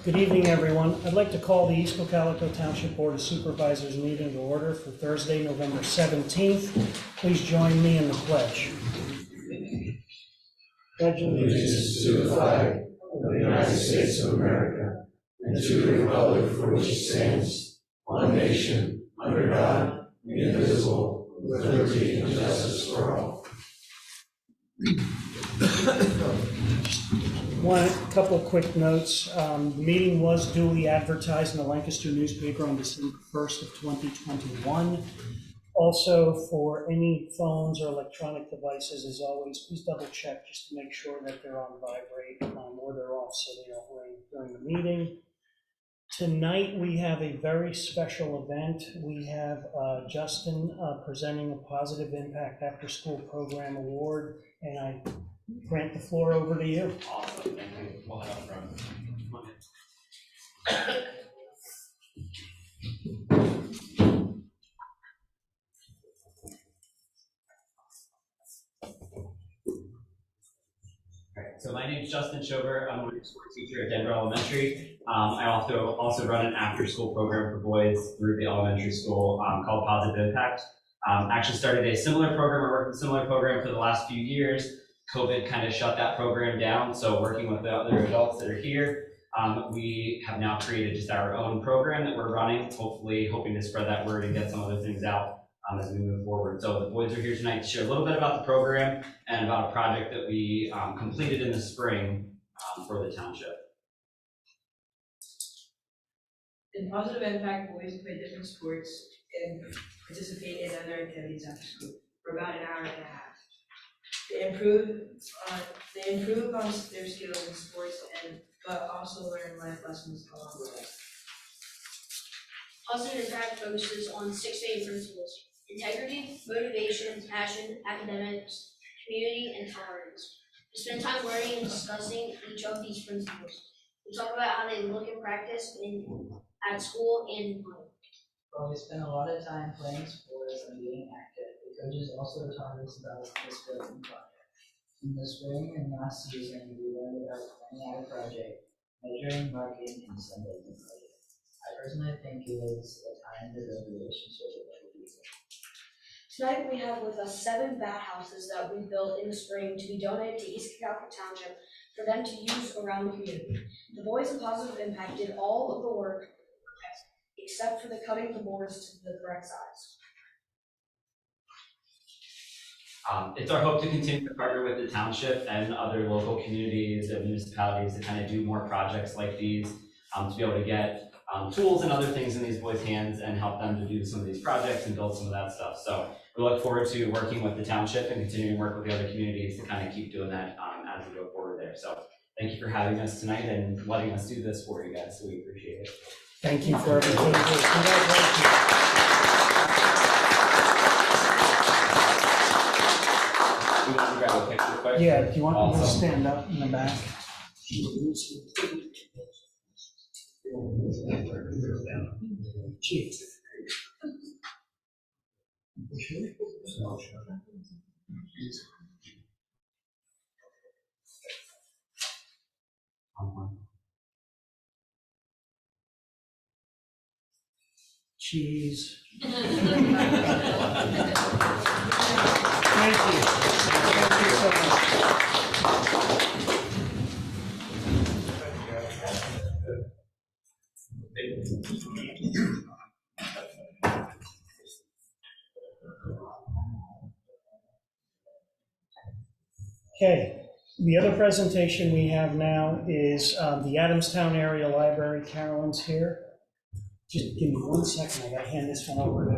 Good evening, everyone. I'd like to call the East Cocalico Township Board of Supervisors meeting to order for Thursday, November 17th. Please join me in the pledge. Pledge allegiance to the flag of the United States of America and to the republic for which it stands, one nation, under God, indivisible, with liberty and justice for all. A couple of quick notes. The meeting was duly advertised in the Lancaster newspaper on December 1st of 2021. Also, for any phones or electronic devices, as always, please double check just to make sure that they're on vibrate or they're off so they don't ring during the meeting. Tonight we have a very special event. We have Justin presenting a Positive Impact After School Program Award, and I grant the floor over to you. Awesome, thank you. We'll head up front. Come on in. So my name is Justin Schover. I'm a sport teacher at Denver Elementary. I also run an after-school program for boys through the elementary school called Positive Impact. Actually started a similar program, or worked with a similar program for the last few years. COVID kind of shut that program down, so working with the other adults that are here, we have now created just our own program that we're running, hopefully hoping to spread that word and get some other things out as we move forward. So the boys are here tonight to share a little bit about the program and about a project that we completed in the spring for the township. In Positive Impact, boys play different sports and participate in other activities after school for about an hour and a half. They improve on their skills in sports, but also learn life lessons along the way. Positive Impact focuses on 6 main principles: integrity, motivation, passion, academics, community, and tolerance. We spend time learning and discussing each of these principles. We talk about how they look in practice at school and in home. While we spend a lot of time playing sports and being active, the coaches also taught us about this building project. In the spring and last season, we learned about planning out a project, measuring, marking, and sending the project. I personally think it is a time to build relationships with other people. Tonight we have with us 7 bathhouses that we built in the spring to be donated to East Cocalico Township for them to use around the community. The boys in Positive Impact did all of the work except for the cutting the boards to the correct size. It's our hope to continue to partner with the township and other local communities and municipalities to kind of do more projects like these, to be able to get tools and other things in these boys' hands and help them to do some of these projects and build some of that stuff. So we look forward to working with the township and continuing to work with the other communities to kind of keep doing that as we go forward there. So thank you for having us tonight and letting us do this for you guys, so we appreciate it. Thank you for everything. Congratulations. We want to grab a picture quick. Yeah, do you want me to stand up in the back? Chief. Cheese. Thank you. Thank you so much. Okay, the other presentation we have now is the Adamstown Area Library. Carolyn's here. Just give me 1 second, I gotta hand this one over to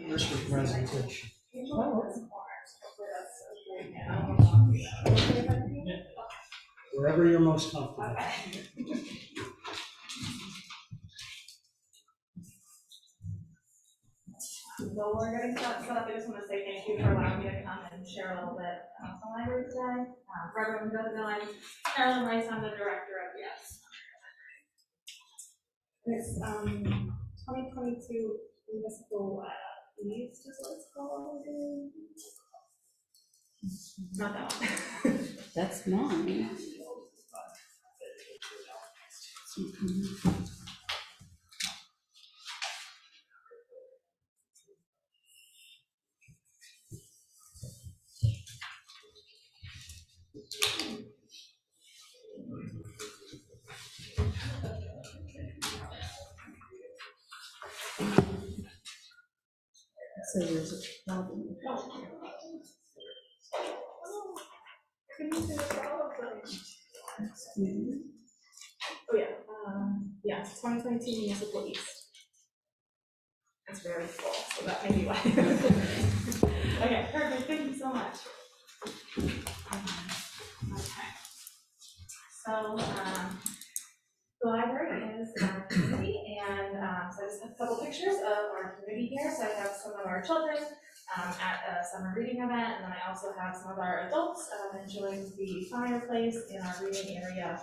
here's your presentation. Wherever you're most comfortable. So we're going to start up. I just want to say thank you for allowing me to come and share a little bit about the library today. For everyone who doesn't know, I'm Carolyn Rice. I'm the director of YES. It's 2022 municipal East is what it's called. Not that one. That's mine. So there's a problem. Oh, yeah, yeah, 2022 municipal east. It's very full, so that may be why. Okay, perfect, thank you so much. Okay. So, the library is our community, and so I just have a couple pictures of our community here. So I have some of our children at a summer reading event, and then I also have some of our adults enjoying the fireplace in our reading area.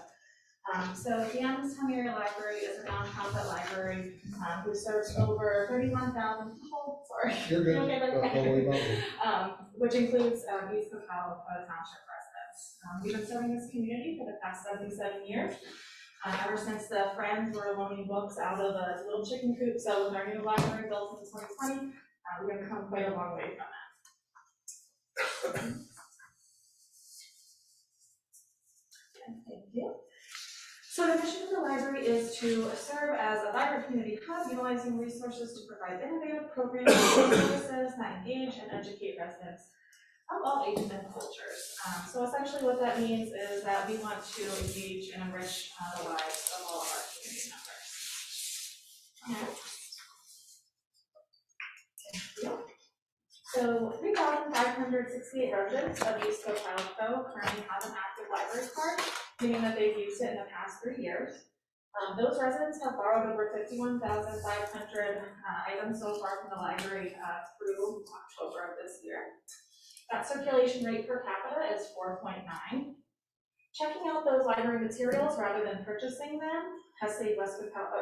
So the Youngstown Area Library is a nonprofit library who serves over 31,000 people. Sorry. You're good. Okay, Don't worry about it. Which includes East Cocalico Township residents. We've been serving this community for the past 77 years. Ever since the Friends were loaning books out of a little chicken coop, so with our new library built in 2020, we've come quite a long way from that. Thank you. So the mission of the library is to serve as a vibrant community hub, utilizing resources to provide innovative programs and services that engage and educate residents of all ages and cultures. So essentially what that means is that we want to engage and enrich the lives of all of our community members. Thank you. So 3,568 residents of East Cocalico currently have an active library card, meaning that they've used it in the past 3 years. Those residents have borrowed over 51,500 items so far from the library through October of this year. That circulation rate per capita is 4.9. Checking out those library materials rather than purchasing them has saved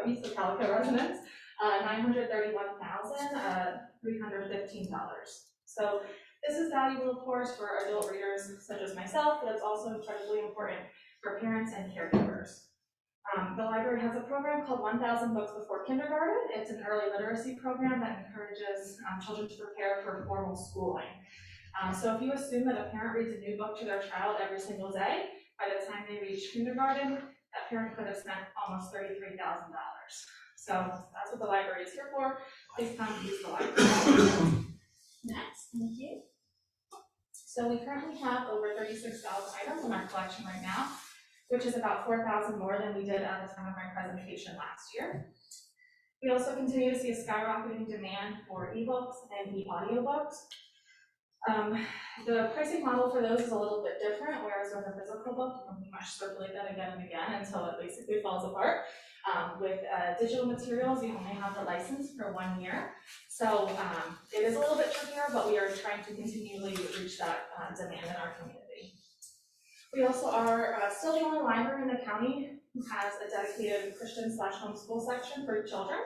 East Cocalico residents $931,315. So this is valuable, of course, for adult readers such as myself, but it's also incredibly important for parents and caregivers. The library has a program called 1,000 Books Before Kindergarten. It's an early literacy program that encourages children to prepare for formal schooling. So if you assume that a parent reads a new book to their child every single day, by the time they reach kindergarten, that parent could have spent almost $33,000. So that's what the library is here for. Please come use the library. Next, thank you. So we currently have over 36,000 items in our collection right now, which is about 4,000 more than we did at the time of my presentation last year. We also continue to see a skyrocketing demand for ebooks and e-audiobooks. The pricing model for those is a little bit different, whereas with a physical book, you can pretty much circulate that again and again until it basically falls apart. With digital materials, you only have the license for 1 year. So it is a little bit trickier, but we are trying to continually reach that demand in our community. We also are still the only library in the county who has a dedicated Christian/homeschool section for children.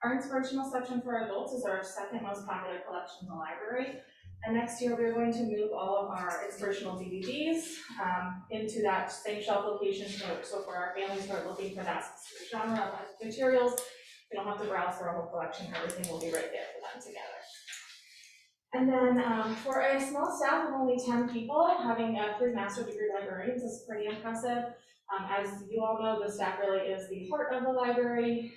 Our inspirational section for adults is our second most popular collection in the library. And next year, we're going to move all of our inspirational DVDs into that same shelf location. So for our families who are looking for that specific genre of materials, we don't have to browse through our whole collection. Everything will be right there for them together. And then for a small staff of only 10 people, having 3 master's degree librarians is pretty impressive. As you all know, the staff really is the heart of the library.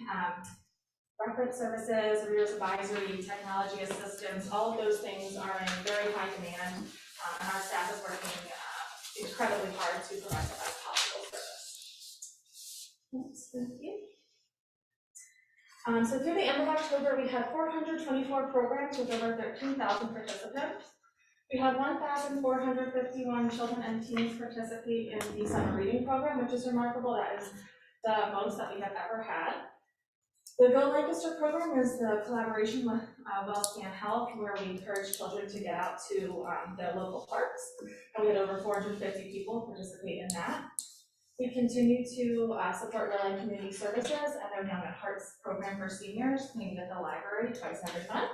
Reference services, readers advisory, technology assistance, all of those things are in very high demand, and our staff is working incredibly hard to provide the best possible service. Thanks, thank you. So through the end of October, we had 424 programs with over 13,000 participants. We had 1,451 children and teens participate in the summer reading program, which is remarkable. That is the most that we have ever had. The Go Lancaster program is the collaboration with WellScan Health, where we encourage children to get out to their local parks. And we had over 450 people participate in that. We continue to support Relay Community Services and their Young at Hearts program for seniors, cleaned at the library twice every month.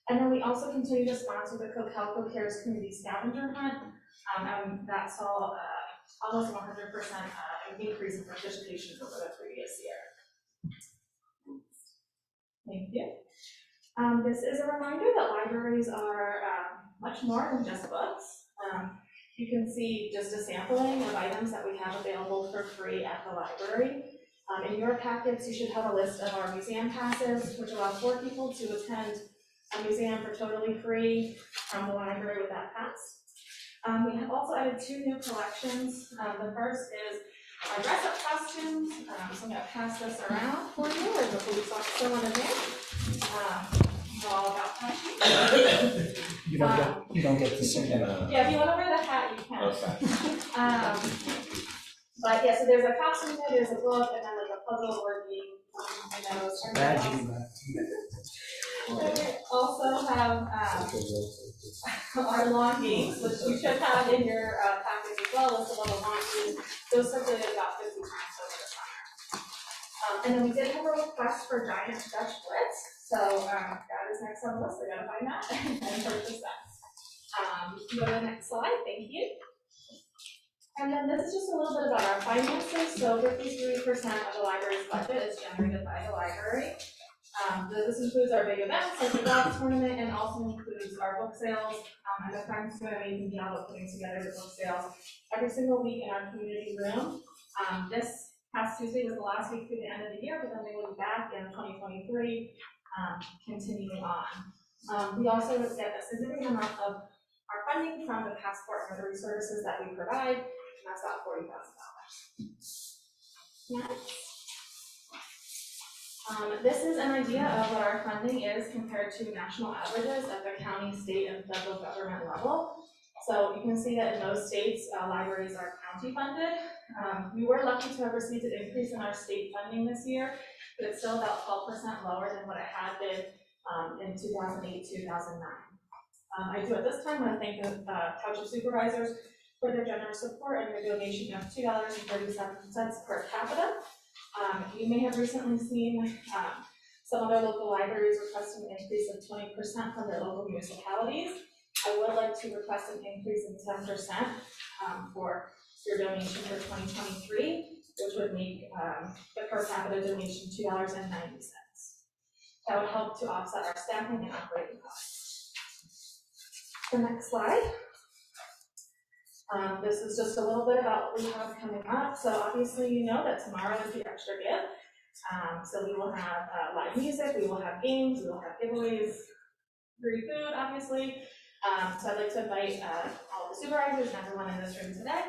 And then we also continue to sponsor the Cocalico Cares Community Scavenger Hunt, and that saw almost 100% an increase in participation over the previous year. Thank you. This is a reminder that libraries are much more than just books. You can see just a sampling of items that we have available for free at the library. In your packets, you should have a list of our museum passes, which allow 4 people to attend a museum for totally free from the library with that pass. We have also added 2 new collections. The first is our dress-up costumes. So I'm going to pass this around for you as a police officer on the day. All about fashion. You don't get to say that. Yeah, if you want to wear the hat, you can. But yeah, so there's a costume there, there's a book, and then there's a puzzle working. I know. Imagine And we also have our lawn games, which you should have in your package as well, as the little lawn games. Those circulated about 50 times over the summer. And then we did have a request for giant Dutch Blitz. So that is next on the list. We gotta find that and purchase that. Go to the next slide. Thank you. And then this is just a little bit about our finances. So 53% of the library's budget is generated by the library. This includes our big events like the golf tournament, and also includes our book sales. And the Friends do an amazing job of putting together the book sales every single week in our community room. This past Tuesday was the last week through the end of the year, but then they will be back in 2023, continuing on. We also get a significant amount of our funding from the passport and other services that we provide, and that's about $40,000. Yeah. This is an idea of what our funding is compared to national averages at the county, state, and federal government level. So you can see that in most states, libraries are county funded. We were lucky to have received an increase in our state funding this year, but it's still about 12% lower than what it had been in 2008, 2009. I do at this time want to thank the Township Supervisors for their generous support and their donation of $2.37 per capita. You may have recently seen some other local libraries requesting an increase of 20% from their local municipalities. I would like to request an increase in 10% for your donation for 2023, which would make the per capita donation $2.90. That would help to offset our staffing and operating costs. The next slide. This is just a little bit about what we have coming up. So obviously you know that tomorrow is the extra gift. So we will have live music, we will have games, we will have giveaways, free food, obviously. So I'd like to invite all the supervisors and everyone in this room today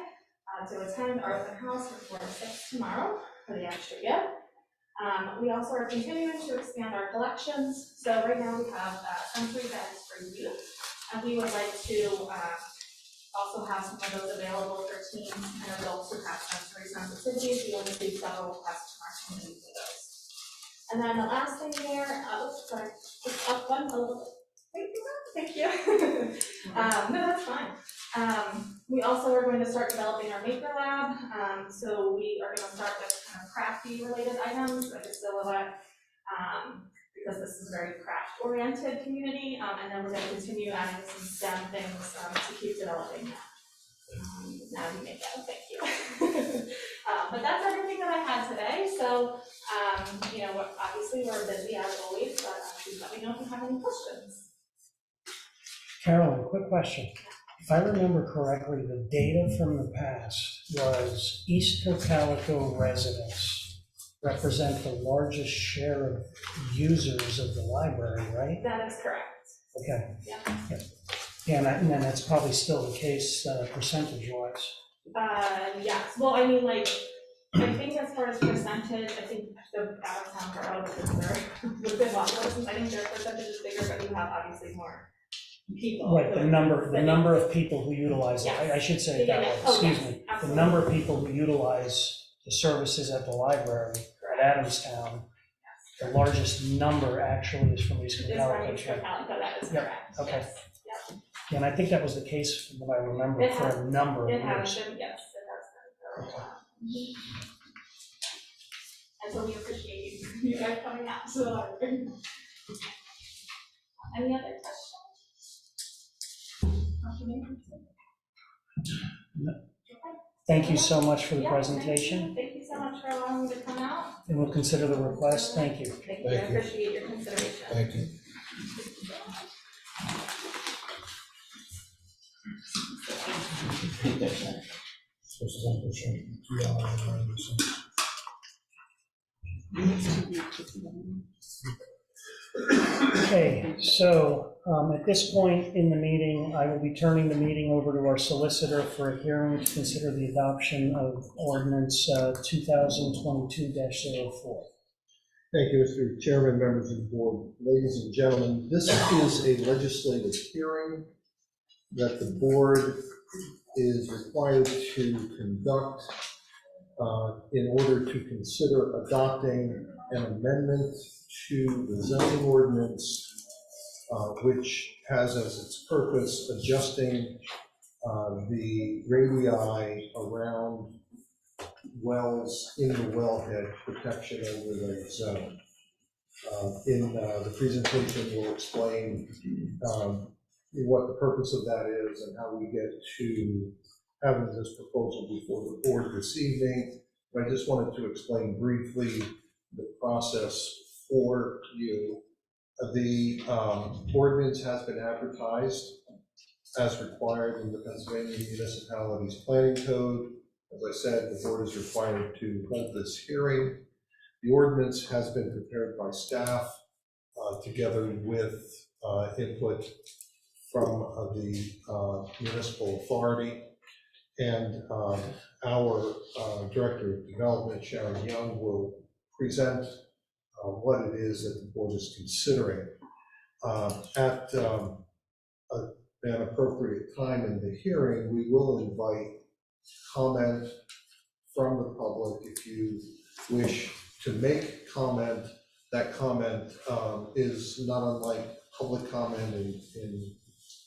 to attend our open house from 4 to 6 tomorrow for the extra gift. We also are continuing to expand our collections. So right now we have sensory bags for youth, and we would like to also have some of those available for teens and adults who have sensory sensitivities. We will receive several requests from our community for those. And then the last thing here, sorry, just up one a little bit. Thank you. No, that's fine. We also are going to start developing our maker lab. So we are going to start with kind of crafty related items like a silhouette, because this is a very craft oriented community. And then we're going to continue adding some STEM things to keep developing that. Now you make that, thank you. But that's everything that I had today. So, you know, obviously we're busy as always, but please let me know if you have any questions. Carolyn, quick question. If I remember correctly, the data from the past was East Cocalico residents represent the largest share of users of the library, right? That is correct. Okay. Yeah. Yeah, and then that's probably still the case percentage-wise. Yes. Well, I mean, like, I think as far as percentage, I think the Allentown Borough, because they're within lot listens, I think their percentage is bigger, but you have obviously more people. Right, the number of people who utilize it, Yes. I should say it that way, Oh, excuse yes, me. The absolutely. number of people who utilize the services at the library at Adamstown, the largest number actually is from East Is Cocalico. from East Cocalico, that is Yep, correct. okay. Yes. Yep. And I think that was the case from what I remember It for has- a number of It has years. been, yes, it has been for a while. And so we appreciate you guys coming out to the library. Any other questions? No. Thank you so much for the presentation, Thank you so much for allowing me to come out. and we'll consider the request. Thank you. Thank you, I appreciate your consideration. Thank you. Okay, so at this point in the meeting, I will be turning the meeting over to our solicitor for a hearing to consider the adoption of ordinance 2022-04. Thank you, Mr. Chairman, members of the board, ladies and gentlemen. This is a legislative hearing that the board is required to conduct in order to consider adopting an amendment to the zoning ordinance, which has as its purpose adjusting the radii around wells in the wellhead protection overlay zone. In the presentation, we'll explain what the purpose of that is and how we get to having this proposal before the board this evening. But I just wanted to explain briefly the process for you. The ordinance has been advertised as required in the Pennsylvania Municipalities Planning Code. As I said, the board is required to hold this hearing. The ordinance has been prepared by staff together with input from the municipal authority. And our Director of Development, Sharon Young, will present what it is that the board is considering. At an appropriate time in the hearing, we will invite comment from the public. If you wish to make comment, that comment is not unlike public comment in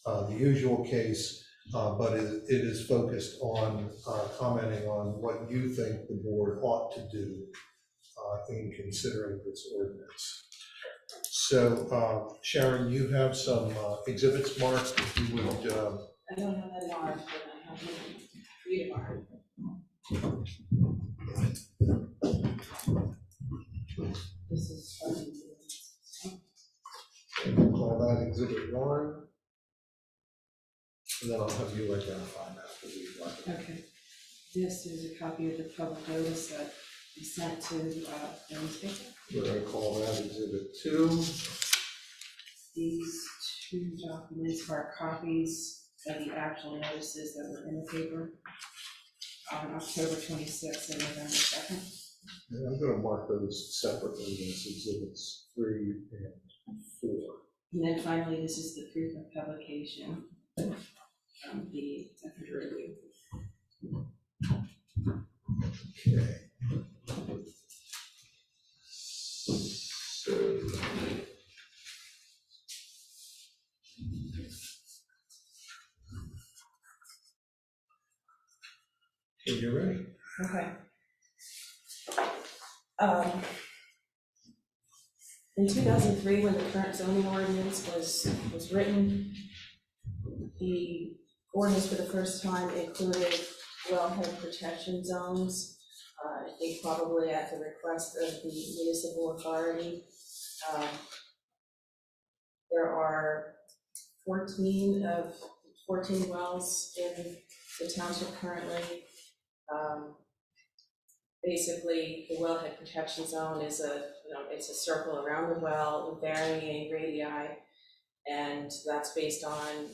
the usual case, but it is focused on commenting on what you think the board ought to do in considering this ordinance. So, Sharon, you have some exhibits marked. If you would. I don't have that marked, but I have them read marked. This is Call that exhibit 1. And then I'll have you identify that after we like it. okay. This is a copy of the public notice that we sent to the newspaper. We're going to call that exhibit 2. These two documents are copies of the actual notices that were in the paper on October 26th and November 2nd. And I'm going to mark those separately as exhibits 3 and 4. And then finally, this is the proof of publication from the Secretary Review. Okay. So, when you're ready. Okay. In 2003, when the current zoning ordinance was written, the ordinance for the first time included wellhead protection zones. I think probably at the request of the municipal authority. There are 14 wells in the township currently. Basically, the wellhead protection zone is it's a circle around the well with varying radii, and that's based on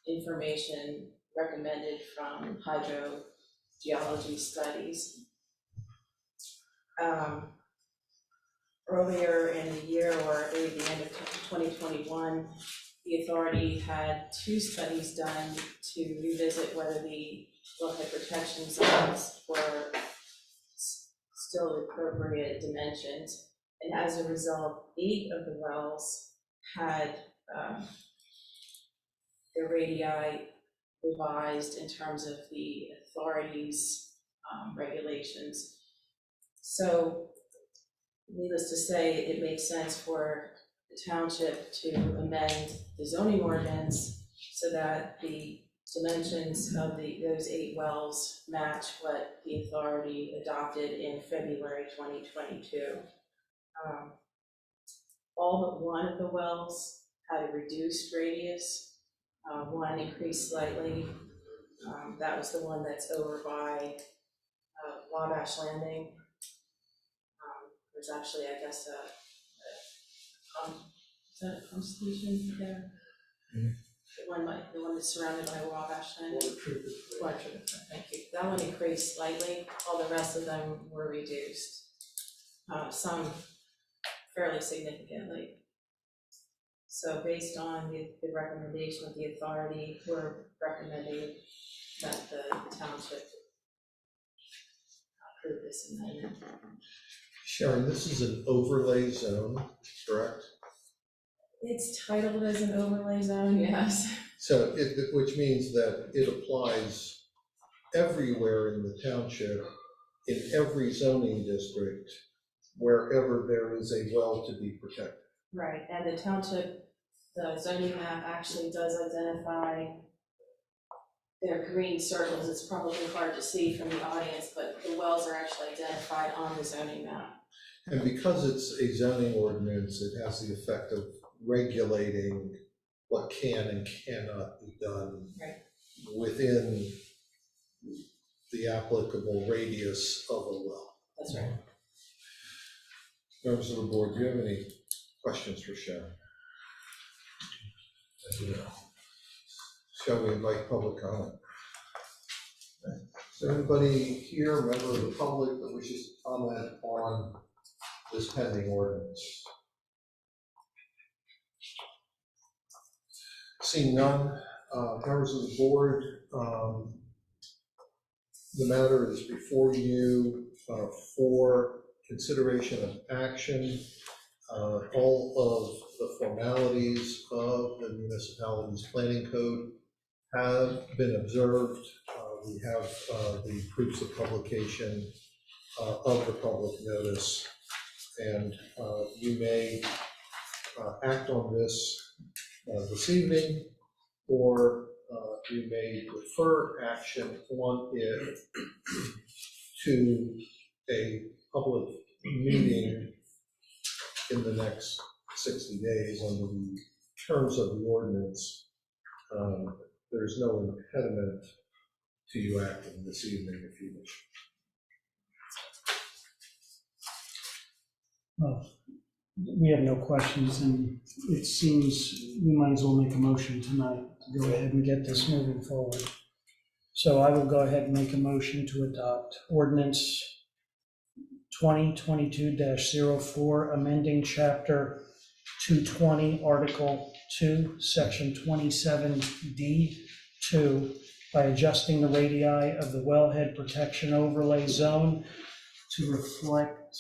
information recommended from hydrogeology studies. Earlier in the year, or maybe the end of 2021, the authority had 2 studies done to revisit whether the wellhead protection zones were still the appropriate dimensions. And as a result, 8 of the wells had their radii revised in terms of the authority's regulations. So, needless to say, it makes sense for the township to amend the zoning ordinance so that the dimensions of those 8 wells match what the authority adopted in February 2022. All but one of the wells had a reduced radius. One increased slightly. That was the one that's over by Wabash Landing. There's actually, I guess, is that a pump station there? The one that's surrounded by Wabash Landing. Water treatment plant, thank you. That one increased slightly. All the rest of them were reduced. Some fairly significantly. So based on the recommendation of the authority, we're recommending that the township approve this amendment. Sharon, this is an overlay zone, correct? It's titled as an overlay zone, yes. So which means that it applies everywhere in the township, in every zoning district, wherever there is a well to be protected. Right, and the township, the zoning map actually does identify their green circles. It's probably hard to see from the audience, but the wells are actually identified on the zoning map. And because it's a zoning ordinance, it has the effect of regulating what can and cannot be done within the applicable radius of a well. That's right. Members of the board, do you have any questions for Sharon? Shall we invite public comment? Is there anybody here, member of the public, that wishes to comment on this pending ordinance? Seeing none, members of the board, the matter is before you for consideration of action. All of the formalities of the municipality's planning code have been observed. We have the proofs of publication of the public notice, and you may act on this this evening, or you may refer action on it to a public meeting in the next 60 days under the terms of the ordinance. There's no impediment to you acting this evening if you wish. Well, we have no questions, and it seems we might as well make a motion tonight to go ahead and get this moving forward. So I will go ahead and make a motion to adopt ordinance 2022-04, amending chapter 220, article 2, section 27D2 by adjusting the radii of the wellhead protection overlay zone to reflect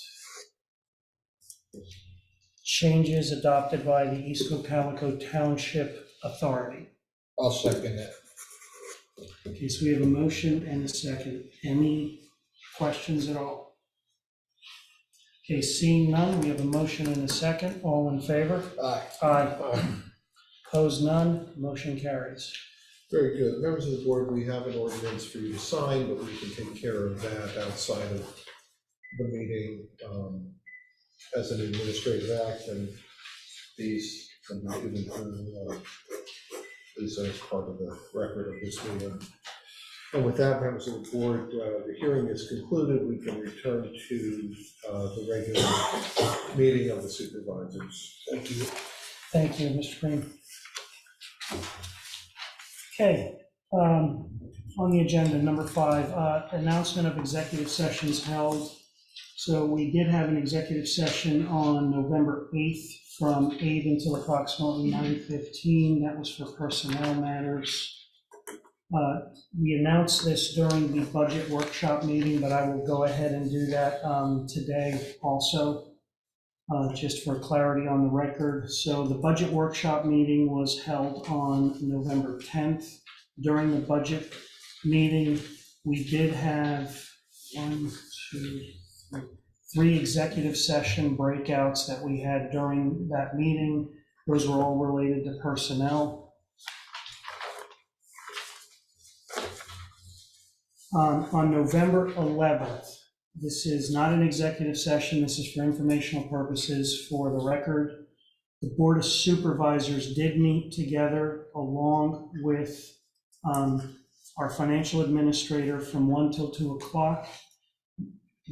changes adopted by the East Cocalico Township Authority. I'll second that. Okay, so we have a motion and a second. Any questions at all? Okay, seeing none, we have a motion and a second. All in favor? Aye. Aye. Opposed, none. Motion carries. Very good. Members of the board, we have an ordinance for you to sign, but we can take care of that outside of the meeting as an administrative act, and these can be given to Lisa as part of the record of this meeting. And with that, members of the board, the hearing is concluded. We can return to the regular meeting of the supervisors. Thank you. Thank you, Mr. Green. Okay, on the agenda, number 5, announcement of executive sessions held. So we did have an executive session on November 8th from 8 until approximately 9:15. That was for personnel matters. We announced this during the budget workshop meeting, but I will go ahead and do that today also, just for clarity on the record. So the budget workshop meeting was held on November 10th. During the budget meeting, we did have 3 executive session breakouts that we had during that meeting. Those were all related to personnel. On November 11th, this is not an executive session, this is for informational purposes. For the record, the Board of Supervisors did meet together along with our financial administrator from 1 till 2 o'clock.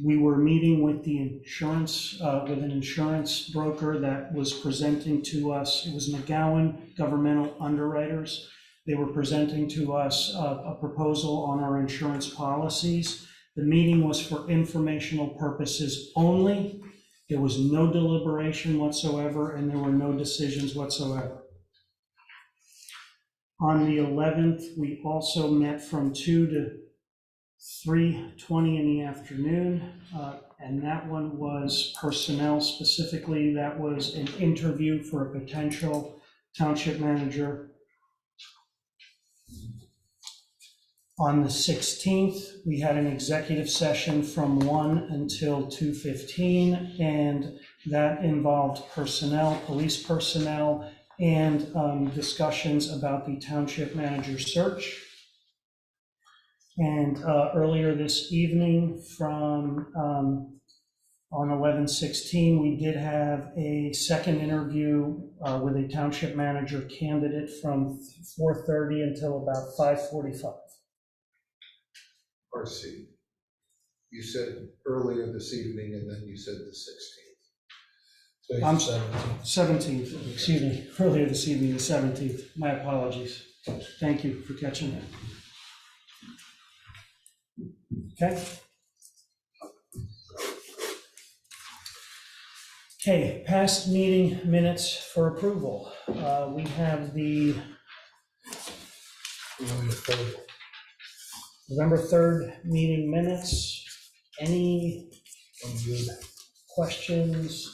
We were meeting with the insurance, with an insurance broker that was presenting to us, it was McGowan Governmental Underwriters. They were presenting to us a proposal on our insurance policies. The meeting was for informational purposes only. There was no deliberation whatsoever, and there were no decisions whatsoever. On the 11th, we also met from 2 to 3:20 in the afternoon, and that one was personnel specifically. That was an interview for a potential township manager. On the 16th, we had an executive session from 1 until 2:15, and that involved personnel, police personnel, and discussions about the township manager search. And earlier this evening on 11/16, we did have a second interview with a township manager candidate from 4:30 until about 5:45. RC, you said earlier this evening and then you said the 16th. So I'm 17th. 17th, excuse me, earlier this evening, the 17th. My apologies. Thank you for catching that. Okay. Okay, past meeting minutes for approval. We have the November 3rd meeting minutes. Any questions,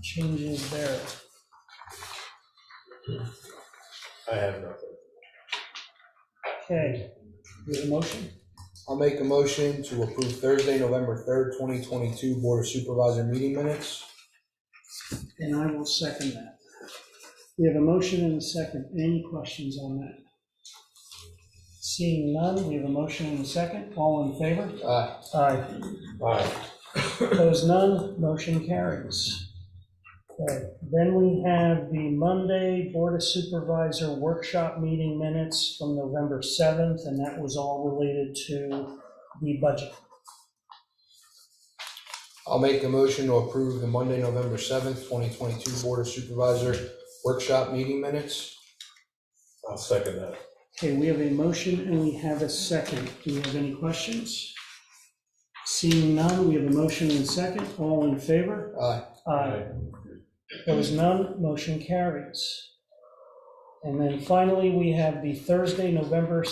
changes there? I have nothing. Okay, we have a motion? I'll make a motion to approve Thursday, November 3rd, 2022 Board of Supervisor meeting minutes. And I will second that. We have a motion and a second. Any questions on that? Seeing none, we have a motion and a second. All in favor? Aye. Aye. Aye. Opposed, none. Motion carries. Okay. Then we have the Monday Board of Supervisor workshop meeting minutes from November 7th, and that was all related to the budget. I'll make a motion to approve the Monday, November 7th, 2022 Board of Supervisor workshop meeting minutes. I'll second that. Okay, we have a motion and we have a second. Do we have any questions? Seeing none, we have a motion and a second. All in favor? Aye. Aye. Opposed, none. Motion carries. And then finally, we have the Thursday, November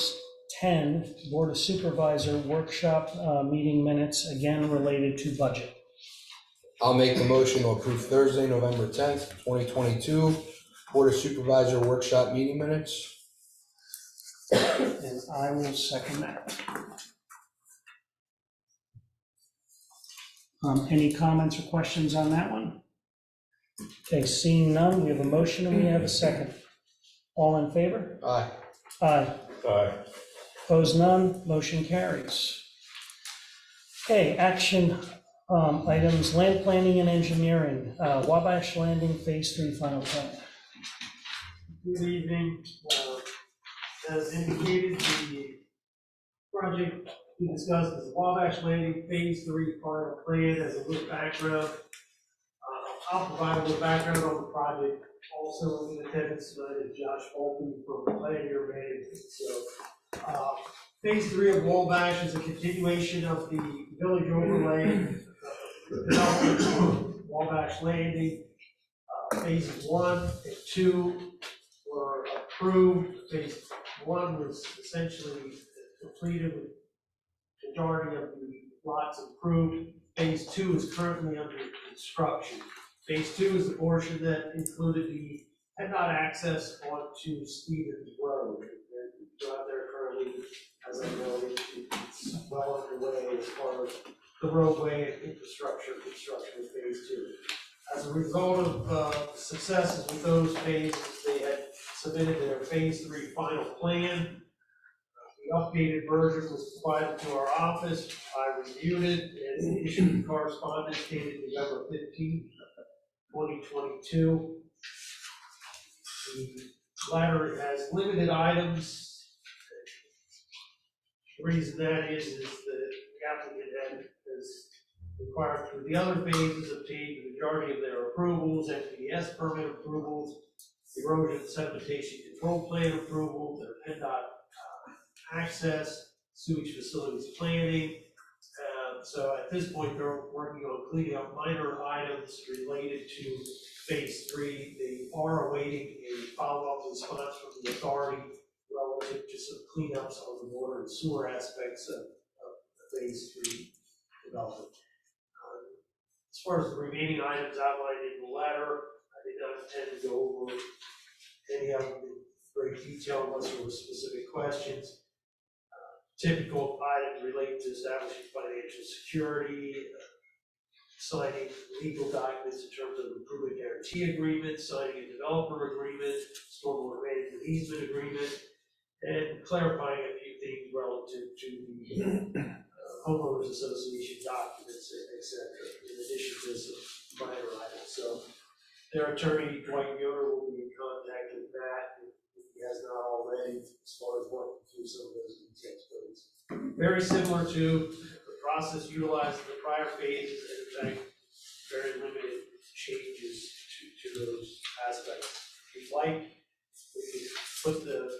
10 Board of Supervisor workshop meeting minutes, again related to budget. I'll make the motion to approve Thursday, November 10th, 2022 Board of Supervisor workshop meeting minutes. And I will second that. Any comments or questions on that one? Okay, seeing none, we have a motion and we have a second. All in favor? Aye. Aye. Aye. Opposed, none, motion carries. Okay, action items, land planning and engineering, Wabash Landing Phase 3 final plan. Good evening. As indicated, the project we discussed is Wabash Landing Phase 3 final plan. As a little background, I'll provide a little background on the project. Also in attendance tonight is Josh Bolton from Pioneer Management. So, Phase 3 of Wabash is a continuation of the village overlay development of Wabash Landing. Phases 1 and 2 were approved. Phase 1 was essentially completed with the majority of the lots approved. Phase 2 is currently under construction. Phase 2 is the portion that included the PennDOT access onto Stevens Road. And out there currently, as I know, it's well underway as far as the roadway and infrastructure construction of Phase 2. As a result of successes with those phases, they had submitted their Phase 3 final plan. The updated version was provided to our office. I reviewed it and issued correspondence dated November 15th, 2022. The letter has limited items. The reason that is that the applicant has required through the other phases obtained the majority of their approvals, NPDES permit approvals, erosion and sedimentation control plan approval, their PennDOT access, sewage facilities planning. So at this point, they're working on cleaning up minor items related to phase 3. They are awaiting a follow-up response from the authority relative to some cleanups on the water and sewer aspects of phase 3 development. As far as the remaining items outlined in the letter, I did not intend to go over any of them in great detail unless there were specific questions. Typical items relate to establishing financial security, signing legal documents in terms of improvement guarantee agreements, signing a developer agreement, stormwater management easement agreement, and clarifying a few things relative to the homeowners association documents, etc. In addition to some minor items. So their attorney, Dwight Yoder, will be in contact with Matt if he has not already, as far as working through some of those details. But it's very similar to the process utilized in the prior phases, and in fact, very limited changes to those aspects. If you'd like, we can put the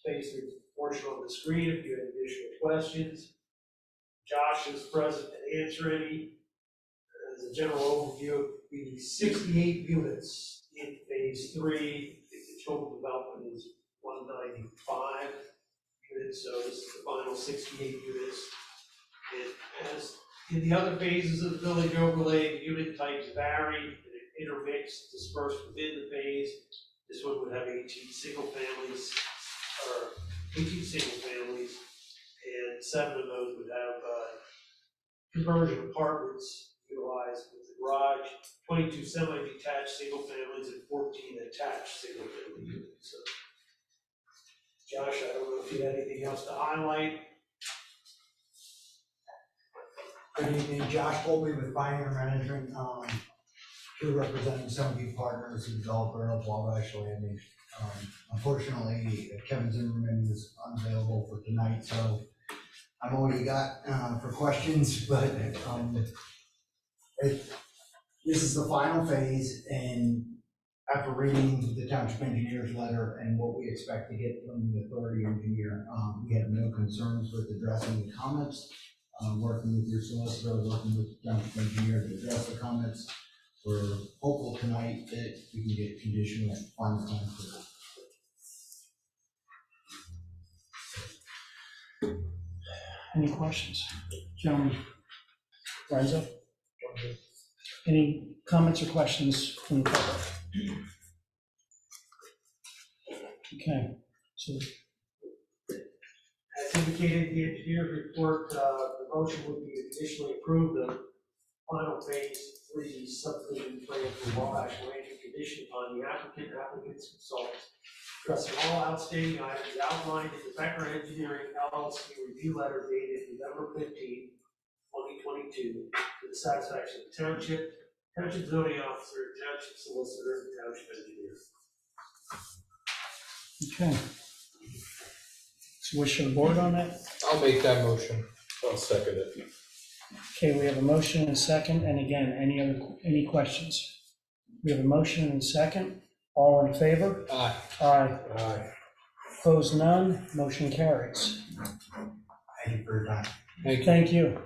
phase 3 portion on the screen if you have additional questions. Josh is present to answer any. As a general overview, of the 68 units in phase 3. The total development is 195 units, so this is the final 68 units. And as in the other phases of the village overlay, the unit types vary and intermix, dispersed within the phase. This one would have 18 single families, and 7 of those would have conversion apartments utilized with the garage, 22 semi-detached single families, and 14 attached single family units. So, Josh, I don't know if you had anything else to highlight. Good evening, Josh Colby with Pioneer Management, here representing Sunview Partners, the developer of Wabash Landing. Unfortunately, Kevin Zimmerman is unavailable for tonight, so I've only got for questions, but this is the final phase, and after reading the township engineer's letter and what we expect to get from the authority engineer, we have no concerns with addressing the comments. Working with your solicitor, working with the township engineer to address the comments. We're hopeful tonight that we can get conditional final plan approval. Any questions? Gentlemen, Renzo? Any comments or questions from the public? Okay, so As indicated in the engineer's report, the motion would be to conditionally approve the final phase 3 subdivision plan for Wabash Landing conditioned upon the applicant's consultants addressing all outstanding items outlined in the Becker Engineering LLC review letter dated November 15, 2022, to the satisfaction of the township zoning officer, township solicitor, and township engineer. okay. So wish of the board on that? I'll make that motion. I'll second it. Okay, we have a motion and a second, and again, any questions? We have a motion and a second. All in favor? Aye. Aye. Aye. Opposed, none. Motion carries. Thank you for your time. Thank you. Thank you.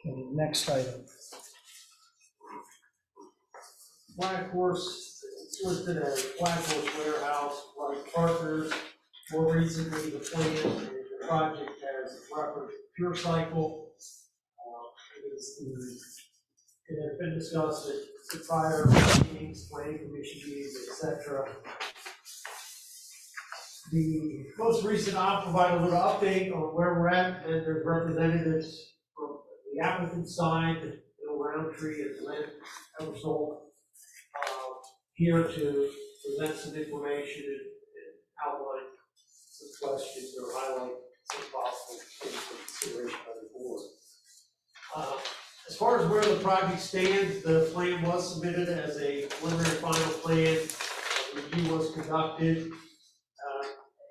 Okay, next item. Black Horse, it's listed as Black Horse Warehouse, Wright Partners. More recently, the plan and the project has referenced Pure Cycle. It has been discussed at the prior meetings, planning commission meetings, etc. The most recent, I'll provide a little update on where we're at, and there's representatives from the applicant side, Bill Roundtree and Lynn Eversole, here to present some information and outline some questions or highlight some possible things for consideration by the board. As far as where the project stands, the plan was submitted as a preliminary final plan. Review was conducted.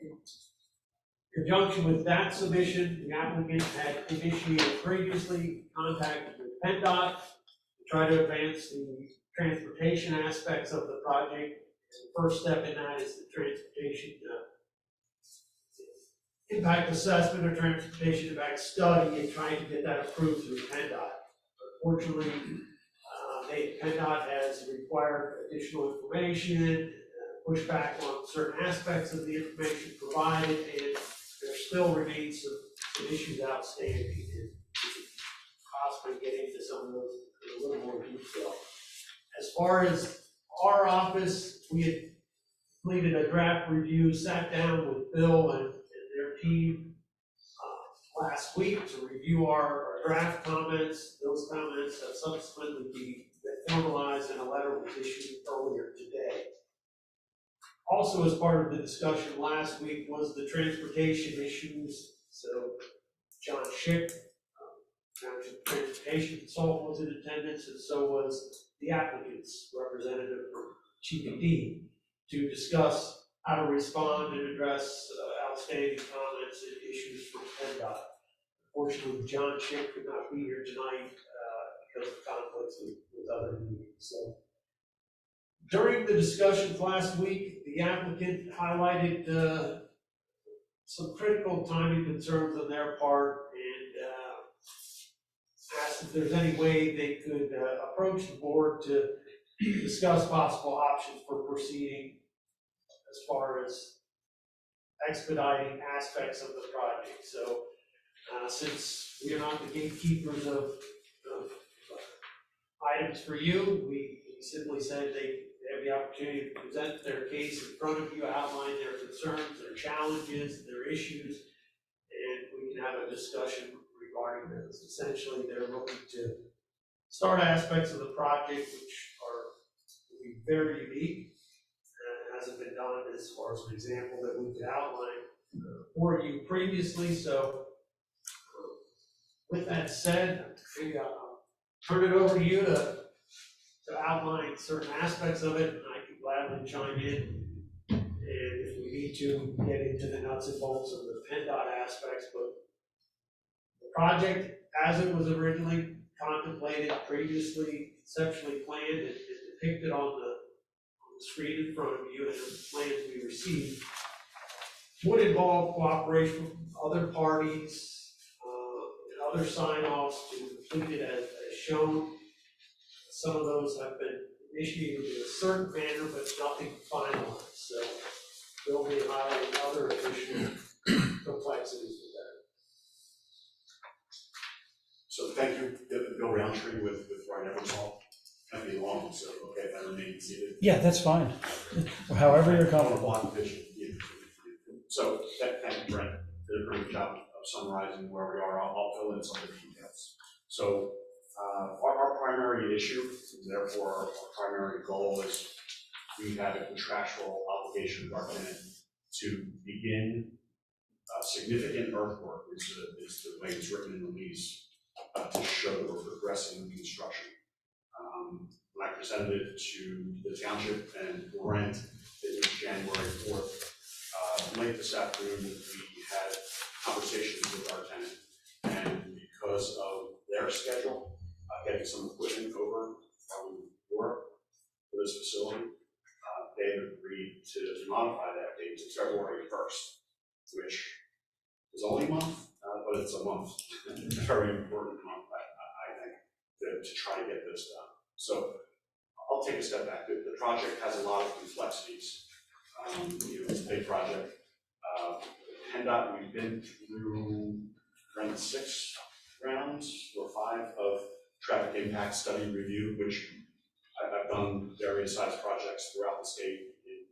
In conjunction with that submission, the applicant had initiated previously contact with PennDOT to try to advance the transportation aspects of the project. The first step in that is the transportation impact assessment or transportation impact study and trying to get that approved through PennDOT. Unfortunately, PennDOT has required additional information, pushback on certain aspects of the information provided, and there still remains some issues outstanding, and possibly get into some of those in a little more detail. As far as our office, we had completed a draft review, sat down with Bill and their team last week to review our draft comments. Those comments have subsequently been formalized and a letter was issued earlier today. Also, as part of the discussion last week was the transportation issues. So John Schick, transportation consultant, was in attendance, and so was the applicant's representative from GPD to discuss how to respond and address outstanding comments and issues from PennDOT. Unfortunately, John Schick could not be here tonight because of conflicts with other meetings. So during the discussions last week, the applicant highlighted some critical timing concerns on their part and asked if there's any way they could approach the board to discuss possible options for proceeding as far as expediting aspects of the project. So since we are not the gatekeepers of items for you, we simply said they have the opportunity to present their case in front of you, outline their concerns, their challenges, their issues, and we can have a discussion regarding those. Essentially, they're looking to start aspects of the project which are will be very unique and hasn't been done as far as an example that we could outline for you previously. So with that said, maybe I'll turn it over to you to outline certain aspects of it, and I can gladly chime in. And if we need to, get into the nuts and bolts of the PennDOT aspects, but the project, as it was originally contemplated, previously conceptually planned, and depicted on the screen in front of you and the plans we received, would involve cooperation from other parties, and other sign-offs to complete it as shown. Some of those have been initiated in a certain manner, but nothing finalized. So there'll be other additional complexities with that. So thank you, Bill Roundtree with Ryan Eversole. Can be long, so okay if I remain seated. Yeah, that's fine. However you're comfortable. So thank you, Brent. Did a great job of summarizing where we are. I'll fill in some of the details. So our primary issue, and therefore our primary goal, is we have a contractual obligation with our tenant to begin significant earthwork, is the way it's written in the lease, to show that we're progressing in construction. When I presented it to the township and Brent, it was January 4th. Late this afternoon, we had conversations with our tenant, and because of their schedule, getting some equipment over from Europe for this facility, they agreed to modify that date to February 1st, which is only a month, but it's a month. It's a very important month, I think, to try to get this done. So I'll take a step back. The project has a lot of complexities. It's a big project. PennDOT, we've been through around 6 rounds or 5 of traffic impact study review, which I've done various size projects throughout the state in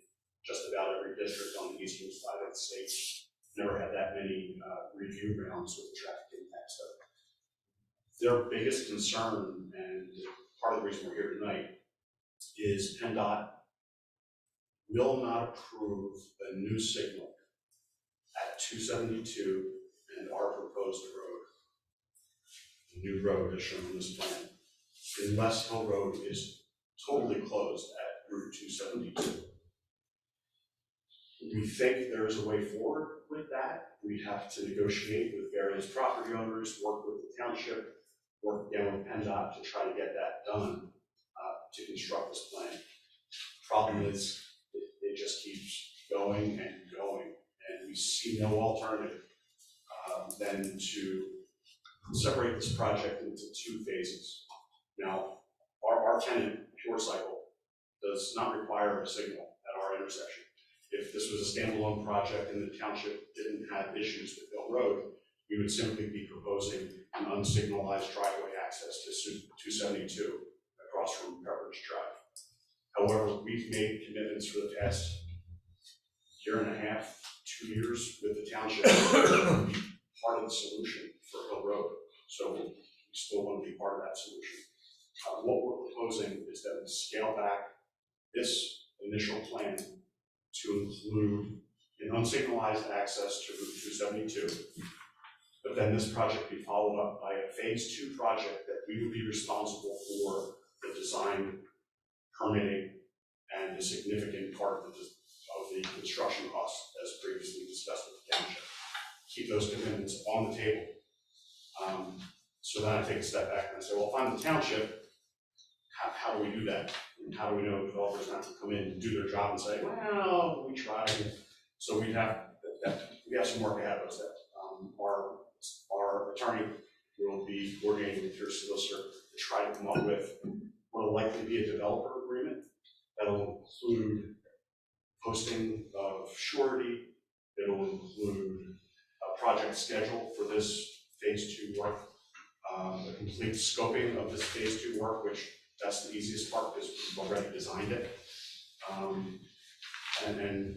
just about every district on the eastern side of the state. Never had that many review rounds with traffic impact study. Their biggest concern, and part of the reason we're here tonight, is PennDOT will not approve a new signal at 272 and our proposed road, the new road as shown in this plan, unless Hill Road is totally closed at Route 272. We think there is a way forward with that. We have to negotiate with various property owners, work with the township, work again with PennDOT to try to get that done, to construct this plan. Problem is, it just keeps going and going, and we see no alternative than to separate this project into two phases. Now, our tenant, Pure Cycle, does not require a signal at our intersection. If this was a standalone project and the township didn't have issues with Hill Road, we would simply be proposing an unsignalized driveway access to 272 across from Pepperidge Drive. However, we've made commitments for the past year and a half, 2 years with the township to be part of the solution for Hill Road. So we still want to be part of that solution. What we're proposing is that we scale back this initial plan to include an unsignalized access to Route 272, but then this project be followed up by a phase 2 project that we would be responsible for the design, permitting, and a significant part of the construction costs, as previously discussed with the township. Keep those commitments on the table. So then I take a step back and I say, well, if I'm the township, how do we do that? And how do we know developers not to come in and do their job and say, well, we tried. So we have some work ahead of us. Our attorney will be coordinating with your solicitor to try to come up with what will likely be a developer agreement that will include posting of surety. It'll include a project schedule for this phase 2 work, a complete scoping of this phase 2 work, which that's the easiest part because we've already designed it. And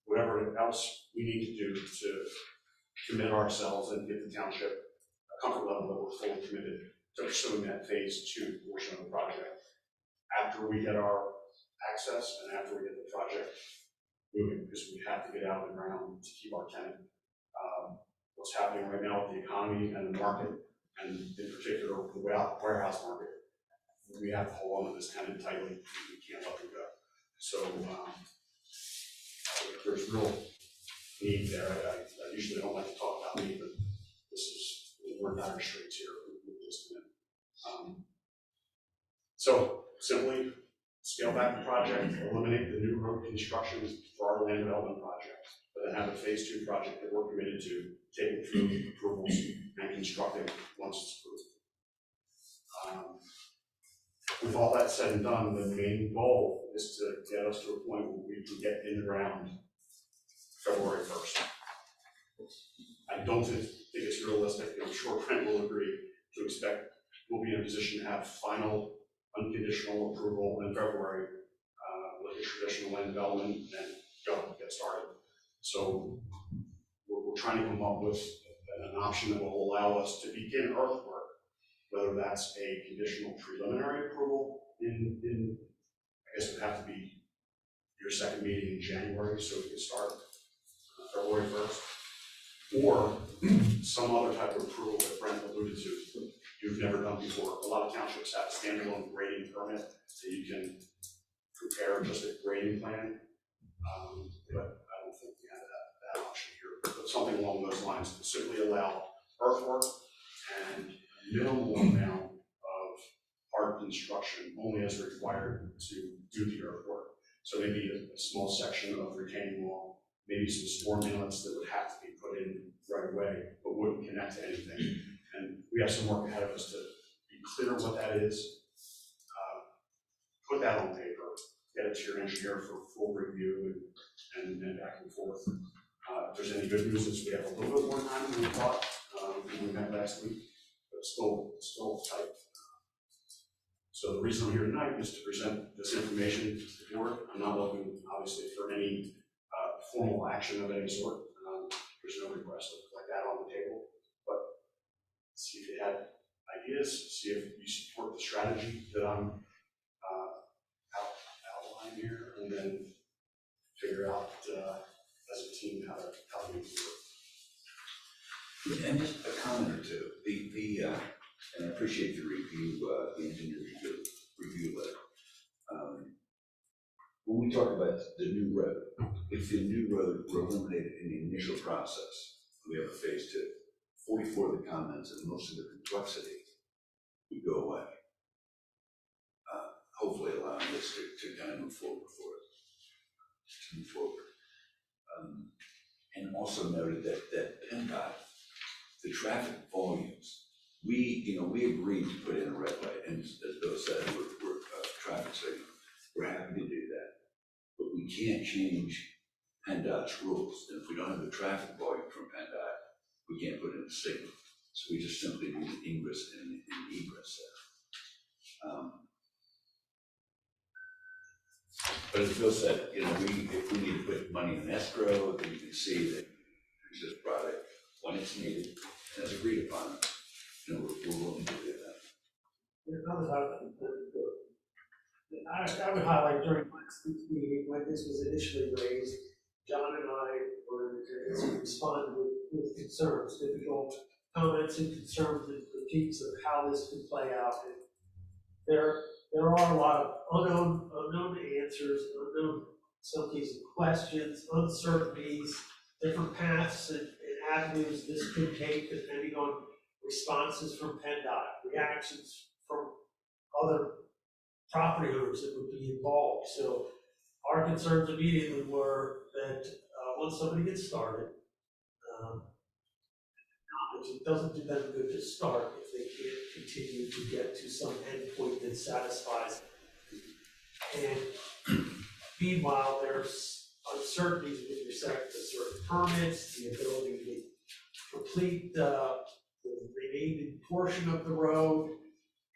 whatever else we need to do to commit ourselves and get the township a comfort level that we're fully committed to pursuing that phase 2 portion of the project. After we get our access and after we get the project moving, because we have to get out of the ground to keep our tenant. What's happening right now with the economy and the market, and in particular the warehouse market, we have to hold on to this tenant tightly. We can't let them go. So there's real need there. I usually don't like to talk about me, but we're in dire straits here with this tenant. So simply scale back the project, eliminate the new road construction for our land development project, but then have a phase 2 project that we're committed to taking through approvals and constructing once it's approved. With all that said and done, the main goal is to get us to a point where we can get in the ground February 1st. I don't think it's realistic, and I'm sure Brent will agree, to expect we'll be in a position to have final unconditional approval in February with the traditional land development and get started. So we're trying to come up with an option that will allow us to begin earthwork, whether that's a conditional preliminary approval in I guess it would have to be your second meeting in January, so we can start February 1st, or some other type of approval that Brent alluded to you've never done before. A lot of townships have a standalone grading permit that you can prepare just a grading plan, but I don't think we have that option here. But something along those lines to simply allow earthwork and a minimal amount of hard construction only as required to do the earthwork. So maybe a small section of retaining wall, maybe some storm inlets that would have to be put in right away, but wouldn't connect to anything. And we have some work ahead of us to be clear what that is, put that on paper, get it to your engineer for full review and back and forth. If there's any good news, is we have a little bit more time than we thought when we met last week, but still tight. So the reason I'm here tonight is to present this information to the board. I'm not looking, obviously, for any formal action of any sort. There's no request like that on the table, but see if you had ideas, see if you support the strategy that I'm outlining here, and then figure out, as a team, how to make it work. And just a comment or two, and I appreciate the review, the engineer review letter. When we talk about the new road, if the new road were eliminated in the initial process, we have a phase 2, 44 of the comments and most of the complexity would go away. Hopefully allowing this to kind of move forward for us, to move forward. And also noted that PennDOT, the traffic volumes, we agreed to put in a red light, and as Bill said, we're traffic signal. We're happy to do that, but we can't change PennDOT's rules. And if we don't have the traffic volume from PennDOT, we can't put in a signal. So we just simply need an ingress and an egress there. But as Bill said, if we need to put money in escrow, then you can see that there's this product when it's needed and as agreed upon, we're willing to do that. I would highlight during last week's meeting, when this was initially raised, John and I were to respond with concerns, difficult comments and concerns and critiques of how this could play out. And there are a lot of unknown answers, unknown, in some cases, questions, uncertainties, different paths and avenues this could take depending on responses from PennDOT, reactions from other property owners that would be involved. So our concerns immediately were that once somebody gets started, it doesn't do them good to start if they can't continue to get to some endpoint that satisfies them. And meanwhile, there's uncertainties with respect to certain permits, the ability to complete the remaining portion of the road,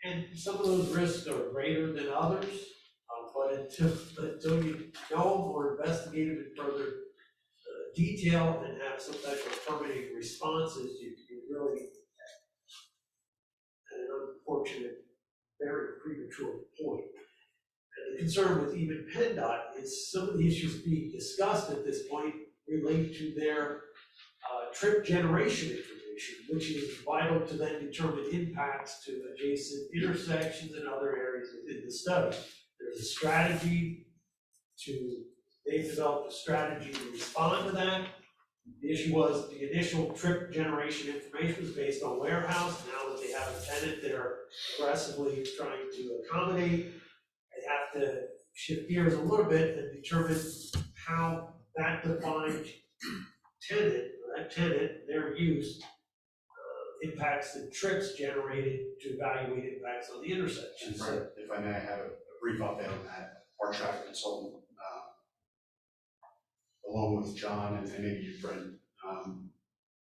and some of those risks are greater than others. But until you know or investigate them in further detail and have some type of permitting responses, you really at an unfortunate, very premature point. And the concern with even PennDOT is some of the issues being discussed at this point relate to their trip generation information, which is vital to then determine impacts to adjacent intersections and other areas within the study. There's a strategy they've developed a strategy to respond to that. The issue was the initial trip generation information was based on warehouse. Now that they have a tenant they're aggressively trying to accommodate, they have to shift gears a little bit and determine how that defined tenant, their use, impacts the trips generated to evaluate impacts on the intersection. And if I may, I have a brief update on that. Our traffic consultant, along with John and maybe you, Brent,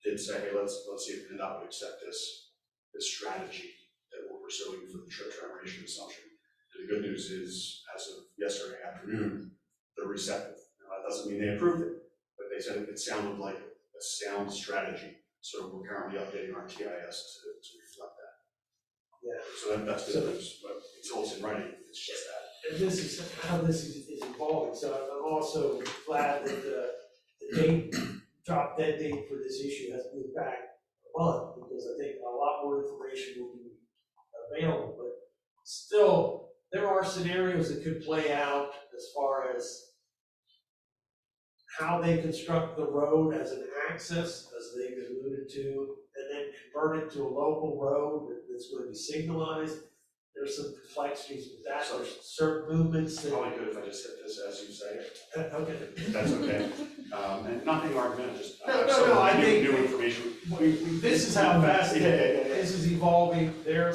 did say, hey, let's see if PennDOT would accept this strategy that we're pursuing for the trip generation assumption. And the good news is, as of yesterday afternoon, they're receptive. Now, that doesn't mean they approved it, but they said it sounded like a sound strategy. So we're currently updating our TIS to reflect that. Yeah. So that's good news, but until it's in writing, it's just that. And this is how this is evolving. So I'm also glad that the drop dead date for this issue has moved back a month, because I think a lot more information will be available. But still, there are scenarios that could play out as far as how they construct the road as an access, as they've alluded to, and then convert it to a local road that's going to be signalized. There's some complexities with that. So there's certain movements it's that. probably good if I just hit this as you say it. Okay. If that's okay. And nothing argumentative, just No, I think new information. This is how fast Yeah. this is evolving. They're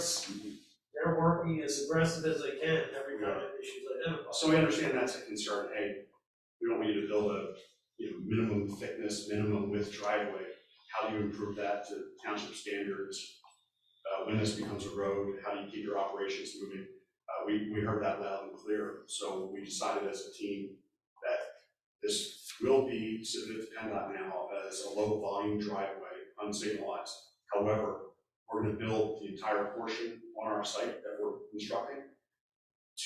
working as aggressive as they can every time an issue is identified. So we understand that's a concern. Hey, we don't want you to build a minimum thickness, minimum width driveway. How do you improve that to township standards? When this becomes a road, how do you keep your operations moving? We heard that loud and clear. So we decided as a team that this will be submitted to PennDOT now as a low volume driveway, unsignalized. However, we're going to build the entire portion on our site that we're constructing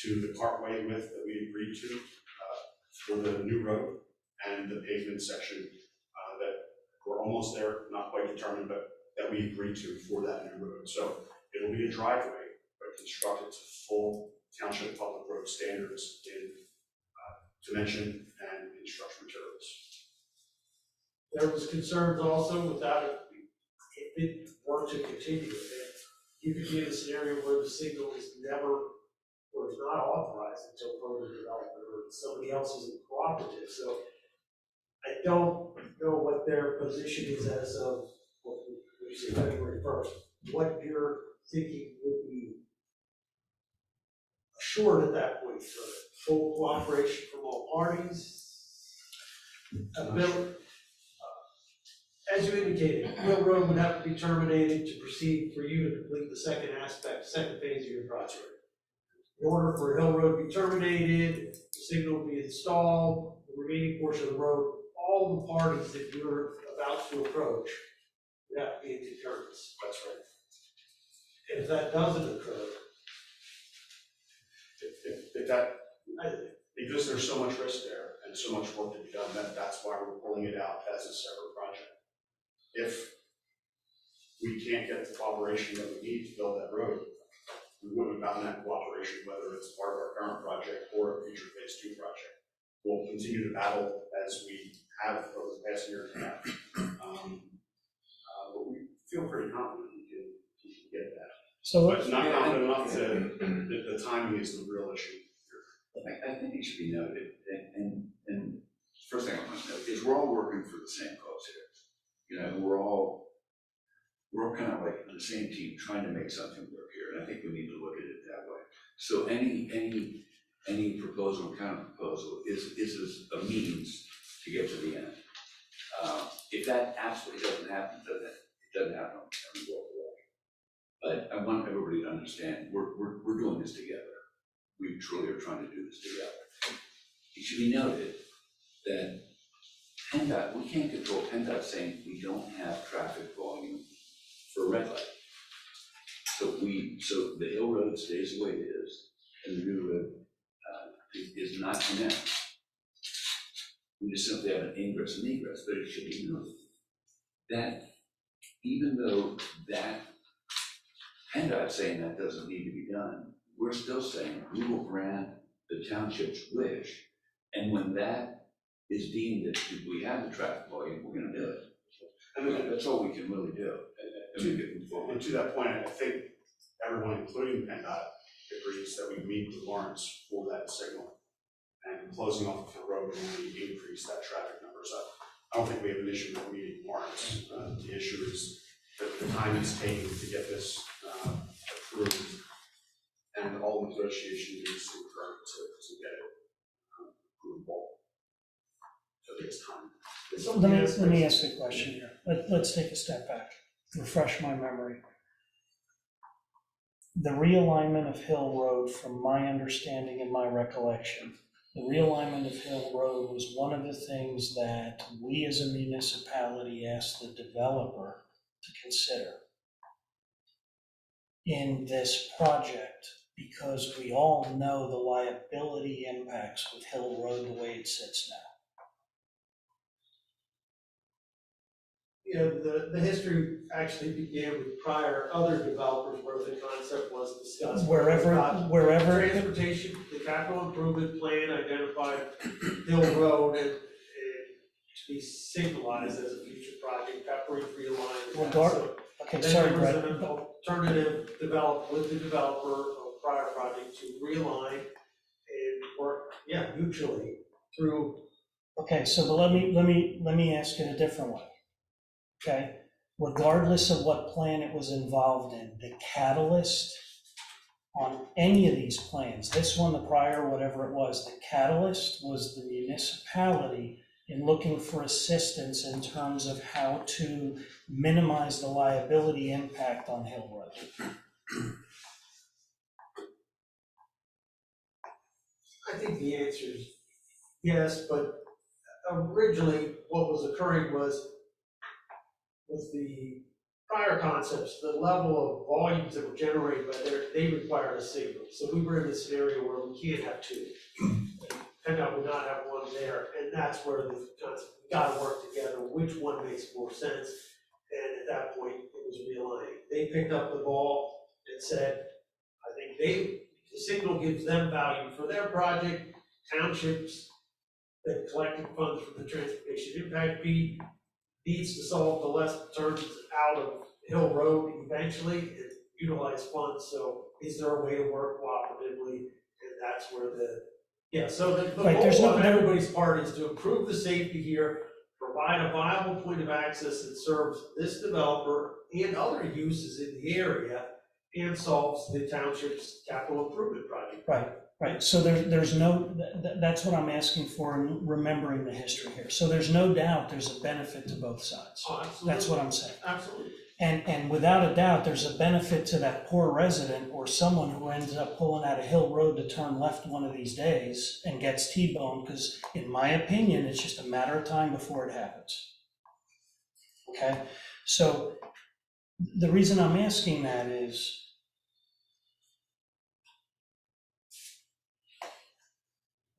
to the cartway width that we agreed to for the new road. and the pavement section that we're almost there, not quite determined, but that we agreed to for that new road. So it'll be a driveway, but constructed to full township public road standards in dimension and construction materials. There was concerns also with that, if it were to continue, that you could be in a scenario where the signal is never, or is not authorized until further development, or somebody else isn't cooperative, so I don't know what their position is as of, what we say, February 1st, what you're thinking would be assured at that point, so full cooperation from all parties. As you indicated, Hill Road would have to be terminated to proceed for you to complete the second phase of your project. In order for Hill Road to be terminated, the signal will be installed, the remaining portion of the road, all the parties that you're about to approach would have to be in concurrence. That's right. And if that doesn't occur, If that, because there's so much risk there and so much work to be done, that's why we're pulling it out as a separate project. If we can't get the cooperation that we need to build that road, we wouldn't have gotten that cooperation, whether it's part of our current project or a future phase 2 project. We'll continue to battle as we have over the past year and a half. But we feel pretty confident we can get that. So But not confident enough the timing is the real issue. I think it should be noted, and first thing I want to note is we're all working for the same cause here. You know, we're all kind of like on the same team trying to make something work here, and I think we need to look at it that way. So any proposal or counter proposal is a means to get to the end. If that absolutely doesn't happen, it doesn't happen, and we walk away. But I want everybody to understand we're doing this together. We truly are trying to do this together. It should be noted that PennDOT, we can't control PennDOT saying we don't have traffic volume for a red light. So the Hill Road stays the way it is, and the new road is not connected. We just simply have an ingress and egress, but it should be noted that even though that PennDOT saying that doesn't need to be done, we're still saying we will grant the township's wish, and when that is deemed that we have the traffic volume, we're going to do it. And that's all we can really do. And to that point, I think everyone, including PennDOT, agrees that we meet the warrants for that signal. And closing off the road will only increase that traffic number. So I don't think we have an issue with meeting warrants. The issue is the time it's taking to get this approved, and all the negotiation needs to occur to get it approved. So there's time. let me ask you a question here. Let's take a step back, refresh my memory. The realignment of Hill Road, from my understanding and my recollection, the realignment of Hill Road was one of the things that we as a municipality asked the developer to consider in this project, because we all know the liability impacts with Hill Road the way it sits now. you know, the history actually began with other developers where the concept was discussed. Wherever. Transportation, the capital improvement plan identified Hill Road and to be signalized as a future project, Pepperidge realigned. Okay, then sorry, there Brett. was an alternative developed with the developer of prior project to realign and work, mutually through. Okay, so but let me ask it a different way. Okay, regardless of what plan it was involved in, the catalyst on any of these plans, this one, the prior, whatever it was, the catalyst was the municipality in looking for assistance in terms of how to minimize the liability impact on Hill Road. I think the answer is yes, but originally what was occurring was with the prior concepts, the level of volumes that were generated by there, they required a signal. So we were in a scenario where we can't have two. PennDOT would not have one there, and that's where the concept, we gotta work together, which one makes more sense? And at that point, it was realigning. They picked up the ball and said, I think the signal gives them value for their project. Townships that collected funds from the transportation impact fee needs to solve the left turns out of Hill Road eventually and utilize funds. So is there a way to work cooperatively? And that's where so the Right, there's goal no- on everybody's part is to improve the safety here, provide a viable point of access that serves this developer and other uses in the area, and solves the township's capital improvement project. Right, so there's no, that's what I'm asking for and remembering the history here. So there's no doubt there's a benefit to both sides. Oh, absolutely. That's what I'm saying. Absolutely. And without a doubt, there's a benefit to that poor resident or someone who ends up pulling out of Hill Road to turn left one of these days and gets T-boned, because in my opinion, it's just a matter of time before it happens. Okay, so the reason I'm asking that is,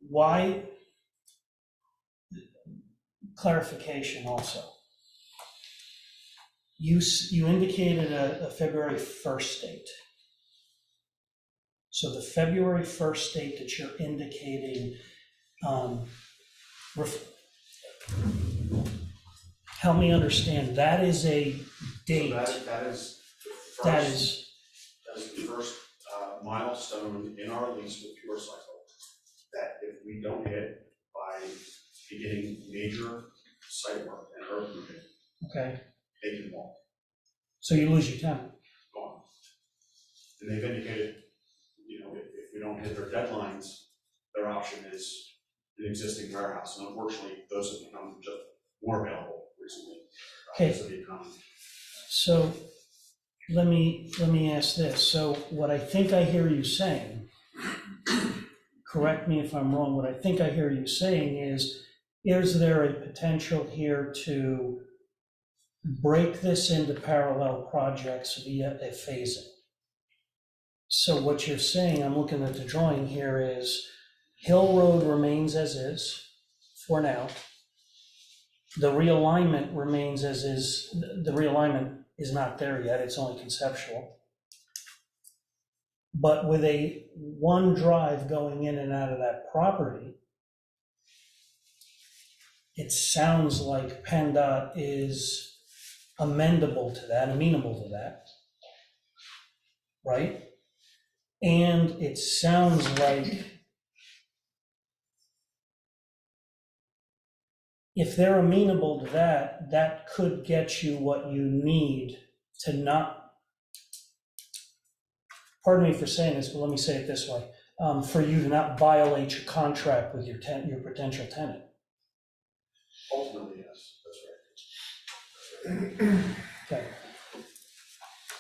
why, clarification also. You indicated a February 1st date. So the February 1st date that you're indicating, help me understand, that is a date. So that is the That first, is, that is the first milestone in our lease with Pure Cycle, that if we don't hit by beginning major site work and earth moving, okay, they can walk so you lose your tenant. on. And they've indicated, if we don't hit their deadlines, their option is an existing warehouse. And unfortunately, those have become just more available recently because of the economy. So let me ask this. So what I think I hear you saying, correct me if I'm wrong, what I think I hear you saying is there a potential here to break this into parallel projects via a phasing? So what you're saying, I'm looking at the drawing here, is Hill Road remains as is for now. The realignment remains as is. The realignment is not there yet, it's only conceptual. But with a one drive going in and out of that property, it sounds like PennDOT is amenable to that, amenable to that, right? And it sounds like if they're amenable to that, that could get you what you need to not, pardon me for saying this, but let me say it this way, for you to not violate your contract with your potential tenant. Ultimately, yes, that's right. Okay.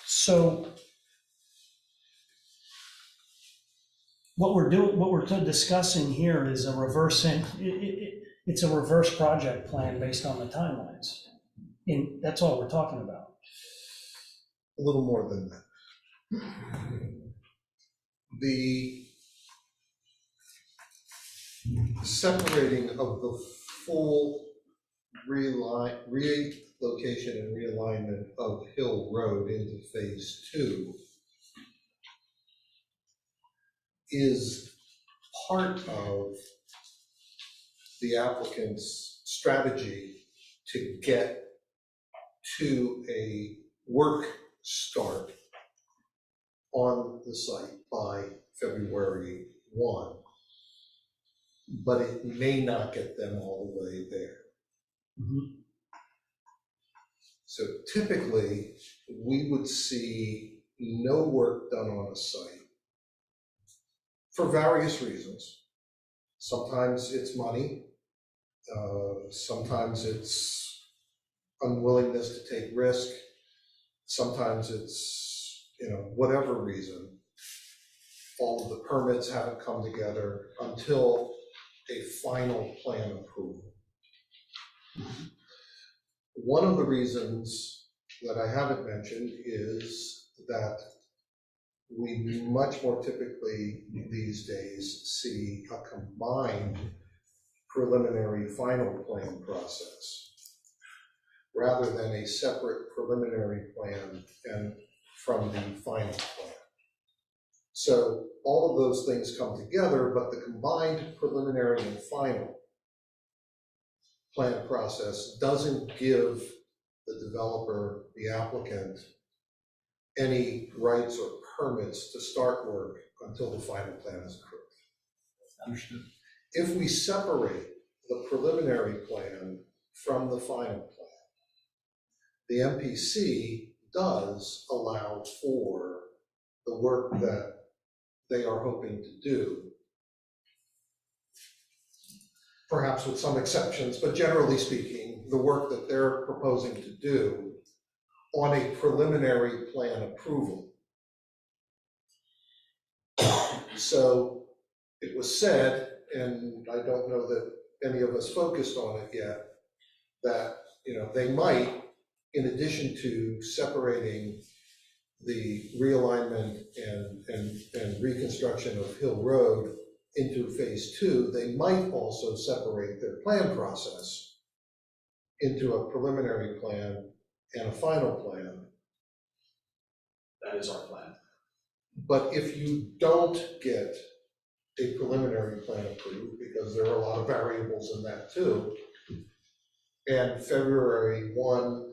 So what we're discussing here is a reversing, it's a reverse project plan based on the timelines. And that's all we're talking about. A little more than that. The separating of the full relocation and realignment of Hill Road into phase 2 is part of the applicant's strategy to get to a work start on the site by February 1, but it may not get them all the way there. Mm-hmm. So typically, we would see no work done on a site for various reasons. Sometimes it's money, sometimes it's unwillingness to take risk, sometimes it's, whatever reason. All of the permits haven't come together until a final plan approval. One of the reasons that I haven't mentioned is that we much more typically these days see a combined preliminary final plan process rather than a separate preliminary plan and from the final plan. So all of those things come together, but the combined preliminary and final plan process doesn't give the developer, the applicant, any rights or permits to start work until the final plan is approved. Understood. If we separate the preliminary plan from the final plan, the MPC does allow for the work that they are hoping to do, perhaps with some exceptions, but generally speaking, the work that they're proposing to do on a preliminary plan approval. So it was said, and I don't know that any of us focused on it yet, that they might, in addition to separating the realignment and reconstruction of Hill Road into phase 2, they might also separate their plan process into a preliminary plan and a final plan. That is our plan. But if you don't get a preliminary plan approved, because there are a lot of variables in that too, and February 1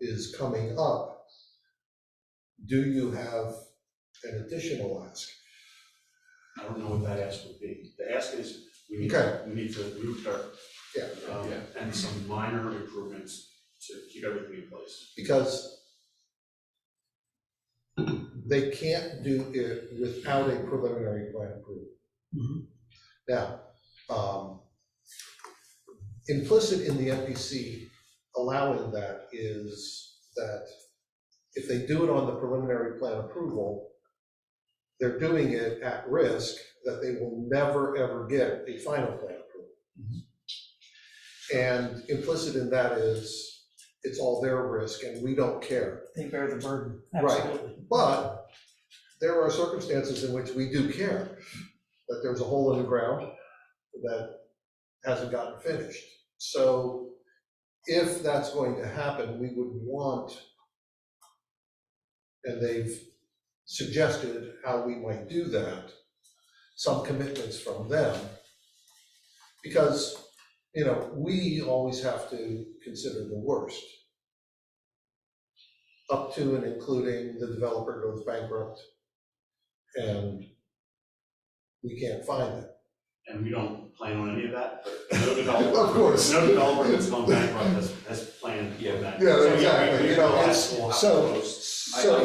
is coming up, do you have an additional ask? I don't know what that ask would be. The ask is, we need to move dirt. And some minor improvements to keep everything in place. Because they can't do it without a preliminary plan approval. Mhm. Now, implicit in the MPC allowing that is that if they do it on the preliminary plan approval, they're doing it at risk that they will never, ever get a final plan approval. And implicit in that is it's all their risk and we don't care. They bear the burden, Right. absolutely. But there are circumstances in which we do care, that there's a hole in the ground that hasn't gotten finished. So if that's going to happen, we would want, and they've suggested how we might do that, some commitments from them. Because, we always have to consider the worst. Up to and including the developer goes bankrupt and we can't find it. And we don't plan on any of that, but no developer. Of course. No developer that's gone bankrupt has planned for that. Yeah, So, exactly. we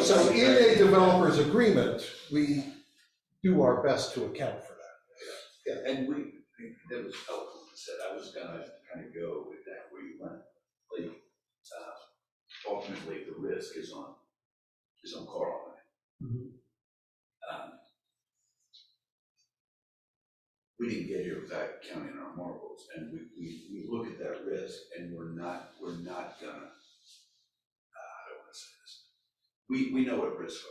So in a developer's agreement, we do our best to account for that. And that was helpful, said I was gonna kind of go with that where you went, like, ultimately the risk is on Carl and I. We didn't get here without counting our marbles, and we look at that risk, and we're not gonna, I don't wanna say this, we know what risks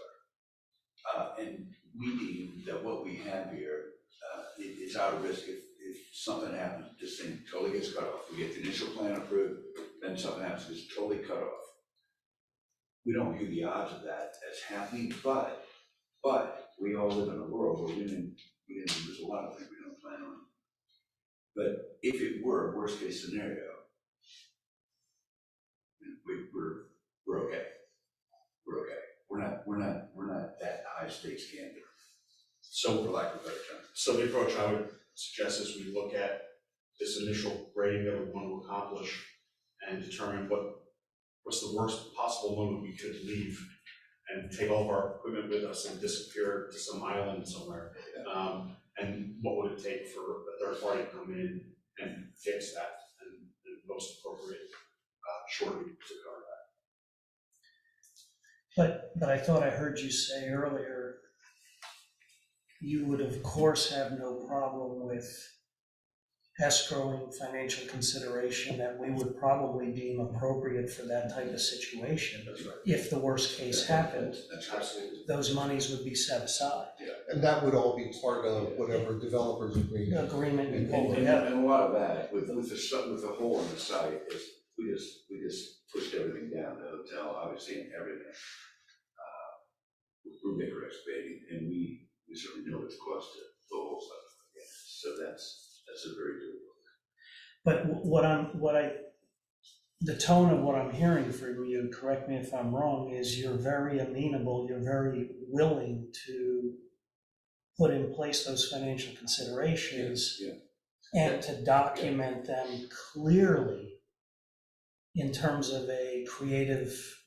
are. And we deem that what we have here, it's our risk if something happens, this thing totally gets cut off. We get the initial plan approved, then something happens, it's totally cut off. We don't view the odds of that as happening, but we all live in a world where there's a lot of things we don't plan on. But if it were a worst case scenario, we're okay. We're okay. We're not that high stakes gambler. So for lack of a better term. So the approach I would suggest is we look at this initial grading that we want to accomplish and determine what's the worst possible moment we could leave and take all of our equipment with us and disappear to some island somewhere. And what would it take for a third party to come in and fix that and most appropriate surety to cover that. But I thought I heard you say earlier, you would of course have no problem with escrowing financial consideration that we would probably deem appropriate for that type of situation. That's right. If the worst case happened, That's absolutely. those monies would be set aside. And that would all be part of whatever developers agreement. Agreement we And, pull and, together. and a lot of that, with the hole in the site, is we just pushed everything down, the hotel, obviously, and everything. With Brubaker excavating, and we certainly know it's cost to the whole stuff again. So that's a very good one. But the tone of what I'm hearing from you, correct me if I'm wrong, is you're very amenable, you're very willing to put in place those financial considerations Yeah. and to document them clearly in terms of a creative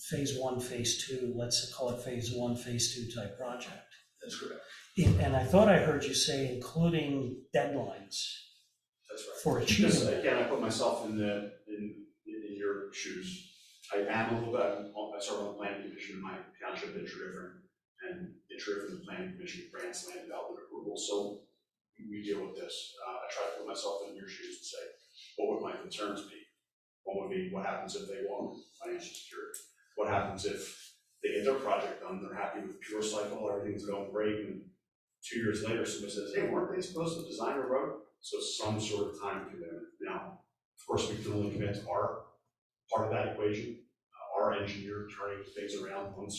phase 1, phase 2, let's call it phase 1, phase 2 type project. That's correct. And I thought I heard you say including deadlines That's right. for achieving Because that. again, I put myself in your shoes. I am a little bit, I serve on the planning commission in my township in Tredyffrin, and in Tredyffrin, the planning commission grants land development approval, so we deal with this. I try to put myself in your shoes and say, what would my concerns be? One would be, what happens if they want financial security? What happens if they get their project done, they're happy with Pure Cycle, everything's going great, and 2 years later, somebody says, hey, weren't they supposed to design a road? So some sort of time commitment. Now, of course, we can only commit to our part of that equation, our engineer turning things around once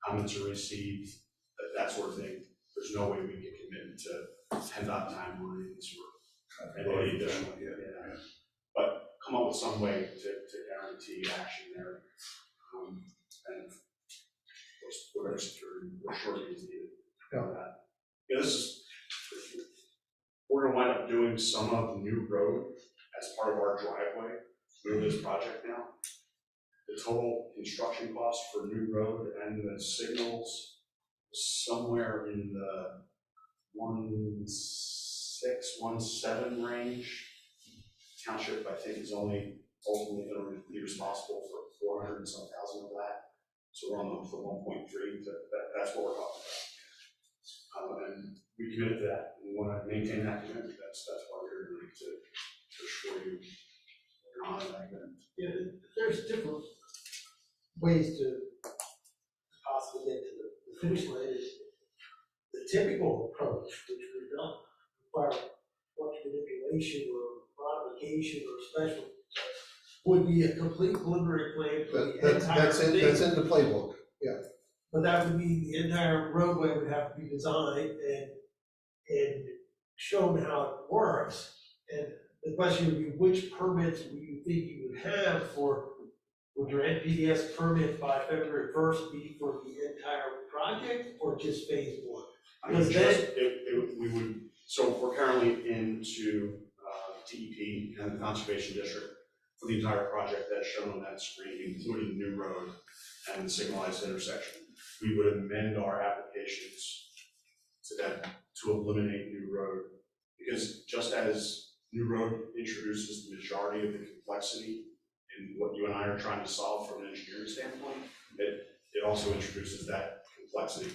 comments are received, that sort of thing. There's no way we can commit to PennDOT timelines or any additional. Yeah. But come up with some way to guarantee action there. And of course, whatever security or surety is needed for that. Yeah, we're gonna wind up doing some of the new road as part of our driveway through this project now. The total construction cost for new road and the signals is somewhere in the 1.6, 1.7 range. Township, I think, is only ultimately going to be responsible for 400 and some thousand of that. So we're on the 1.3. That's what we're talking about. And we committed to that. We want to maintain that commitment. That's why we're here to assure you we're on that commitment. Yeah, there's different ways to possibly get to the finish line. The typical approach, which we don't require much manipulation or modification or special, would be a complete preliminary plan for the entire thing. That's in the playbook, yeah. But that would mean the entire roadway would have to be designed and shown how it works. And the question would be, which permits would you think you would have would your NPDS permit by February 1st be for the entire project or just phase 1? I mean, we would, so we're currently into DEP and the Conservation District for the entire project that's shown on that screen, including the new road and the signalized intersection. We would amend our applications to that to eliminate new road, because just as new road introduces the majority of the complexity in what you and I are trying to solve from an engineering standpoint, it also introduces that complexity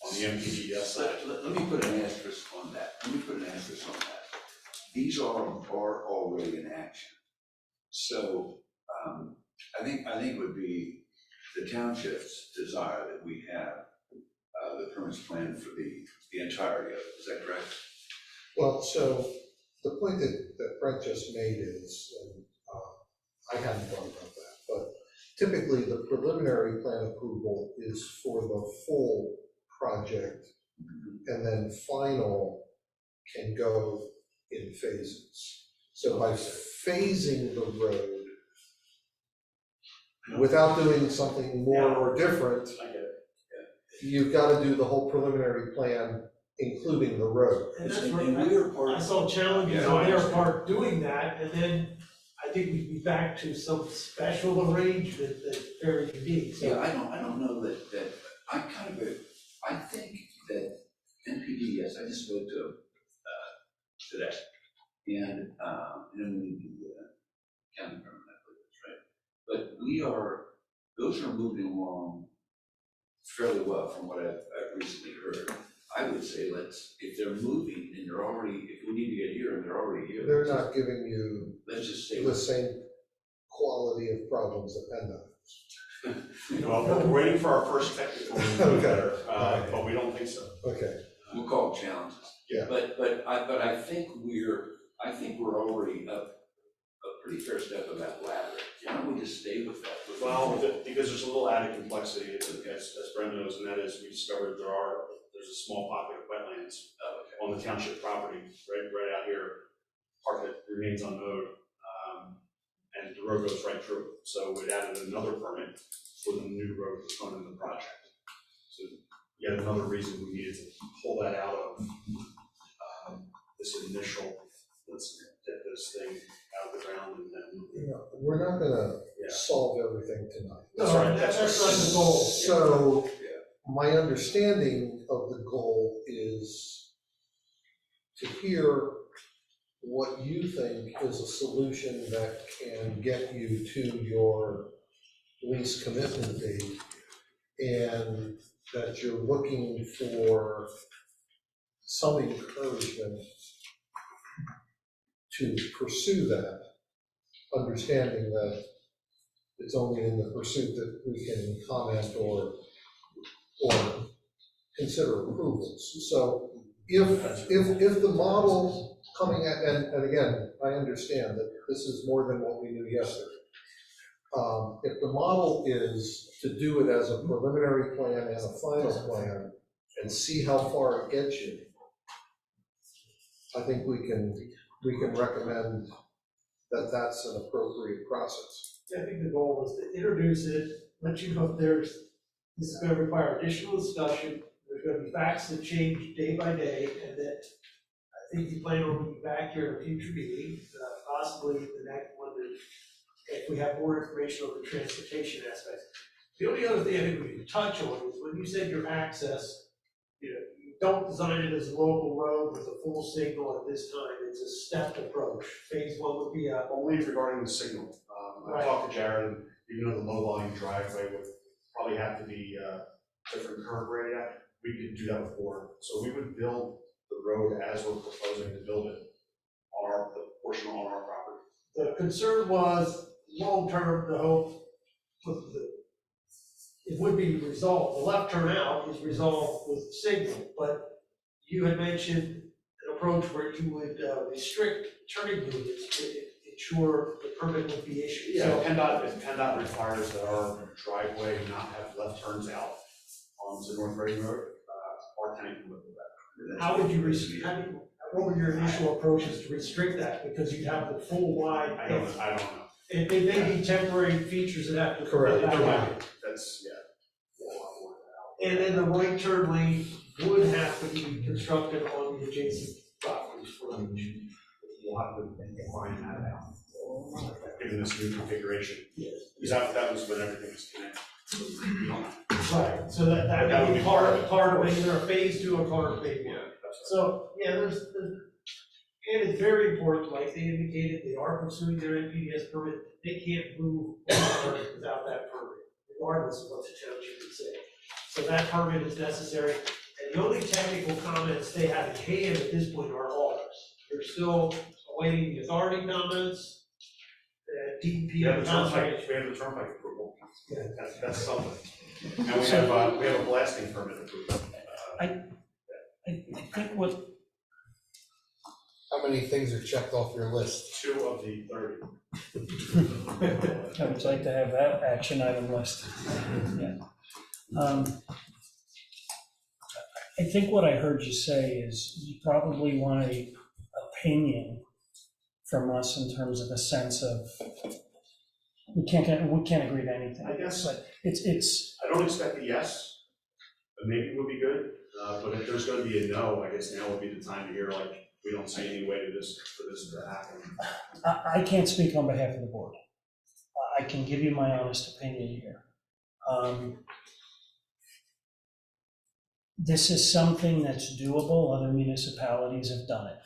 on the MPDS side. Let me put an asterisk on that. These are already in action. So I think it would be the township's desire that we have the permits planned for the entirety of it. Is that correct? Well, so the point that Brent just made is, and I hadn't thought about that, but typically the preliminary plan approval is for the full project, and then final can go in phases. So by phasing the road, without doing something more or different, I get it. you've got to do the whole preliminary plan, including the road. And that's And where we are part I saw challenges Yeah, on I their understand. part doing that, and then I think we'd be back to some special arrangement that's very unique, so. Yeah, I don't know that I'm kind of I think that NPDES, I just spoke to today, and then we do the county permit, I believe that's right. But those are moving along fairly well from what I've recently heard. I would say if they're moving and if we need to get here and they're already here. They're not giving you Let's just stay the with same quality of problems that PennDOT. Well, we're waiting for our first technical review letter, but we don't think so. Okay. We'll call them challenges. Yeah. But I think we're already up a pretty fair step of that ladder. Why don't we just stay with that? Well, because there's a little added complexity, as Brenda knows, and that is we discovered there's a small pocket of wetlands on the township property, right out here. Part of it remains unmowed, and the road goes right through it. So it added another permit for the new road that's going in the project. So yet another reason we needed to pull that out of this initial, let's get this thing out of the ground and then. We're not gonna solve everything tonight. That's right. That's not the goal. So, my understanding of the goal is to hear what you think is a solution that can get you to your lease commitment date, and that you're looking for some encouragement to pursue that, understanding that it's only in the pursuit that we can comment or consider approvals. So if the model coming at, and again, I understand that this is more than what we knew yesterday. If the model is to do it as a preliminary plan and a final plan and see how far it gets you, I think we can recommend that that's an appropriate process. I think the goal is to introduce it, let you know this is gonna require additional discussion, there's gonna be facts that change day by day, and that I think you plan on being back here in a future meeting, possibly the next one, if we have more information on the transportation aspects. The only other thing I think we can touch on is when you said your access, you don't design it as a local road with a full signal at this time, it's a stepped approach. Phase one would be Only regarding the signal. I talked to Jared, and even though the low volume driveway would probably have to be different curb radius, we could do that with water. So we would build the road as we're proposing to build it on the portion on our property. The concern was, long-term, the hope, it would be resolved, the left turn out is resolved with signal, but you had mentioned an approach where you would restrict turning movements to ensure the permit would be issued. Yeah, So PennDOT requires that our driveway not have left turns out onto North Reading Road. Our tenant can live with that. how would you what were your initial approaches to restrict that, because you'd have the full wide? I don't know. It may be temporary features that have to. Correct. come back out. That's, yeah. And then the right turn lane would have to be constructed on the adjacent properties for each. We'll have to find that out, given this new configuration. Yes. Because that was when everything was connected. Right, so that would be part of it, either a phase two or part of phase one. So, yeah, there's, and it's very important, like they indicated, they are pursuing their NPDS permit, they can't move forward without that permit, regardless of what the township would say. So that permit is necessary, and the only technical comments they have in hand at this point are ours. They're still awaiting the authority comments, DEP. We have the turnpike approval. Yeah. That's something. And we have a blasting permit approval. I think what, How many things are checked off your list? 2 of the 30. I would like to have that action item listed. Yeah. I think what I heard you say is you probably want a opinion from us in terms of a sense of, we can't agree to anything. I guess. But it's. I don't expect a yes, but maybe it would be good. But if there's going to be a no, I guess now would be the time to hear, like, we don't see any way for this to happen. I can't speak on behalf of the board. I can give you my honest opinion here. This is something that's doable. Other municipalities have done it.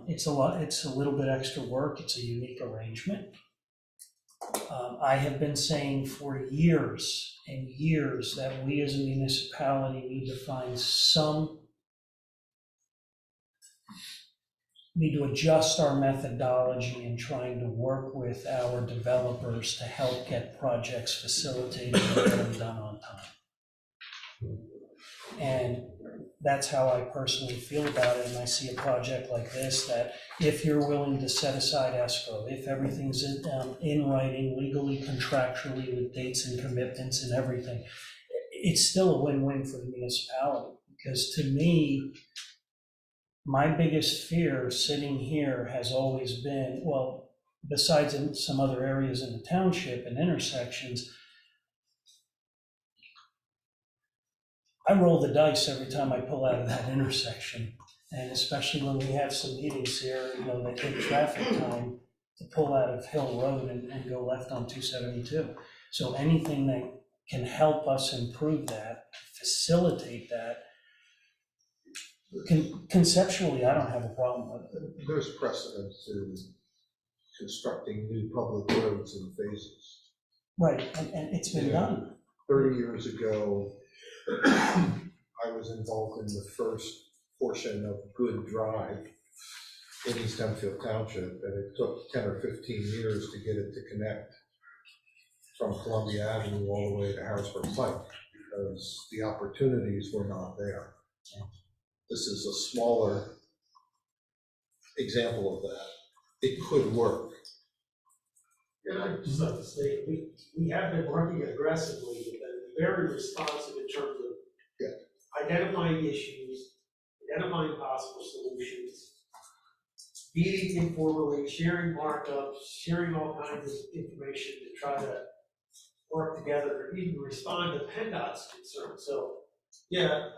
It's a little bit extra work. It's a unique arrangement. I have been saying for years and years that we as a municipality need to find some need to adjust our methodology in trying to work with our developers to help get projects facilitated and get them done on time. And that's how I personally feel about it, and I see a project like this, that if you're willing to set aside escrow, if everything's in writing, legally, contractually, with dates and commitments and everything, it's still a win-win for the municipality. Because to me, my biggest fear sitting here has always been, well, besides in some other areas in the township and intersections, I roll the dice every time I pull out of that intersection. And especially when we have some meetings here, you know, that hit traffic time to pull out of Hill Road and go left on 272. So anything that can help us improve that, facilitate that, conceptually, I don't have a problem with it. There's precedent to constructing new public roads in phases. Right, and it's been done. 30 years ago, I was involved in the first portion of Good Drive in East Hempfield Township, and it took 10 or 15 years to get it to connect from Columbia Avenue all the way to Harrisburg Pike, because the opportunities were not there. This is a smaller example of that. It could work. And I'd just like to say, we have been working aggressively, we've been very responsive in terms of identifying issues, identifying possible solutions, meeting informally, sharing markups, sharing all kinds of information to try to work together, or even respond to PennDOT's concerns. So, yeah,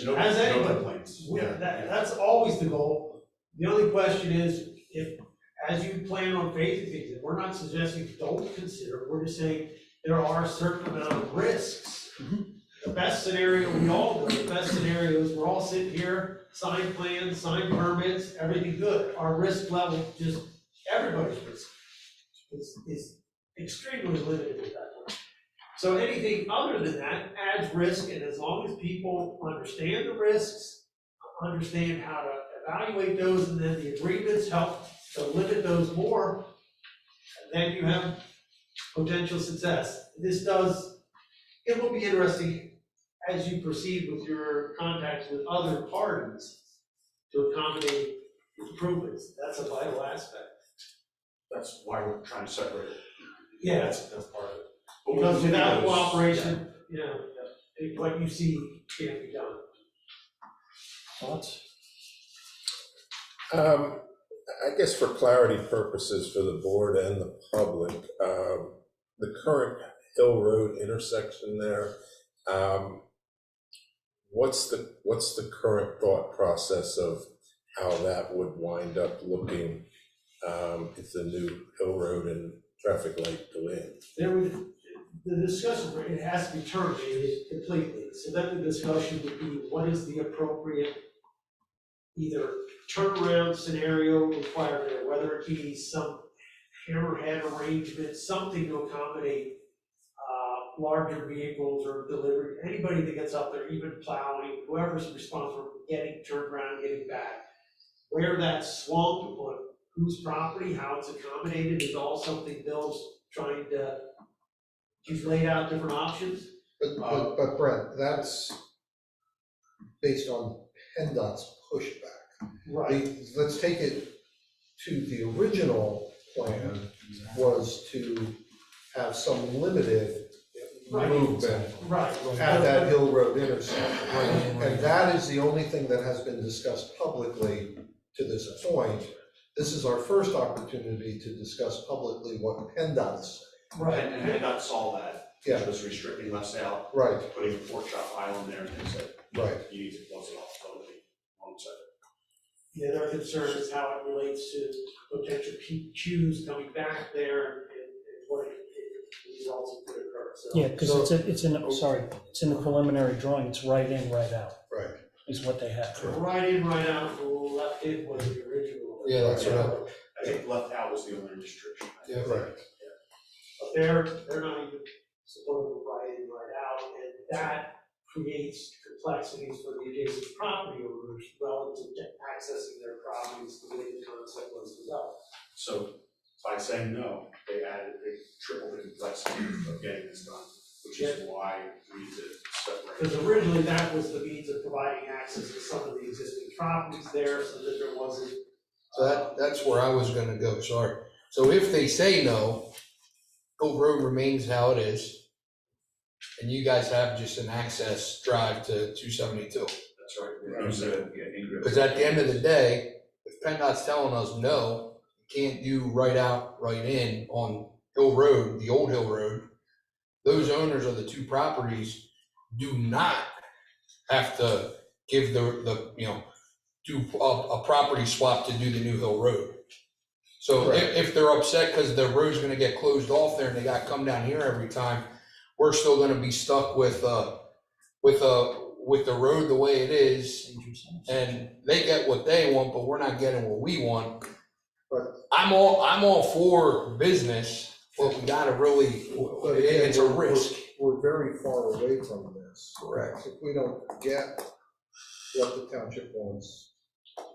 No, as no anybody, complaints. that's always the goal. The only question is, if, as you plan on phasing things, and we're not suggesting don't consider, we're just saying there are a certain amount of risks. The best scenario, we all know, the best scenario is we're all sitting here, sign plans, sign permits, everything good. Our risk level, just everybody's risk is extremely limited at that point. So anything other than that adds risk, and as long as people understand the risks, understand how to evaluate those, and then the agreements help to limit those more, then you have potential success. It will be interesting as you proceed with your contacts with other parties to accommodate improvements. That's a vital aspect. That's why we're trying to separate it. Yeah. That's part of it. But Because we without continue those- cooperation, you know, what you see can't be done. Thoughts? I guess for clarity purposes for the board and the public, the current Hill Road intersection there, what's the current thought process of how that would wind up looking if the new Hill Road and traffic light go in? The discussion, it has to be terminated completely. So then the discussion would be, what is the appropriate either turnaround scenario required there, whether it be some hammerhead arrangement, something to accommodate larger vehicles or delivery, anybody that gets up there, even plowing, whoever's responsible for getting turned around, getting back. Where that's swung, on whose property, how it's accommodated, is all something Bill's trying to, he's laid out different options. But Brent, that's based on PennDOT's pushback. Right. Let's take it to the original plan, was to have some limited movement Right. at that Hill Road intersection. And that is the only thing that has been discussed publicly to this point. This is our first opportunity to discuss publicly what PennDOT's saying. Right. And that saw that. Yeah. Just restricting us out. Right. Putting a pork chop island there, and they said, Right. you need to close it off totally on site. Yeah, their concern is how it relates to potential queues coming back there and what it results in could occur. So, Yeah, because it's in the preliminary drawing, it's right in, right out, Right. is what they have. right in, right out, left in was the original. Yeah, that's right. I think left out was the only restriction. Yeah. Right. But they're not even supposed to right in, right out, and that creates complexities for the adjacent property owners relative to accessing their properties the way the concept was developed. So by saying no, they tripled the complexity of getting this done, which is why we need to separate. Because originally that was the means of providing access to some of the existing properties there so that there wasn't. So that's where I was gonna go, sorry. So if they say no, Hill Road remains how it is, and you guys have just an access drive to 272. That's right. Because at the end of the day, if PennDOT's telling us no, you can't do right out, right in on Hill Road, the old Hill Road, those owners of the two properties do not have to give the do a property swap to do the new Hill Road. So if they're upset because the road's gonna get closed off there and they gotta come down here every time, we're still gonna be stuck with the road the way it is, and they get what they want, but we're not getting what we want. But I'm all for business, but we gotta really, but again, it's a risk. We're very far away from this. Correct. If we don't get what the township wants,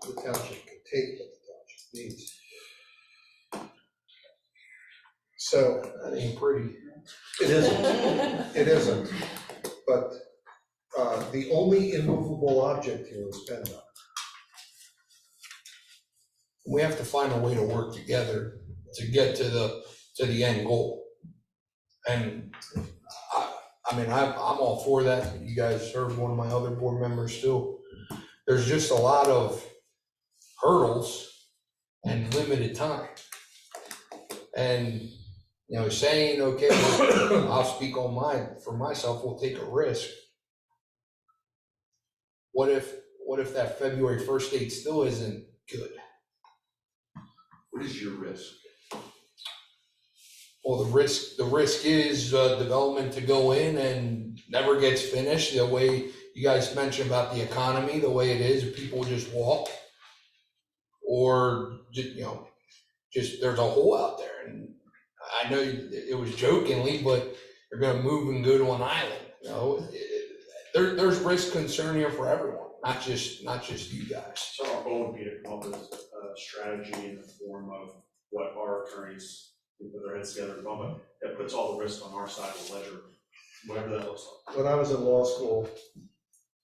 the township can take what the township needs. So That ain't pretty. it isn't. It isn't. But the only immovable object here is PennDOT. We have to find a way to work together to get to the end goal. And I mean, I'm all for that. You guys heard one of my other board members too. There's just a lot of hurdles and limited time. And, saying, okay, I'll speak for myself, we'll take a risk. What if that February 1st date still isn't good? What is your risk? Well, the risk is development to go in and never gets finished. The way you guys mentioned about the economy, the way it is, people just walk, or just there's a hole out there. And I know it was jokingly, but you're going to move and go to an island. There's risk concern here for everyone, not just you guys. So our goal would be to come up with a strategy in the form of what our attorneys put their heads together and come up with that puts all the risk on our side of the ledger, whatever that looks like. When I was in law school,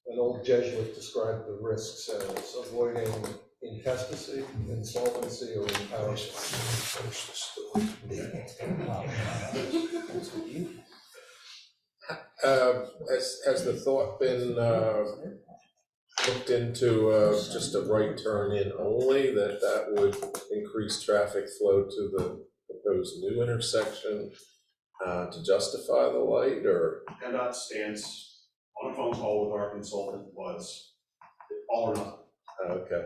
an old Jesuit described the risks as avoiding intestacy, insolvency, or embarrassment. Has the thought been looked into just a right turn in only, that would increase traffic flow to the proposed new intersection to justify the light, or? PennDOT stance on a phone call with our consultant was all or nothing. Okay.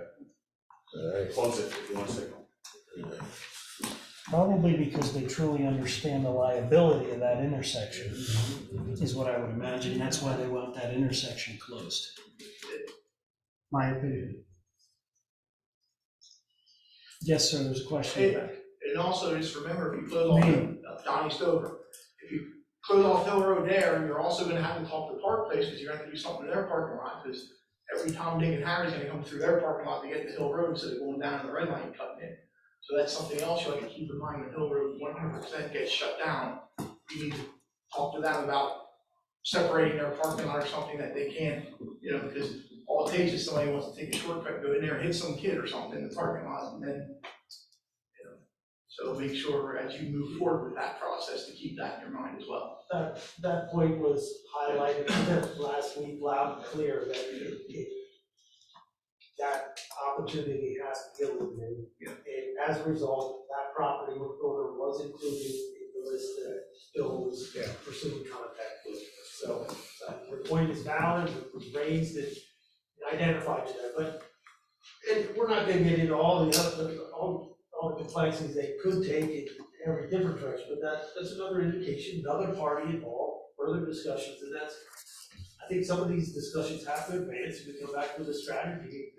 All right. Close it if you want to signal. Probably because they truly understand the liability of that intersection, is what I would imagine. That's why they want that intersection closed. My opinion. Yes, sir, there's a question. And also just remember, if you close off Donnie Stover, if you close off Hill Road there, you're also gonna have to talk to Park Place, because you're gonna have to do something in their parking lot, because every Tom, Dick, and Harry's gonna come through their parking lot to get to Hill Road instead of going down to the red line and cutting in. So that's something else you have to keep in mind. When Hill Road 100% gets shut down, you need to talk to them about separating their parking lot or something that they can't, because all it takes is somebody wants to take a shortcut, go in there and hit some kid or something in the parking lot, and then, so make sure as you move forward with that process to keep that in your mind as well. That point was highlighted last week loud and clear that that opportunity has to be eliminated. Yeah. And as a result, that property owner was included in the list that Bill was pursuing contact with. So your point is valid, it was raised and identified to that, and we're not gonna get into all the complexities they could take in every different direction, but that's another indication, another party involved, further discussions, and I think some of these discussions have to advance, and we come back with a strategy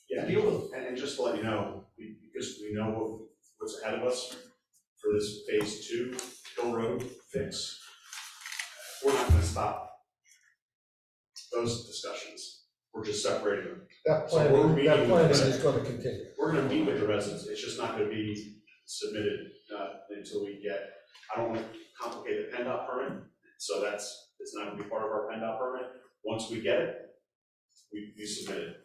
to deal with them. And just to let you know, because we know what's ahead of us for this phase 2 Hill Road fix, we're not gonna stop. those discussions. We're just separating them. That So we're planning, meeting that with planning the is gonna continue. We're gonna meet with the residents, it's just not gonna be submitted, until we get, I don't wanna complicate the PennDOT permit, so it's not gonna be part of our PennDOT permit. Once we get it, we submit it.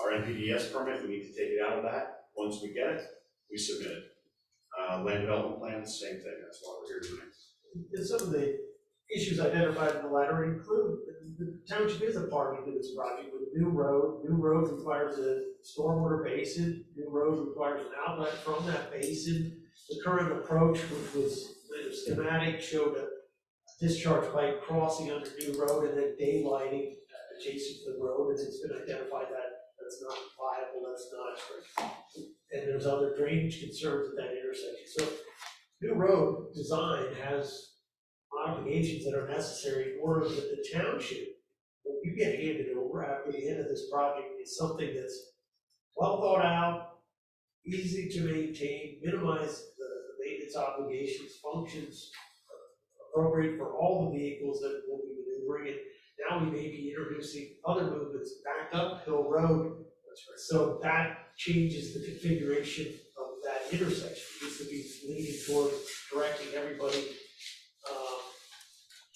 Our NPDS permit, we need to take it out of that. Once we get it, we submit it. Land development plans, same thing, that's why we're here tonight. And some of the issues identified in the letter include, the township is a party to this project with new road. New road requires a stormwater basin, new road requires an outlet from that basin. The current approach, which was the schematic, showed a discharge pipe crossing under new road and then daylighting adjacent to the road, and it's been identified that that's not viable, that's not, and there's other drainage concerns at that intersection. So new road design has modifications that are necessary in order that the township, when you get handed over after the end of this project, is something that's well thought out, easy to maintain, minimize the maintenance obligations, functions appropriate for all the vehicles that will be maneuvering it. Now we may be introducing other movements back up Hill Road. So that changes the configuration of that intersection. It used to be leaning towards directing everybody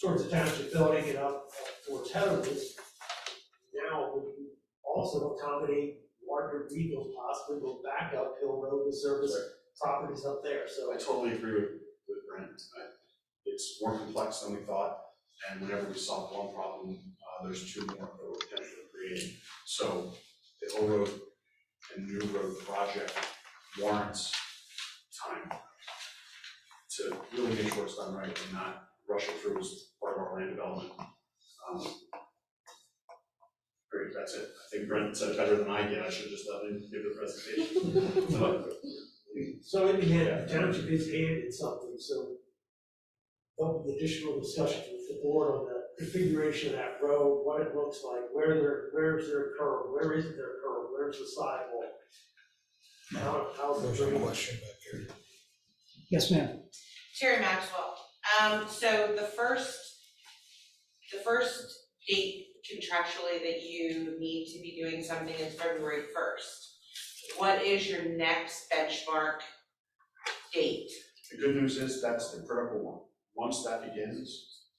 towards the township building and up towards Heather's. Now we can also accommodate larger vehicles, possibly go back up Hill Road to service properties up there. So I totally agree with Brent. It's more complex than we thought, and whenever we solve one problem, there's two more that we're potentially creating. So the Hill Road and New Road project warrants time to really make sure it's done right and not rush it through as part of our land development. Great, that's it. I think Brent said it better than I did. I should just let him give the presentation. So in the end, the township is handed something, so there'll be additional discussion with the board on the configuration of that road, what it looks like, where's their curve, where isn't there curve, where's the sidewalk? How's the drainage? Question back here. Yes, ma'am. Terry Maxwell. So the first date contractually that you need to be doing something is February 1st. What is your next benchmark date? The good news is that's the critical one. Once that begins,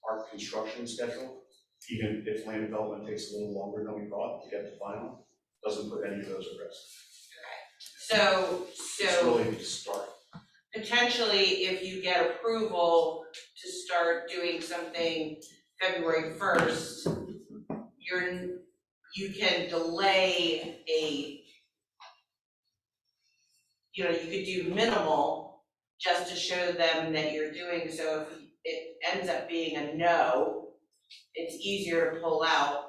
our construction schedule, even if land development takes a little longer than we thought to get to final, doesn't put any of those at risk. So It's really the start. potentially, if you get approval to start doing something February 1st, you can delay you could do minimal just to show them that you're doing, so if it ends up being a no, it's easier to pull out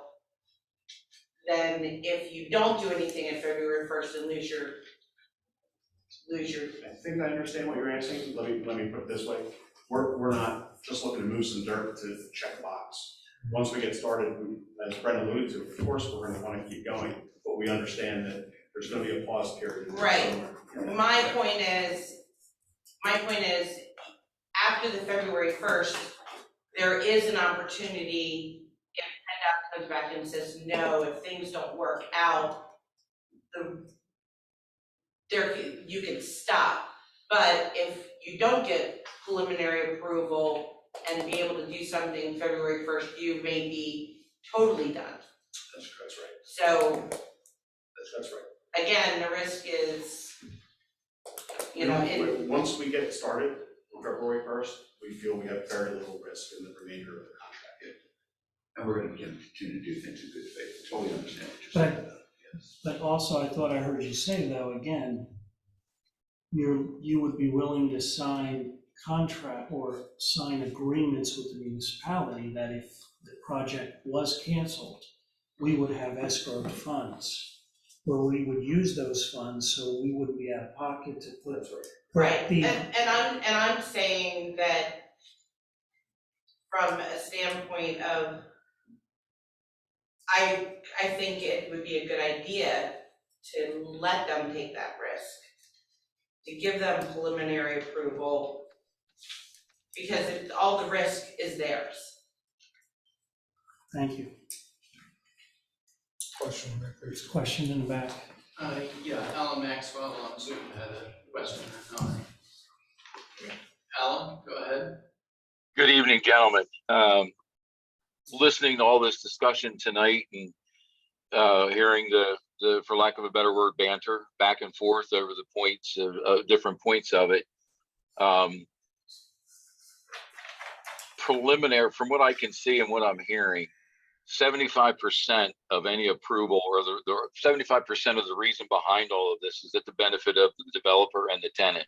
than if you don't do anything in February 1st and lose your. I think I understand what you're asking. Let me put it this way. We're not just looking to move some dirt to check a box. Once we get started, as Brent alluded to, of course, we're gonna wanna keep going, but we understand that there's gonna be a pause period. Right. My point is, after the February 1st, there is an opportunity, if PennDOT comes back and says, no, if things don't work out, you can stop. But if you don't get preliminary approval and be able to do something February 1st, you may be totally done. That's right. So, That's right. again, the risk is, Once we get started on February 1st, we feel we have very little risk in the remainder of the contract. And we're gonna continue to do things in good faith. Totally understand what you're saying. But also, I thought I heard you say, though, again, you would be willing to sign contract or sign agreements with the municipality that if the project was canceled, we would have escrowed funds, where we would use those funds so we wouldn't be out of pocket to put. right. And I'm saying that from a standpoint of, I think it would be a good idea to let them take that risk, to give them preliminary approval, because all the risk is theirs. Thank you. Question there, please. Question in the back. Yeah, Alan Maxwell, I'm Superintendent of Western Economic. Alan, go ahead. Good evening, gentlemen. Listening to all this discussion tonight and hearing the, for lack of a better word, banter back and forth over the points of different points of it. Preliminary, from what I can see and what I'm hearing, 75% of any approval, or the 75% of the reason behind all of this is at the benefit of the developer and the tenant.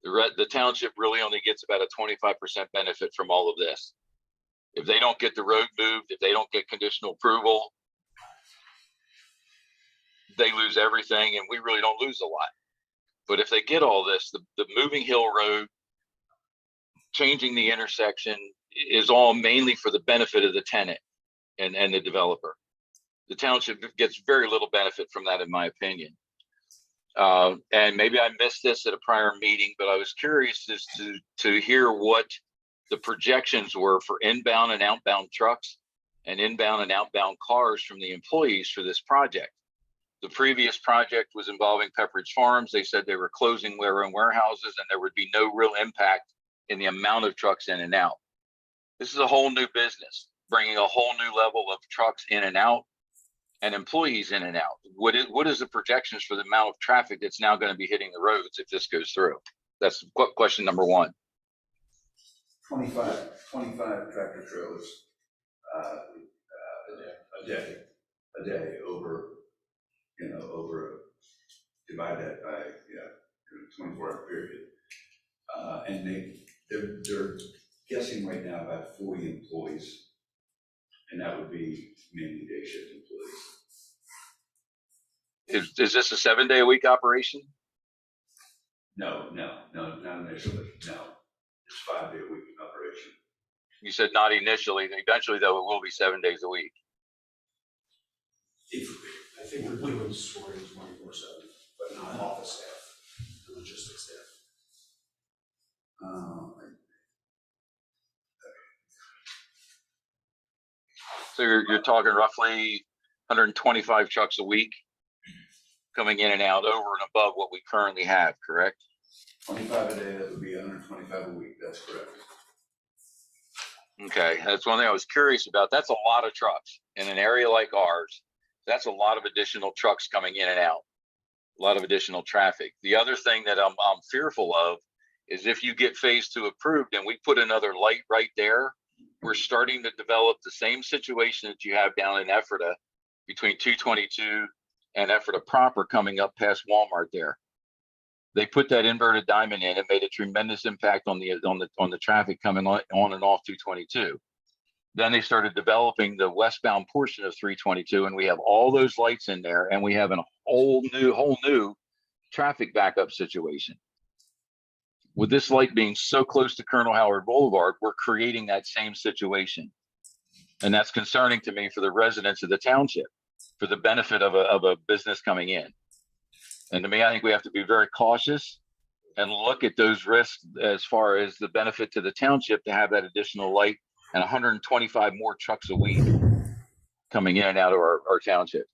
The township really only gets about a 25% benefit from all of this. If they don't get the road moved, if they don't get conditional approval, they lose everything, and we really don't lose a lot. But if they get all this, the moving Hill Road, changing the intersection is all mainly for the benefit of the tenant and the developer. The township gets very little benefit from that, in my opinion. And maybe I missed this at a prior meeting, but I was curious as to hear what the projections were for inbound and outbound trucks and inbound and outbound cars from the employees for this project. The previous project was involving Pepperidge Farms. They said they were closing their own warehouses and there would be no real impact in the amount of trucks in and out. This is a whole new business, bringing a whole new level of trucks in and out and employees in and out. What is the projections for the amount of traffic that's now going to be hitting the roads if this goes through? That's question number one. 25 tractor trailers a day over, divide that by, 24-hour period. And they're guessing right now about 40 employees, and that would be mainly day shift employees. Is this a 7-day-a-week operation? No, not initially, no. It's 5-day-a-week operation. You said not initially. Eventually, though, it will be 7 days a week. I think we're doing sorting 24/7, but not office staff, and logistics staff. So you're talking roughly 125 trucks a week coming in and out over and above what we currently have, correct? 25 a day, that would be 125 a week, that's correct. Okay, that's one thing I was curious about. That's a lot of trucks in an area like ours. That's a lot of additional trucks coming in and out, a lot of additional traffic. The other thing that I'm fearful of is if you get phase 2 approved and we put another light right there, we're starting to develop the same situation that you have down in Ephrata between 222 and Ephrata proper coming up past Walmart there. They put that inverted diamond in. It made a tremendous impact on the traffic coming on and off 222. Then they started developing the westbound portion of 322, and we have all those lights in there, and we have a whole new traffic backup situation. With this light being so close to Colonel Howard Boulevard, we're creating that same situation. And that's concerning to me for the residents of the township, for the benefit of a business coming in. And to me, I think we have to be very cautious and look at those risks as far as the benefit to the township to have that additional light and 125 more trucks a week coming in and out of our township.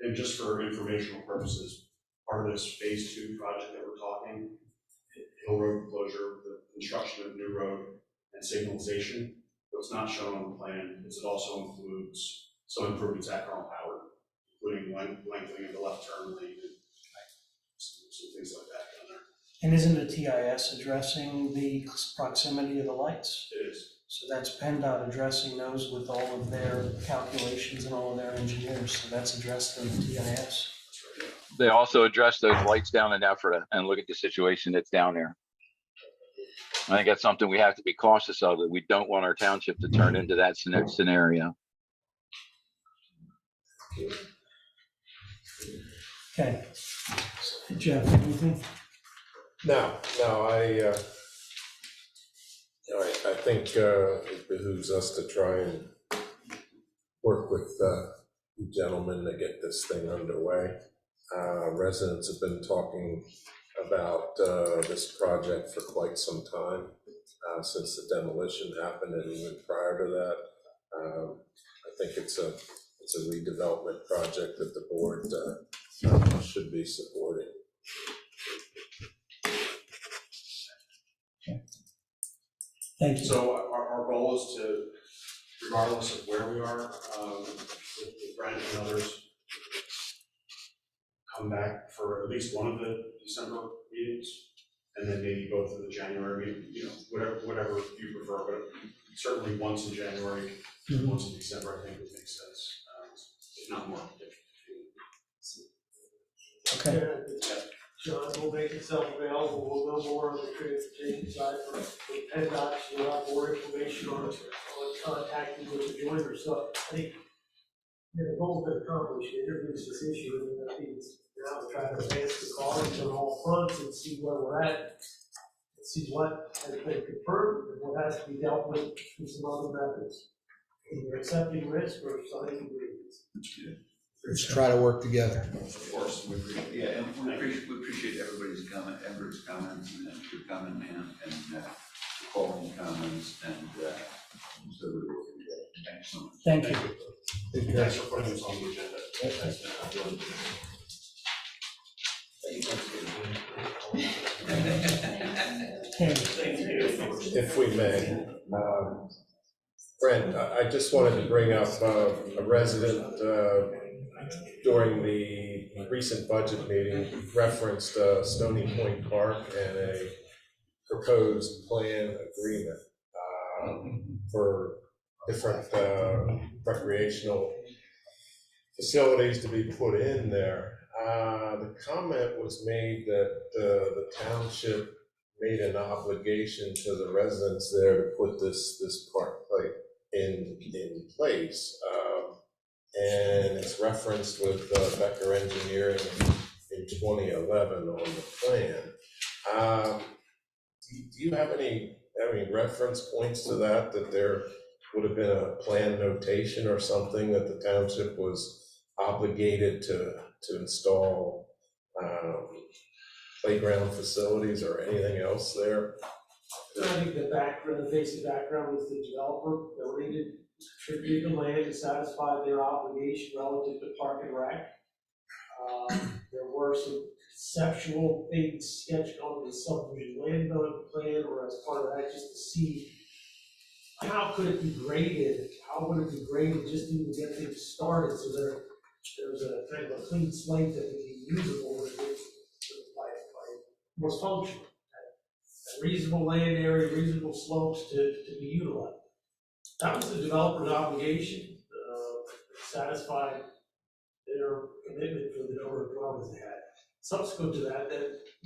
And just for informational purposes, part of this phase 2 project that we're talking, Hill Road closure, the construction of new road and signalization, what's not shown on the plan is it also includes some improvements at Colonel Howard, including lengthening of the left turn lane and some things like that down there. And isn't the TIS addressing the proximity of the lights? It is. So that's PennDOT addressing those with all of their calculations and all of their engineers. So that's addressed in the TIS. They also address those lights down in Ephrata and look at the situation that's down there. I think that's something we have to be cautious of, that we don't want our township to turn into that scenario. Okay. Jeff, anything? No, I think it behooves us to try and work with you gentlemen to get this thing underway. Residents have been talking about this project for quite some time, since the demolition happened and even prior to that. I think it's it's a redevelopment project that the board should be supporting. Thank you. So our goal is to, regardless of where we are, with Brent and others, come back for at least one of the December meetings, and then maybe both of the January meetings, you know, whatever you prefer, but certainly once in January, once in December, I think would make sense, if not more. Okay. John will make himself available, we'll know more on the transportation side for PennDOT, you'll have more information on contacting with the joiners, so I think the goal's been accomplished, introduce this issue, and I think it's now to try to advance the cause on all fronts and see where we're at, and see what has been confirmed and what has to be dealt with through some other methods. Either accepting risk or signing agreements. Let's try to work together. Of course, we appreciate it. Yeah, and we appreciate everybody's comments and your comment and calling comments and so we're working together. Thanks so much. Thank you. Thanks for putting this on the agenda. Thanks, man. If we may, Brent, I just wanted to bring up a resident during the recent budget meeting referenced Stony Point Park and a proposed plan agreement for different recreational facilities to be put in there. The comment was made that the township made an obligation to the residents there to put this park in place. And it's referenced with Becker Engineering in 2011 on the plan. Do you have any reference points to that there would have been a plan notation or something that the township was obligated to install playground facilities or anything else there? I think the basic background was the developer donated, contributed the land to satisfy their obligation relative to Park and Rec. There were some conceptual things sketched on the subdivision land development plan, or as part of that, just to see how could it be graded, how would it be graded just to even get things started, so there's a kind of a clean slate that would be usable and was functional. Reasonable land area, reasonable slopes to be utilized. That was the developer's obligation, satisfy their commitment for the number of dwellings they had. Subsequent to that,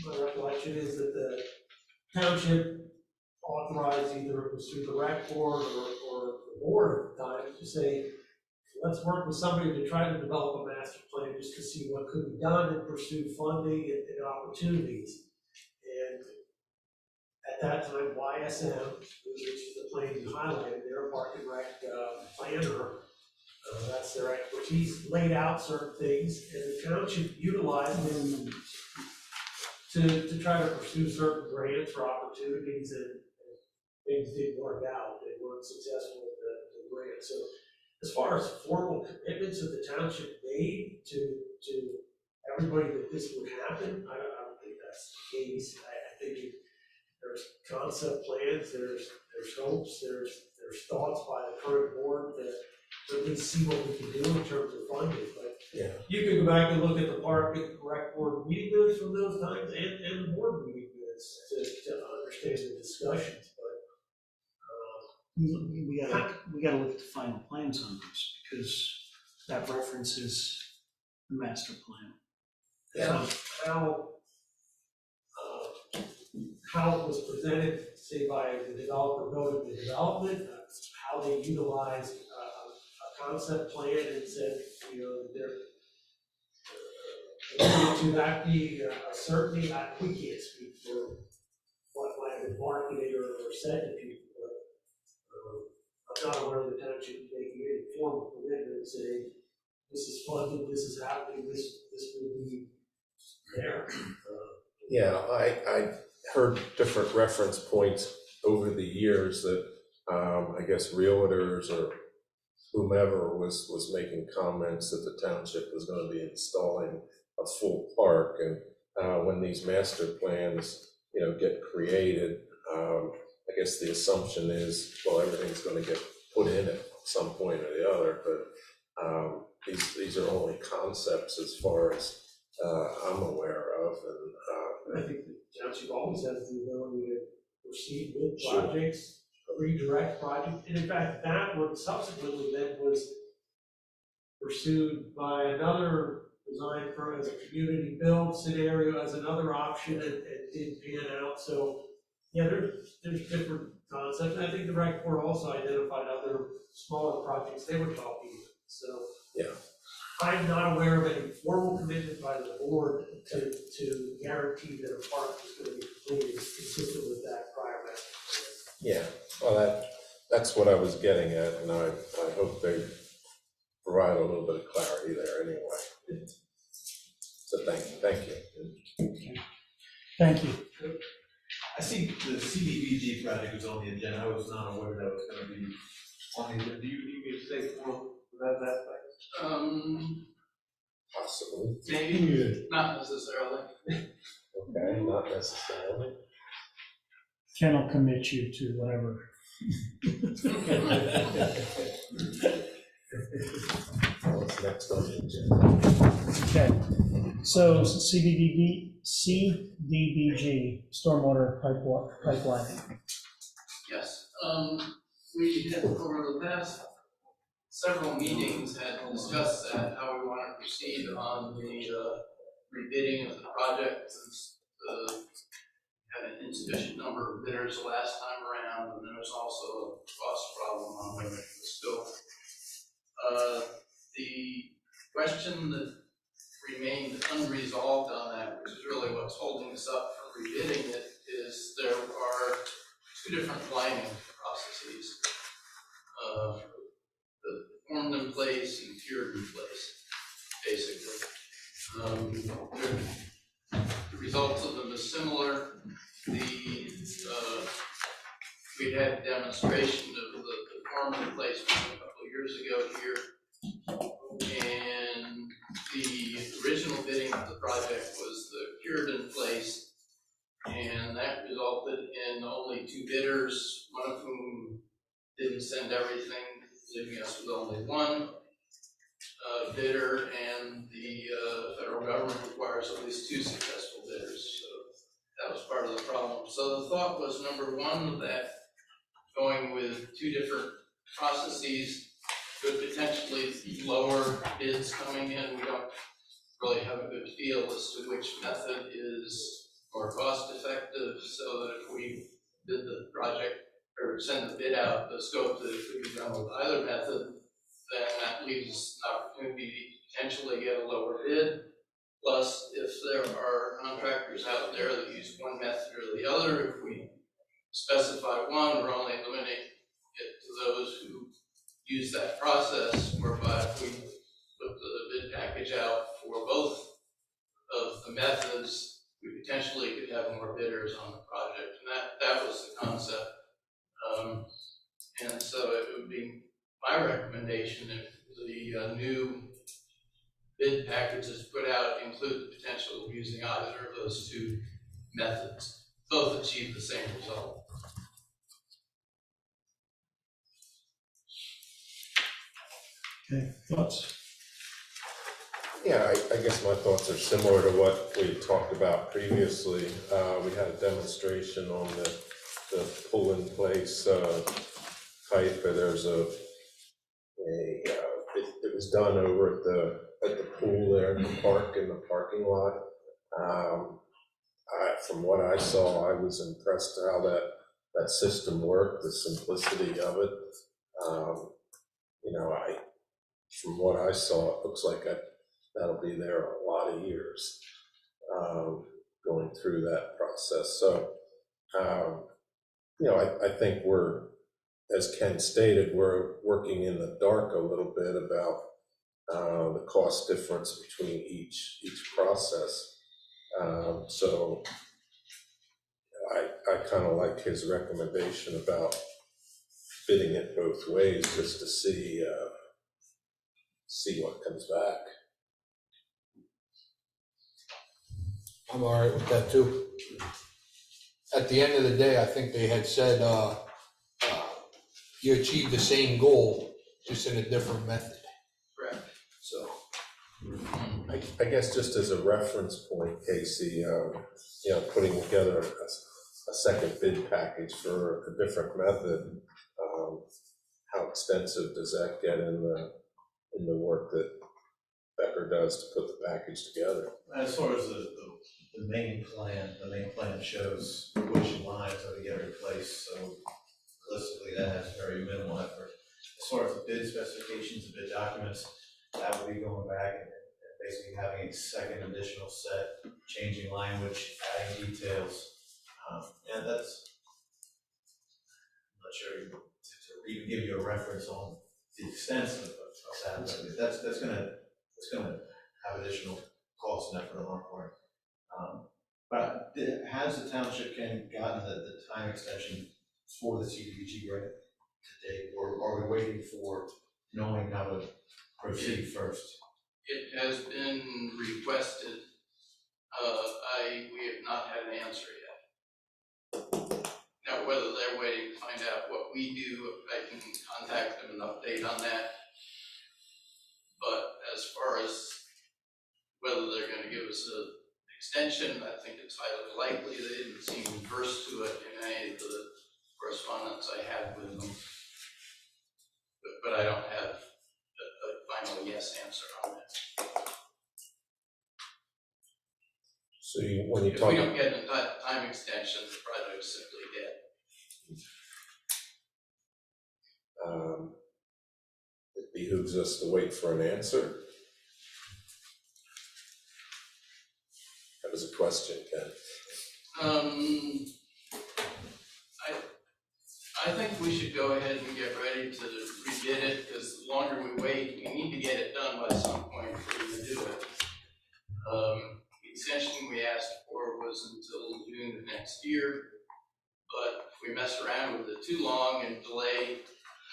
my recollection is that the township authorized either it was through the rec board or the board at the time to say, let's work with somebody to try to develop a master plan just to see what could be done and pursue funding and opportunities. And at that time, YSM, which is the plan you highlighted, their Park and Rec planner, that's their expertise, laid out certain things, and the township utilized them to try to pursue certain grants or opportunities, and things didn't work out. They weren't successful with the grant. So as far as formal commitments that the township made to everybody that this would happen, I don't think that's the case. I think there's concept plans, there's hopes, there's thoughts by the current board to at least see what we can do in terms of funding. But yeah, you can go back and look at the Park and Rec board meeting minutes from those times and the board meeting minutes to understand the discussions. But we gotta look at the final plans on this, because that references the master plan. Yeah, how it was presented, say by the developer building the development, how they utilized a concept plan and said, that to that be a certainty. We can't speak for what might have been marketed or said to people, but I'm not aware of the township making any formal commitment and saying, this is funded, this is happening, this will be there. Yeah, I heard different reference points over the years that I guess realtors or whomever was making comments that the township was going to be installing a full park, and when these master plans, get created, I guess the assumption is, well, everything's going to get put in at some point or the other, but these are only concepts as far as I'm aware of, and I think the township always has the ability to proceed with Sure. projects, redirect projects, and in fact, that one subsequently then was pursued by another design firm as a community build scenario as another option, and didn't pan out, so, yeah, there's different concepts, and I think the rec board also identified other smaller projects they were talking about, so. Yeah. I'm not aware of any formal commitment by the board to guarantee that a park is going to be completed consistent with that prior master yeah, well, that's what I was getting at, and I hope they provide a little bit of clarity there anyway. So thank you. Thank you. I see the CDBG project was on the agenda. I was not aware that was going to be on the agenda. Do you need me to say more about that? Possibly. Maybe, not necessarily. Okay, not necessarily. Ken will commit you to whatever. What's next on the agenda? Okay, so CDBG, stormwater pipelining. Yes, we had, over the past several meetings, had discussed that, how we want to proceed on the rebidding of the project, since had an insufficient number of bidders the last time around, and there was also a cost problem on whether it was still. The question that remained unresolved on that, which is really what's holding us up from rebidding it, is there are two different lining processes. The formed in place and cured in place, basically. The results of them is similar. We had a demonstration of the formed in place a couple of years ago here, and the original bidding of the project was the cured in place, and that resulted in only two bidders, one of whom didn't send everything, leaving us with only one bidder, and the federal government requires at least two successful bidders, so that was part of the problem. So the thought was, number one, that going with two different processes could potentially lower bids coming in. We don't really have a good feel as to which method is more cost effective, so that if we did the project or send the bid out, the scope that it could be done with either method, then that leaves an opportunity to potentially get a lower bid. Plus, if there are contractors out there that use one method or the other, if we specify one, we're only limiting it to those who use that process, whereby if we put the bid package out for both of the methods, we potentially could have more bidders on the project, and that was the concept. And so it would be my recommendation if the new bid packages put out include the potential of using either of those two methods. Both achieve the same result. Okay, thoughts? Yeah, I guess my thoughts are similar to what we talked about previously. We had a demonstration on the pull-in-place pipe, and there's it was done over at the pool there in the park, in the parking lot. From what I saw, I was impressed how that system worked, the simplicity of it. From what I saw, it looks like that'll be there a lot of years, going through that process. So, I think we're, as Ken stated, we're working in the dark a little bit about the cost difference between each process. So I kind of like his recommendation about bidding it both ways, just to see see what comes back. I'm all right with that too. At the end of the day, I think they had said, you achieve the same goal, just in a different method. Correct. So, I guess just as a reference point, Casey, putting together a second bid package for a different method, how extensive does that get in the work that Becker does to put the package together? As far as the main plan shows which lines are to get replaced, so realistically that has very minimal effort. As far as the bid specifications, the bid documents, that will be going back and basically having a second additional set, changing language, adding details, and that's, I'm not sure to even give you a reference on the extent of that, but that's gonna have additional cost and effort on our part. But has the township gotten the time extension for the CDBG grant to date, or are we waiting for knowing how to proceed first? It has been requested. We have not had an answer yet. Now, whether they're waiting to find out what we do, I can contact them and update on that. But as far as whether they're going to give us an extension, I think it's highly likely. They didn't seem averse to it in any of the correspondence I had with them. But I don't have a final yes answer on that. So when you If talk, we don't get a time extension, the project's simply dead. it behooves us to wait for an answer. That was a question, Ken. I think we should go ahead and get ready to rebid it, because the longer we wait, we need to get it done by some point if we're going to do it. The extension we asked for was until June of next year, but if we mess around with it too long and delay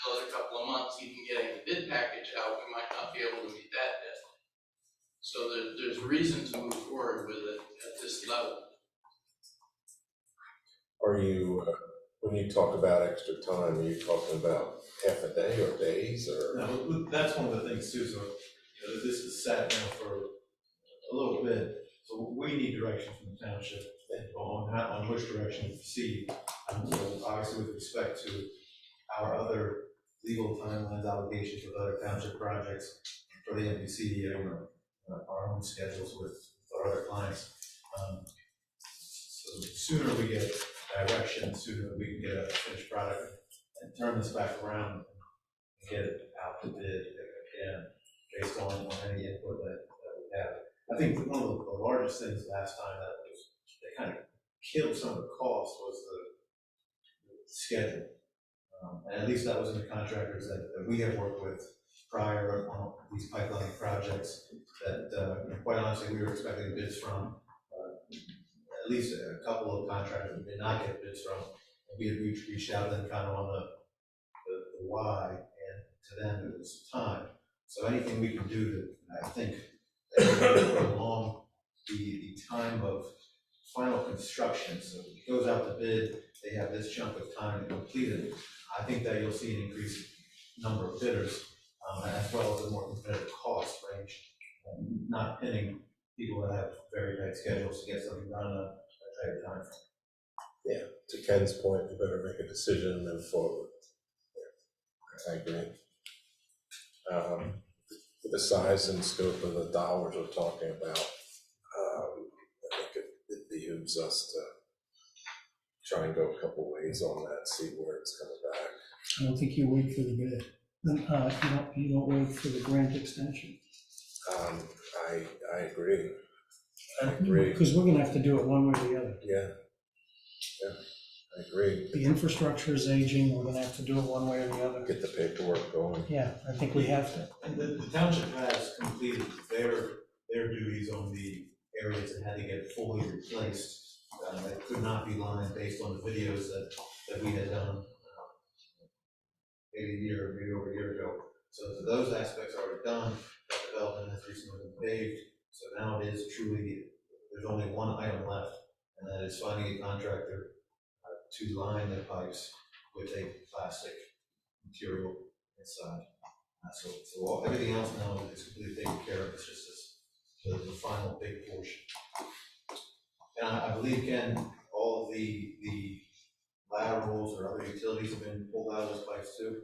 another couple of months even getting the bid package out, we might not be able to meet that deadline. So there's reason to move forward with it at this level. Are you, when you talk about extra time, are you talking about half a day or days or? No, that's one of the things too. So this is sat now for a little bit. So we need direction from the township on which direction to proceed. So obviously with respect to our other legal timelines, obligations with other township projects for the MPCDA, our own schedules with our other clients. So the sooner we get direction, the sooner we can get a finished product and turn this back around and get it out to bid again based on any input that we have. I think one of the largest things last time that kind of killed some of the cost was the schedule. And at least that was in the contractors that we have worked with prior on these pipeline projects that, quite honestly, we were expecting bids from. At least a couple of contractors we did not get bids from. And we had reached out to them kind of on the why, and to them it was time. So anything we can do to, I think, prolong the time of final construction. So it goes out to bid, they have this chunk of time to complete it. I think that you'll see an increased number of bidders, as well as a more competitive cost range, not pinning people that have very tight schedules to get something done in a tight time. Yeah, to Ken's point, we better make a decision and move forward. Yeah, I agree. The size and scope of the dollars we're talking about, I think it behooves us to try and go a couple ways on that, see where it's coming back. I don't think you wait for the bid. You don't wait for the grant extension. I agree. I agree. Because we're gonna have to do it one way or the other. Yeah, I agree. The infrastructure is aging, we're gonna have to do it one way or the other. Get the paperwork going. Yeah, I think we have to. And the township has completed their duties on the areas that had to get fully replaced. That could not be lined based on the videos that we had done maybe over a year ago. So those aspects are already done, that development has recently been paved, so now it is truly, there's only one item left, and that is finding a contractor to line the pipes with a plastic material inside. Everything else now is completely taken care of, it's just the final big portion. And I believe, Ken, all of the laterals or other utilities have been pulled out of those pipes too?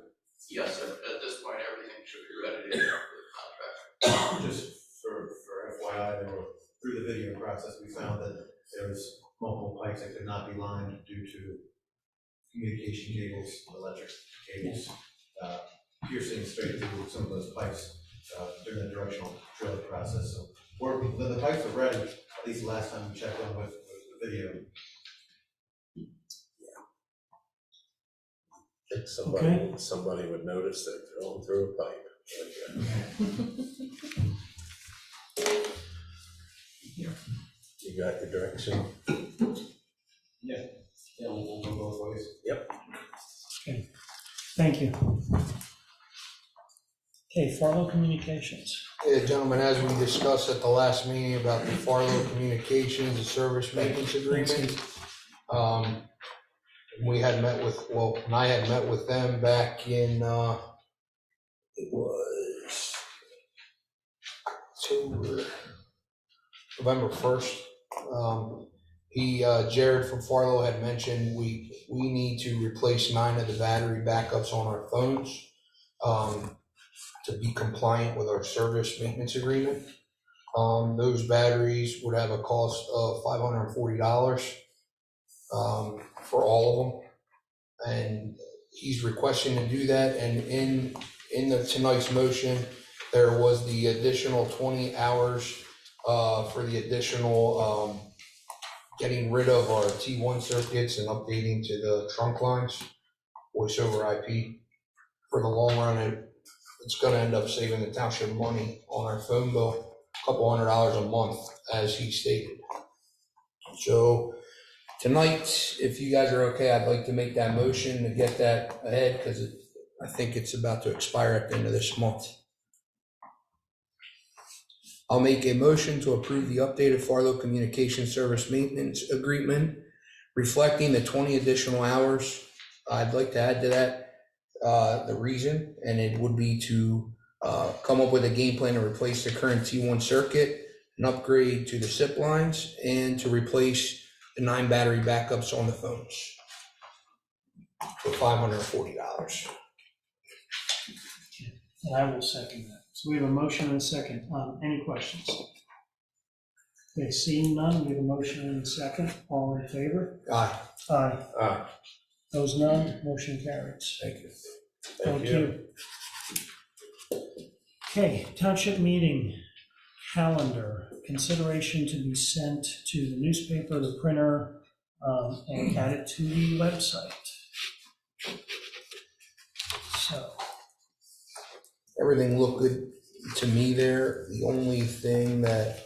Yes, sir. At this point, everything should be ready to go for the contract. Just for FYI, through the video process, we found that there was multiple pipes that could not be lined due to communication cables, electric cables, piercing straight through some of those pipes during the directional drilling process. So the pipes are ready, at least the last time we checked on with the video. I think somebody would notice that they're going through a pipe. You got your direction? Yeah, we'll go both ways. Yep. Okay, thank you. Okay, Farlow Communications. Yeah, gentlemen, as we discussed at the last meeting about the Farlow Communications, the service maintenance agreement, we had met with, and I had met with them back in, it was November 1st. Jared from Farlow had mentioned we need to replace 9 of the battery backups on our phones to be compliant with our service maintenance agreement. Those batteries would have a cost of $540 for all of them, and he's requesting to do that. And in the tonight's motion, there was the additional 20 hours for the additional getting rid of our T1 circuits and updating to the trunk lines, voice over IP. For the long run, it's going to end up saving the township money on our phone bill, a couple $100 a month, as he stated. So tonight, if you guys are okay, I'd like to make that motion to get that ahead, because I think it's about to expire at the end of this month. I'll make a motion to approve the updated Farlow Communication Service Maintenance Agreement, reflecting the 20 additional hours. I'd like to add to that the reason, and it would be to come up with a game plan to replace the current T1 circuit, an upgrade to the SIP lines, and to replace the 9 battery backups on the phones for $540. And I will second that. So we have a motion and a second. Any questions? Okay, seeing none, we have a motion and a second. All in favor? Aye. Aye. Aye. Those none, motion carries. Thank you. Thank you. Okay, township meeting calendar. Consideration to be sent to the newspaper, the printer, and add it to the website. So. Everything looked good to me there. The only thing that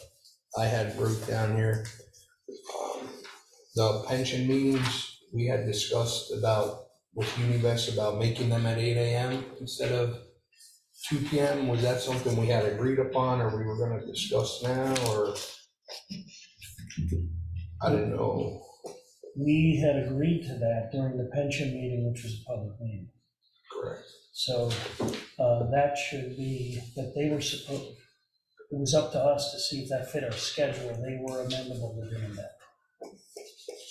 I had wrote down here, the pension meetings, we had discussed about with Univest about making them at 8 a.m. instead of 2 p.m. Was that something we had agreed upon, or we were going to discuss now, or I didn't know. We had agreed to that during the pension meeting, which was a public meeting. Correct. So that should be, that they were supposed, it was up to us to see if that fit our schedule. They were amenable to doing that.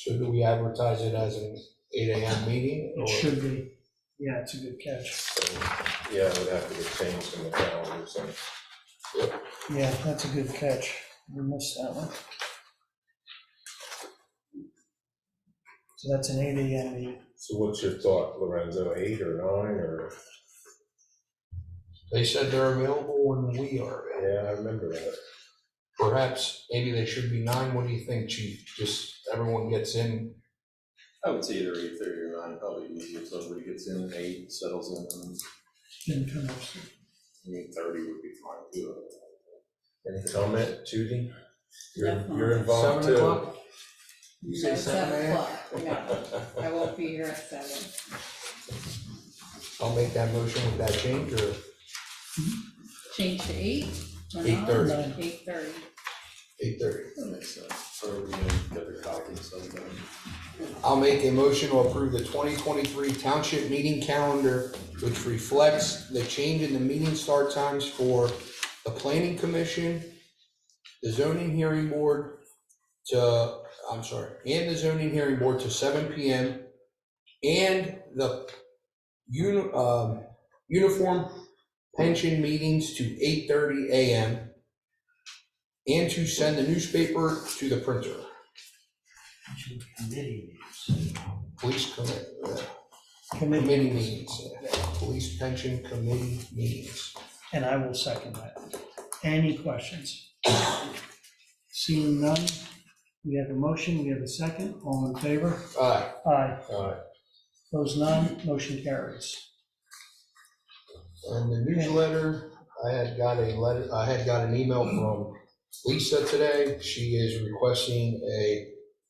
So do we advertise it as an 8 a.m. meeting? It should be. Yeah, it's a good catch. So, yeah, it would have to get changed in the calendar. So. Yeah, that's a good catch. We missed that one. So that's an 8 a.m. meeting. So what's your thought, Lorenzo, 8 or 9 or? They said they're available when we are available. Yeah, I remember that. Perhaps, maybe they should be 9. What do you think, Chief? Just everyone gets in? I would say either 8:30 or 9, probably easier, so everybody gets in at 8, settles in, and 30 would be fine too. Any comment, Judy? You're Definitely. involved 7 too. o'clock? You say 7 o'clock, no, I won't be here at 7. I'll make that motion with that change, or? Change to 8? 8:30. 8:30. 8:30. That makes sense. Or we can get the copy sometime. I'll make a motion to approve the 2023 Township Meeting Calendar, which reflects the change in the meeting start times for the Planning Commission, the Zoning Hearing Board and the Zoning Hearing Board to 7 p.m. and the uniform pension meetings to 8:30 a.m. and to send the newspaper to the printer. Committee Police Committee. committee meetings, yeah. Police pension committee meetings. And I will second that. Any questions? Seeing none, we have a motion, we have a second, all in favor? Aye. Aye. Aye. Opposed, none, motion carries. And the newsletter, I had got an email from Lisa today. She is requesting a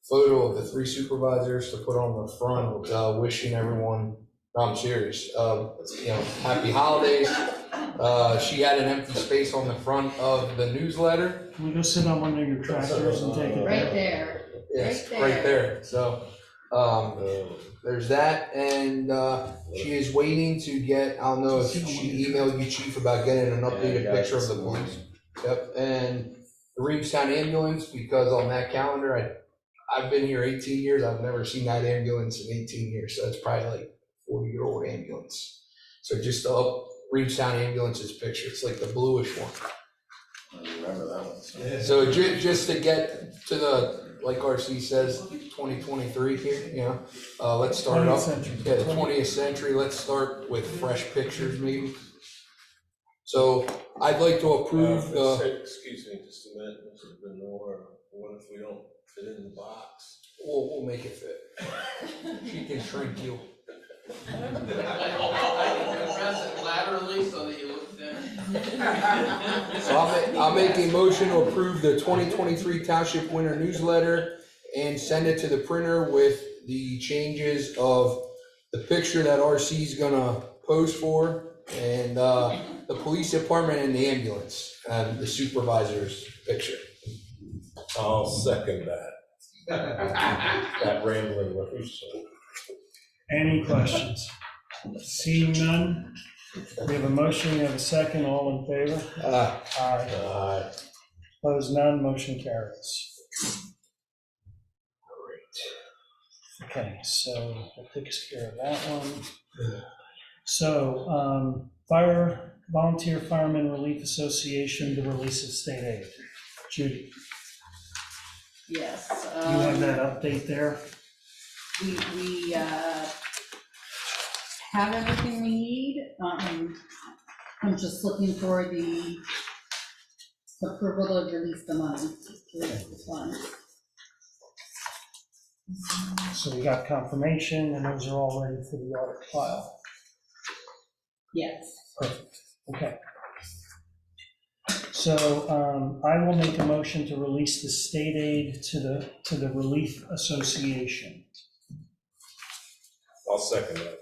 photo of the 3 supervisors to put on the front, wishing everyone, no, I'm serious, happy holidays. She had an empty space on the front of the newsletter. Can we go sit on one of your tractors and take it? Right there. Yes, Right right there. So, there's that, and she is waiting to get, I don't know if she emailed you, Chief, about getting an updated picture of the police. Yep, and the Reevestown ambulance, because on that calendar, I've been here 18 years, I've never seen that ambulance in 18 years, so it's probably like a 40-year-old ambulance. So just to up Reevestown ambulance's picture, it's like the bluish one. I remember that one. So just to get to the, like RC says, 2023 here, let's start up. 20th century. Yeah, the 20th century, let's start with fresh pictures maybe. So I'd like to approve Excuse me, just a minute, Mr. Benoit, what if we don't fit in the box? we'll make it fit. She can shrink you. I can compress it laterally so that you look thin. So I'll make a motion to approve the 2023 Township Winter Newsletter and send it to the printer with the changes of the picture that RC's gonna pose for, and the police department and the ambulance, and the supervisor's picture. I'll second that. That rambling roof. Any questions? Seeing none, we have a motion, we have a second, all in favor? Aye. Opposed, none, motion carries. Okay, so that takes care of that one. So, Volunteer Firemen Relief Association, the release of state aid. Judy, Yes. you have that update there? We have everything we need. I'm just looking for the approval to release the money to the fund. So we got confirmation, and those are all ready for the audit file. Yes. Perfect, okay. So I will make a motion to release the state aid to the Relief Association. I'll second that.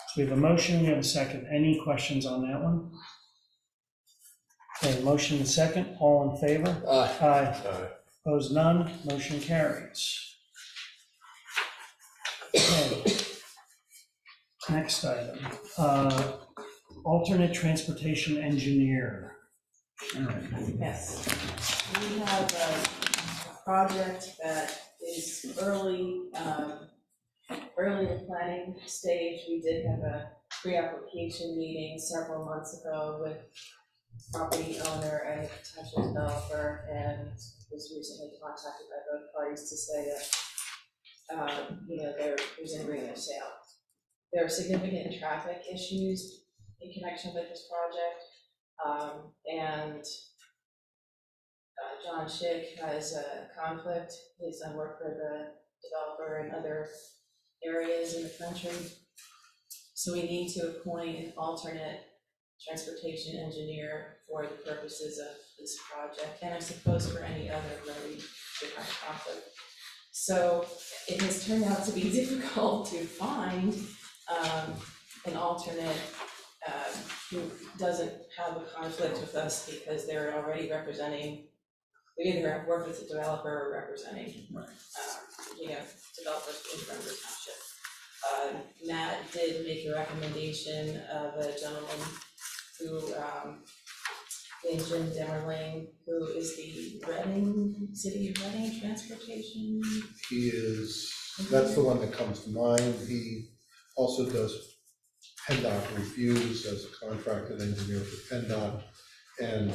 So we have a motion, we have a second. Any questions on that one? Okay, motion and second, all in favor? Aye. Aye. Opposed, none, motion carries. Okay. Next item, alternate transportation engineer. All right. Yes, we have a project that is early in the planning stage. We did have a pre-application meeting several months ago with property owner and potential developer, and was recently contacted by both parties to say that, there's an agreement of sale. There are significant traffic issues in connection with this project, and John Schick has a conflict. He's done work for the developer in other areas in the country. So we need to appoint an alternate transportation engineer for the purposes of this project, and I suppose for any other very different conflict. So it has turned out to be difficult to find an alternate who doesn't have a conflict with us because they're already representing, we either have worked with the developer or representing, developers in Denver Township. Matt did make a recommendation of a gentleman who, named Jim Demmerling, who is the City of Reading Transportation. He is, that's the one that comes to mind. He also does PennDOT reviews as a contracted engineer for PennDOT, and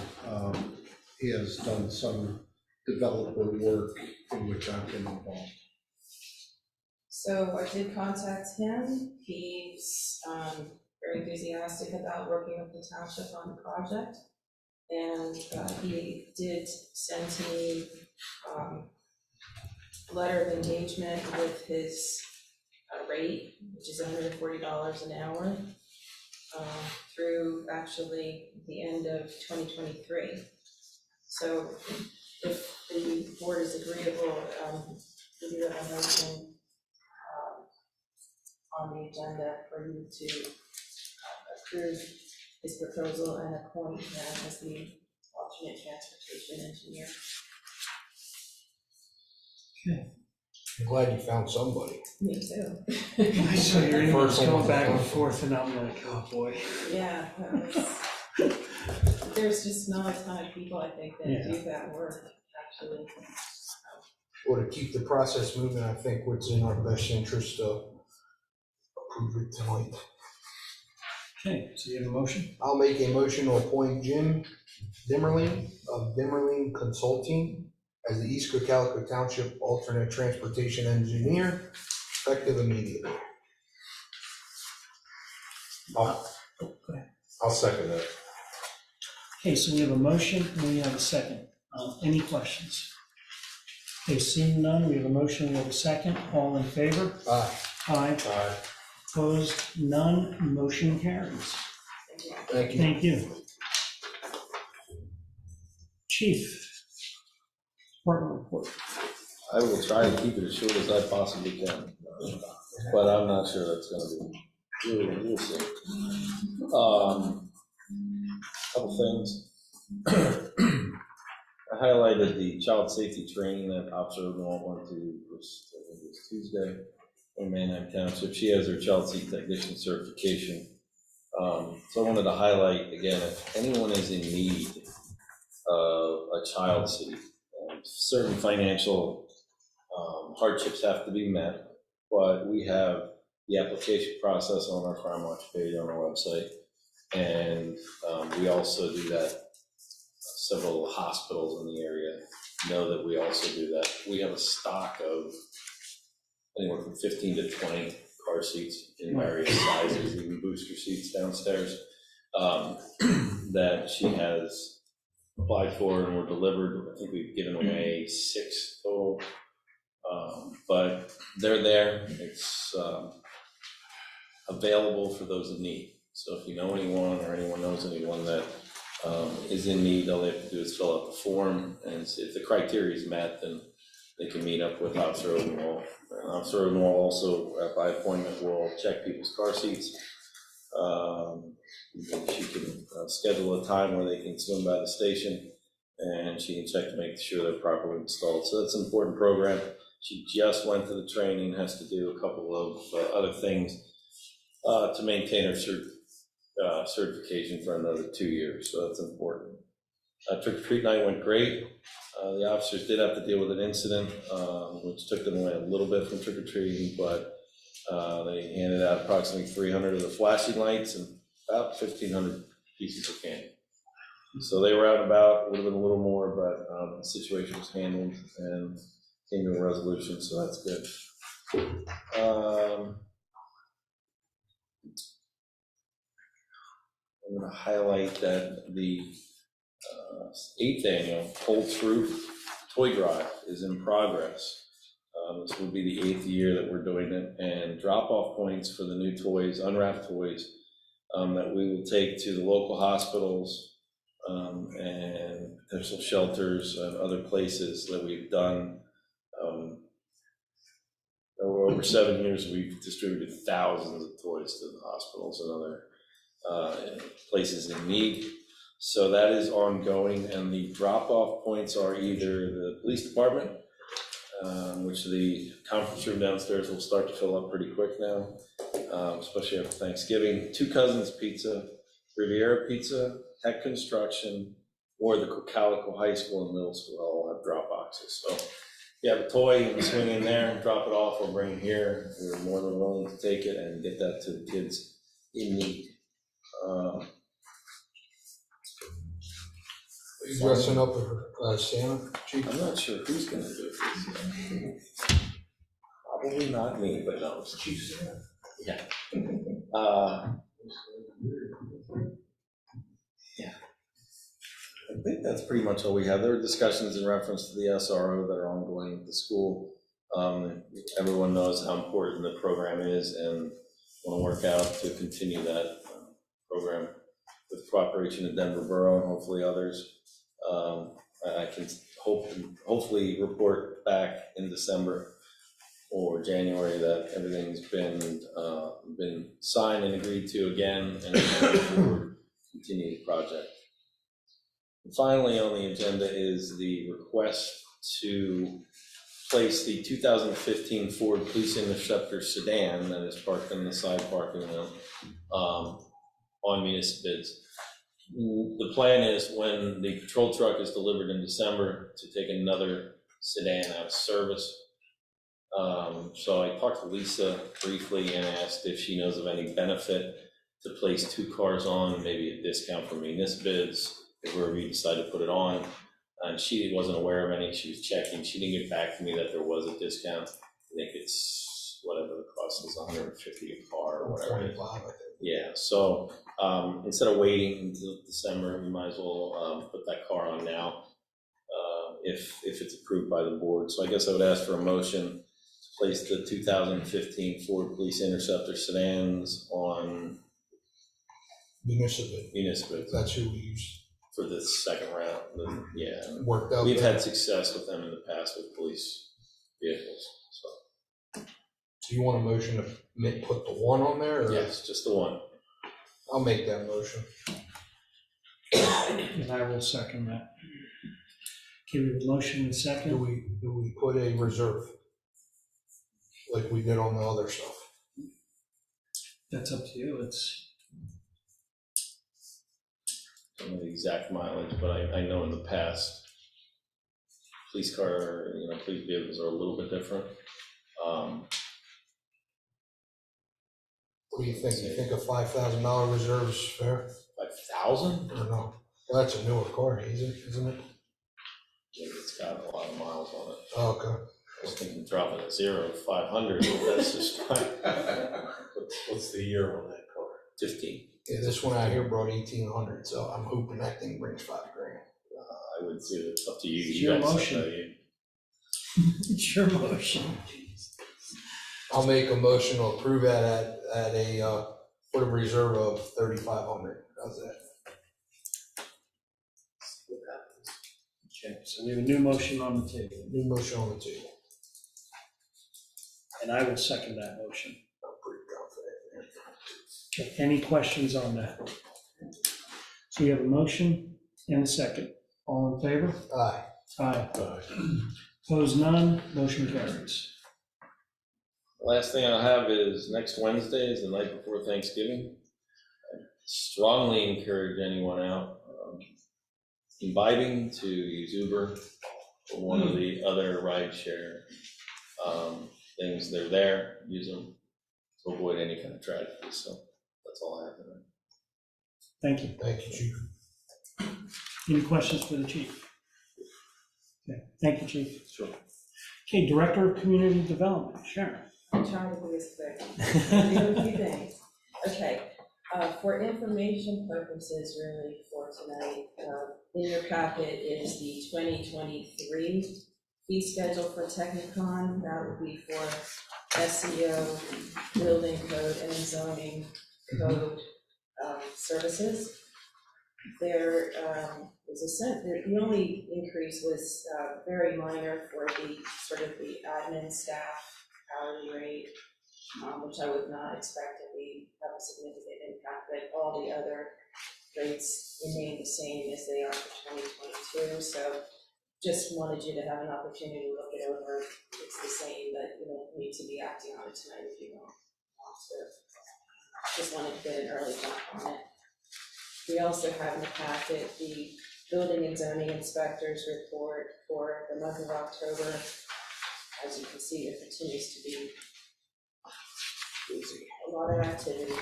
he has done some developer work in which I've been involved. So I did contact him. He's very enthusiastic about working with the township on the project. And he did send to me a letter of engagement with his rate, which is $140 an hour, through actually the end of 2023. So if the board is agreeable, we do have a motion on the agenda for you to approve his proposal and appoint him as the alternate transportation engineer. Okay. I'm glad you found somebody. Me too. I saw your emails First one going was back and awesome. forth, and I'm like, oh boy. Yeah, there's just not a ton of people, I think, that do that work, actually. Or to keep the process moving, I think what's in our best interest to approve it tonight. Okay, so you have a motion? I'll make a motion to appoint Jim Dimmerling of Dimmerling Consulting as the East Cocalico Township alternate transportation engineer, effective immediately. I'll second that. Okay, so we have a motion, and we have a second. Any questions? Okay, seeing none, we have a motion, we have a second. All in favor? Aye. Aye. Aye. Opposed? None. Motion carries. Thank you. Thank you. Chief, department report. I will try to keep it as short as I possibly can, but I'm not sure that's gonna be, we'll see. Couple things. I highlighted the child safety training that Officer O'Donnell went to, I think it was Tuesday, in Manheim Township. She has her child seat technician certification. So I wanted to highlight, again, if anyone is in need of a child seat, certain financial hardships have to be met, but we have the application process on our Crime Watch page on our website, and we also do that. Several hospitals in the area know that we also do that. We have a stock of anywhere from 15 to 20 car seats in various sizes, even booster seats downstairs, that she has applied for and were delivered. I think we've given away 6 total, but they're there. It's available for those in need. So if you know anyone or anyone knows anyone that is in need, all they have to do is fill out the form, and if the criteria is met, then they can meet up with Officer Odenwall. Officer Odenwall also, by appointment, will check people's car seats. She can schedule a time where they can swim by the station, and she can check to make sure they're properly installed. So that's an important program. She just went to the training, has to do a couple of other things to maintain her certification for another 2 years, so that's important. Trick-or-treat night went great. The officers did have to deal with an incident, which took them away a little bit from trick-or-treating, but they handed out approximately 300 of the flashing lights and about 1,500 pieces of candy. So they were out and about, would have been a little more, but the situation was handled and came to a resolution, so that's good. I'm going to highlight that the 8th annual Cold Truth Toy Drive is in progress. This will be the 8th year that we're doing it, and drop-off points for the new toys, unwrapped toys, that we will take to the local hospitals and potential shelters and other places that we've done. Over 7 years, we've distributed thousands of toys to the hospitals and other places in need. So that is ongoing, and the drop-off points are either the police department, which the conference room downstairs will start to fill up pretty quick now, especially after Thanksgiving. Two Cousins Pizza, Riviera Pizza, Tech Construction, or the Cocalico High School and Middle School all have drop boxes. So if you have a toy, you can swing in there, drop it off, or bring it here. We're more than willing to take it and get that to the kids in need. Are you dressing up as Santa, Chief? I'm not sure who's gonna do it. Probably not me, but no. Chief Santa. Yeah. Yeah. I think that's pretty much all we have. There are discussions in reference to the SRO that are ongoing at the school. Everyone knows how important the program is and want to work out to continue that program with cooperation of Denver Borough and hopefully others. I can hopefully report back in December or January that everything's been signed and agreed to again, and continue the project. And finally, on the agenda is the request to place the 2015 Ford Police Interceptor sedan that is parked in the side parking lot on municipal bids. The plan is when the patrol truck is delivered in December to take another sedan out of service. So I talked to Lisa briefly and asked if she knows of any benefit to place two cars on, maybe a discount for municipal bids, if wherever you decide to put it on. And she wasn't aware of any. She was checking. She didn't get back to me that there was a discount. I think it's whatever the cost is, $150 a car or whatever. 25, I think. Yeah, so instead of waiting until December, we might as well put that car on now if it's approved by the board. So I guess I would ask for a motion to place the 2015 Ford Police Interceptor sedans on municipal. That's who we use. For the second round. Yeah, worked out. We've had success with them in the past with police vehicles. So you want a motion to put the one on there? Or? Yes, just the one. I'll make that motion. And I will second that. Okay, we have a motion and a second. Do we put a reserve like we did on the other stuff? That's up to you. It's. I don't know the exact mileage, but I know in the past, police vehicles are a little bit different. What do you think? You think a $5,000 reserve is fair? 5,000? Or no? Well, that's a newer car, isn't it? Yeah, it's got a lot of miles on it. Oh, okay. I was thinking dropping a 0 to 500, but that's just fine. What's the year on that car? 15. Yeah, this one out here brought 1,800, so I'm hoping that thing brings $5,000. I would say it's up to you. It's your guys motion. decide. It's your motion. I'll make a motion to approve that at a for the reserve of 3,500. How's that? Okay, so we have a new motion on the table. New motion on the table. And I will second that motion. Okay, any questions on that? So we have a motion and a second. All in favor? Aye. Aye. Opposed, none. Motion carries. Last thing I have is next Wednesday is the night before Thanksgiving. I strongly encourage anyone out imbibing to use Uber or one of the other rideshare things. They're there, use them to avoid any kind of tragedy. So that's all I have tonight. Thank you. Thank you, Chief. Any questions for the chief? Okay, thank you, Chief. Sure. Okay, Director of Community Development, Sharon. I'm trying to be as quick. I'll do a few things. Okay, for information purposes, really, for tonight, in your packet is the 2023 fee schedule for Technicon. That would be for SEO, building code, and zoning code services. There was the only increase was very minor for the sort of the admin staff hourly rate. which I would not expect to have a significant impact, but all the other rates remain the same as they are for 2022, so just wanted you to have an opportunity to look it over. It's the same, but you don't need to be acting on it tonight if you don't want to. Just wanted to get an early jump on it. We also have in the packet the building and zoning inspector's report for the month of October. As you can see, there continues to be a lot of activity.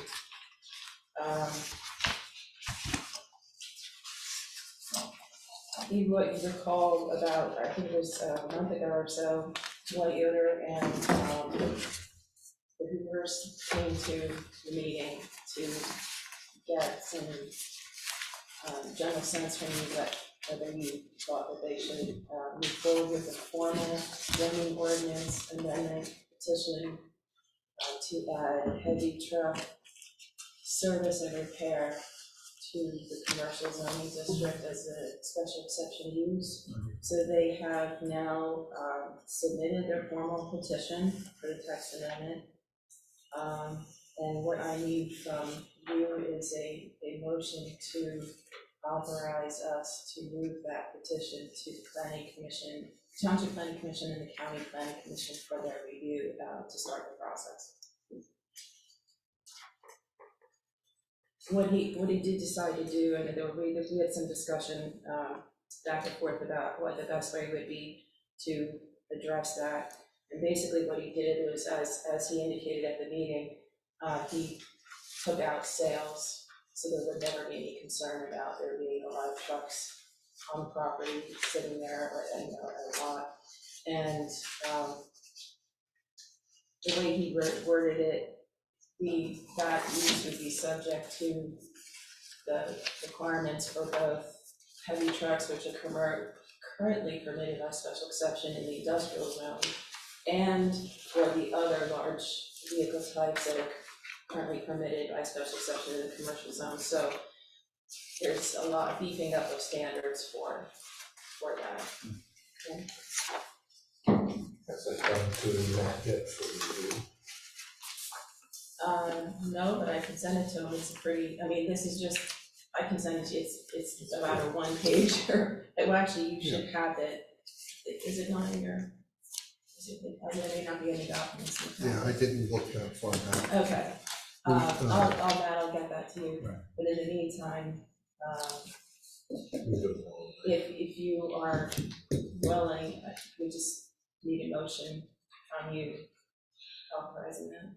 What you recall about, I think it was a month ago or so, Dwight Yoder and the Hoovers came to the meeting to get some general sense from you whether you thought that they should move forward with a formal zoning ordinance amendment petition to add heavy truck service and repair to the commercial zoning district as a special exception use. So they have now submitted their formal petition for the text amendment. And what I need from you is a motion to authorize us to move that petition to the Planning Commission, Township Planning Commission and the County Planning Commission for their review to start the process. What he did decide to do, and we had some discussion back and forth about what the best way would be to address that. And basically what he did was, as he indicated at the meeting, he took out sales, so there would never be any concern about there being a lot of trucks on the property sitting there or a lot. And the way he worded it, that use would be subject to the requirements for both heavy trucks, which are currently permitted by special exception in the industrial zone, and for the other large vehicle types that are currently permitted by special exception in the commercial zone. So there's a lot of beefing up of standards for that. Okay. Has that come to market for review? No, but I can send it to him. It's this is just, I can send it to you. It's about a one pager. Well, actually, you should have it. Is it not in your? There may not be any documents. Yeah, I didn't look that far back. Okay. I'll get that to you. Right. But in the meantime, if you are willing, we just need a motion from you authorizing that.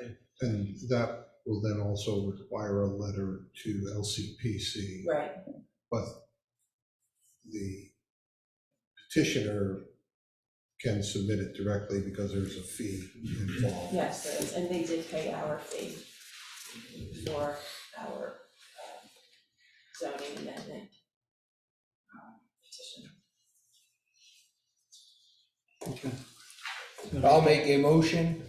Okay. And that will then also require a letter to LCPC. Right. But the petitioner can submit it directly because there's a fee involved. Yes, there is, and they did pay our fee for our zoning amendment petition. Okay. I'll make a motion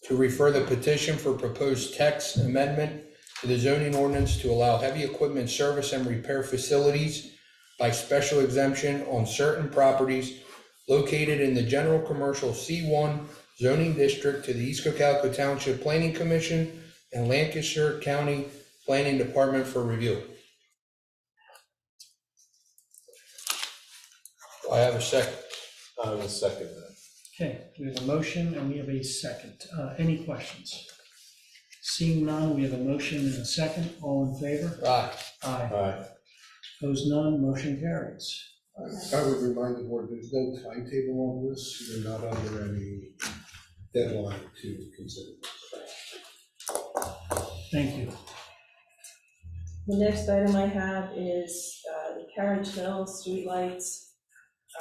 to refer the petition for proposed text amendment to the zoning ordinance to allow heavy equipment service and repair facilities by special exemption on certain properties located in the general commercial C1 zoning district to the East Cocalico Township Planning Commission and Lancaster County Planning Department for review. Do I have a second? I will second that. Okay, we have a motion and we have a second. Any questions? Seeing none, we have a motion and a second. All in favor? Aye. Aye. Aye. Opposed, none. Motion carries. I would remind the board, there's no timetable on this. You're not under any deadline to consider this. Thank you. The next item I have is the Carriage Hill streetlights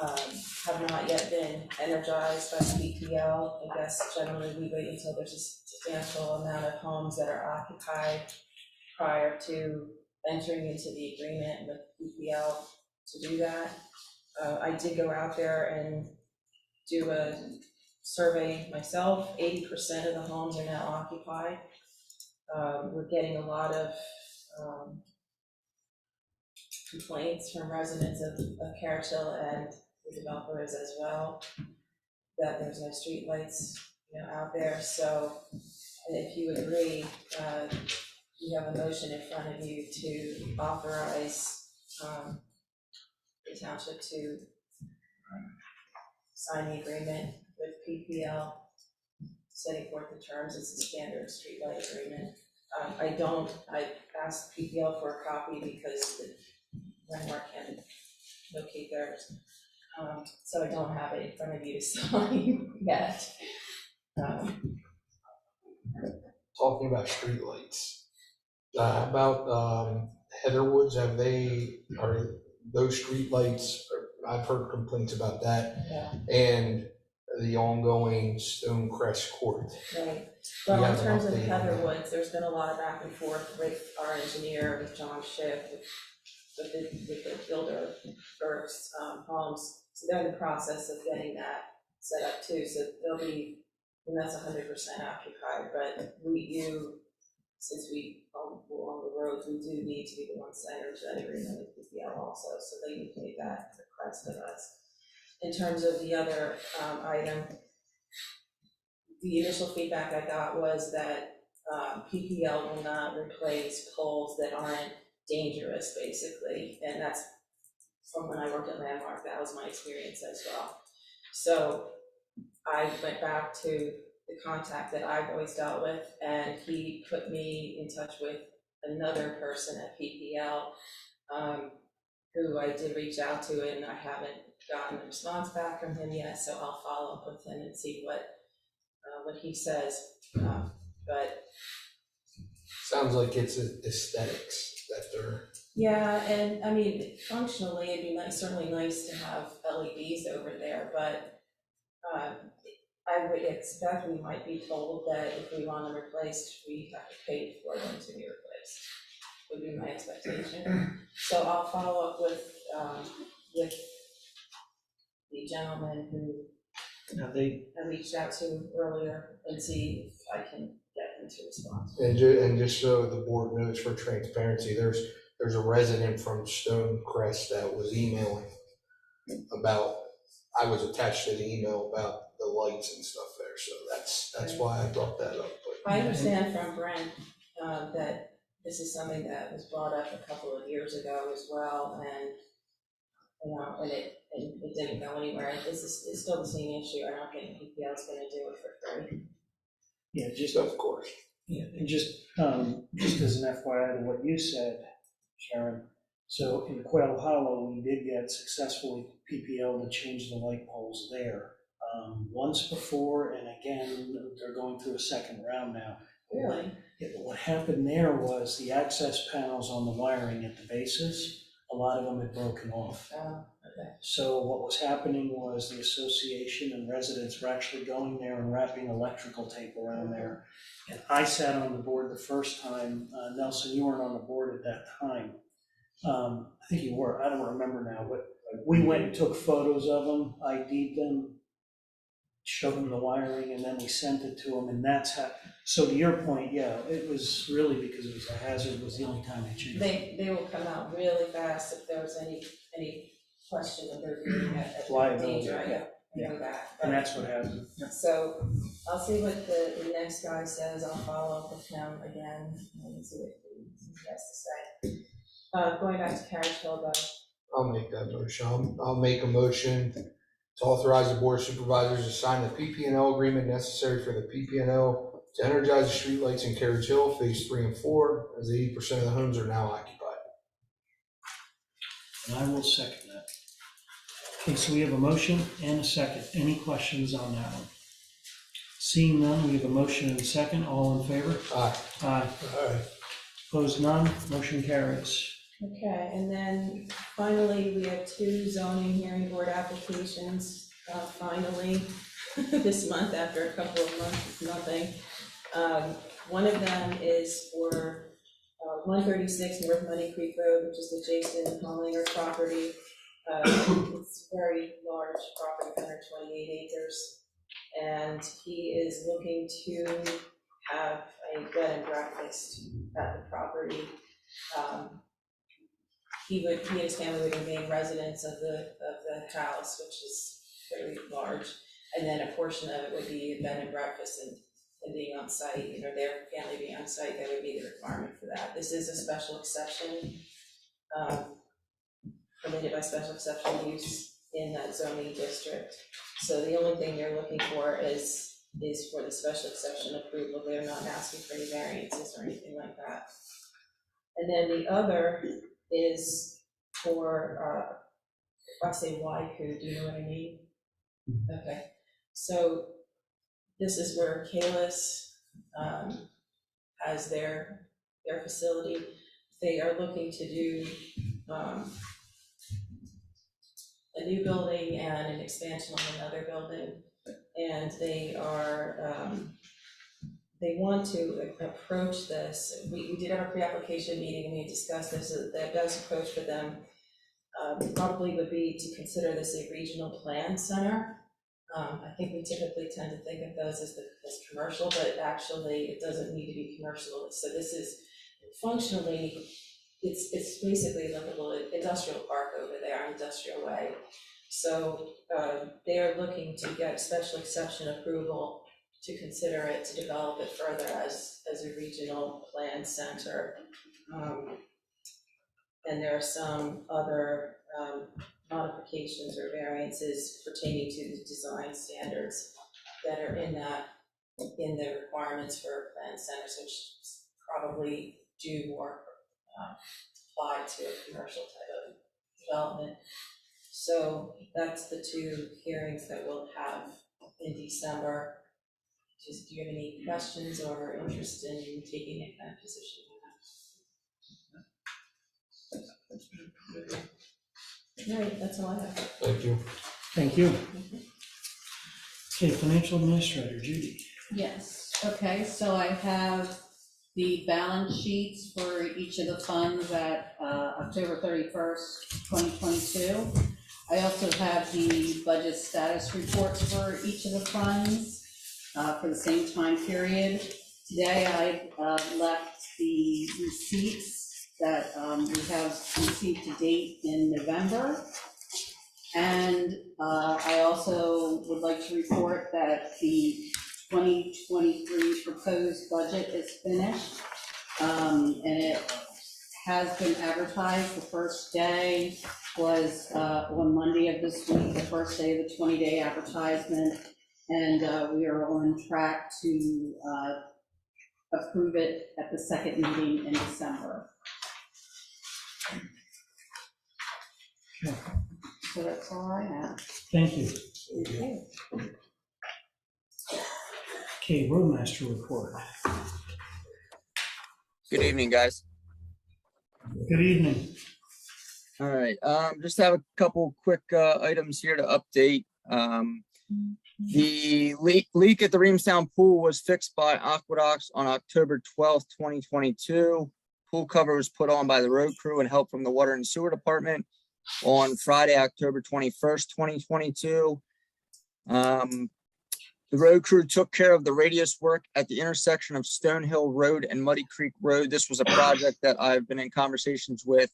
have not yet been energized by PPL. I guess generally we wait until there's a substantial amount of homes that are occupied prior to entering into the agreement with PPL to do that. I did go out there and do a survey myself. 80% of the homes are now occupied. We're getting a lot of complaints from residents of Carriage Hill and the developers as well, that there's no street lights out there, so if you agree, you have a motion in front of you to authorize, the township to sign the agreement with PPL, setting forth the terms. It's a standard streetlight agreement. I asked PPL for a copy because the landmark can't locate theirs. So I don't have it in front of you to sign yet. Talking about streetlights, about Heatherwoods, are those streetlights, I've heard complaints about that. Yeah. And the ongoing Stonecrest Court. Right. Do you Well, in have an terms of update on that? Heatherwoods, there's been a lot of back and forth with our engineer, with John Schiff, with the builder, Burke's Homes. So they're in the process of getting that set up too. So they'll be, and that's 100% occupied. But since we own the roads, we do need to be the ones that enter that agreement with PPL also. So they need to make that request of us. In terms of the other item, the initial feedback I got was that PPL will not replace poles that aren't dangerous, basically, and that's from when I worked at Landmark, that was my experience as well. So I went back to the contact that I've always dealt with, and he put me in touch with another person at PPL, who I did reach out to, and I haven't gotten a response back from him yet, so I'll follow up with him and see what he says, but. Sounds like it's aesthetics that they're. Yeah, and I mean, functionally, it'd be certainly nice to have LEDs over there, but I would expect we might be told that if we want them replaced, we have to pay for them to be replaced, would be my expectation. So I'll follow up with the gentleman who I reached out to earlier and see if I can get him to respond. And just so the board knows for transparency, there's a resident from Stonecrest that was emailing about, I was attached to the email about the lights and stuff there, so that's why I brought that up. But I understand from Brent that this is something that was brought up a couple of years ago as well, and and it didn't go anywhere. It's still the same issue. I don't think PPL is going to do it for free. Yeah, just of course. Yeah, and just as an FYI to what you said, Sharon, so in Quail Hollow, we did get successfully PPL to change the light poles there once before, and again, they're going through a second round now. Really? Yeah, but what happened there was the access panels on the wiring at the bases, a lot of them had broken off. Oh, okay. So what was happening was the association and residents were actually going there and wrapping electrical tape around there. And I sat on the board the first time. Nelson, you weren't on the board at that time. I think you were, I don't remember now, but we went and took photos of them, ID'd them, showed them the wiring, and then we sent it to them, and that's how, so to your point, yeah, it was really because it was a hazard, was the only time they changed it. They will come out really fast if there was any question of there being a Liability, danger. I know that. And that's what happened. So I'll see what the next guy says. I'll follow up with him again and see what he has to say. Going back to Carriage Hill, though. I'll make that motion. I'll make a motion to authorize the board of supervisors to sign the PPL agreement necessary for the PPL to energize the streetlights in Carriage Hill, phase 3 and 4, as 80% of the homes are now occupied. And I will second that. Okay, so we have a motion and a second. Any questions on that one? Seeing none, we have a motion and a second. All in favor? Aye. Aye. Aye. Opposed, none. Motion carries. Okay, and then finally, we have 2 zoning hearing board applications, finally, this month after a couple of months of nothing. One of them is for 136 North Money Creek Road, which is the Jason Hollinger property. It's a very large property, 128 acres, and he is looking to have a bed and breakfast at the property. He and his family would remain residents of the house, which is very large. And then a portion of it would be a bed and breakfast and being on site, you know, their family being on site, that would be the requirement for that. This is a special exception, permitted by special exception use in that zoning district. So the only thing they're looking for is for the special exception approval. They're not asking for any variances or anything like that. And then the other is for, if I say YCU, do you know what I mean? Okay, so this is where Kalis has their facility. They are looking to do a new building and an expansion on another building. And they are, they want to approach this. We did have a pre-application meeting and we discussed this. That does approach for them probably would be to consider this a regional plan center. I think we typically tend to think of those as commercial, but actually it doesn't need to be commercial. So this is functionally, it's basically like a little industrial park over there, industrial way. So they are looking to get special exception approval to consider it, to develop it further as a regional plan center. And there are some other modifications or variances pertaining to the design standards that are in the requirements for plan centers, which probably do more apply to a commercial type of development. So that's the two hearings that we'll have in December. Just, do you have any questions or interest in taking a kind of position on that? All right, that's all I have. Thank you. Thank you. Okay, Financial Administrator, Judy. Yes, okay, so I have the balance sheets for each of the funds at October 31st, 2022. I also have the budget status reports for each of the funds for the same time period. Today I left the receipts that we have received to date in November. And I also would like to report that the 2023 proposed budget is finished, and it has been advertised. The first day was on Monday of this week, the first day of the 20-day advertisement, and we are on track to approve it at the second meeting in December. Okay. So that's all I have. Thank you. Thank you. Okay, Roadmaster report. Good evening, guys. Good evening. All right, just have a couple quick items here to update. The leak at the Reamstown pool was fixed by Aqueducts on October 12th, 2022. Pool cover was put on by the road crew and help from the Water and Sewer Department on Friday, October 21st, 2022. The road crew took care of the radius work at the intersection of Stonehill Road and Muddy Creek Road. This was a project that I've been in conversations with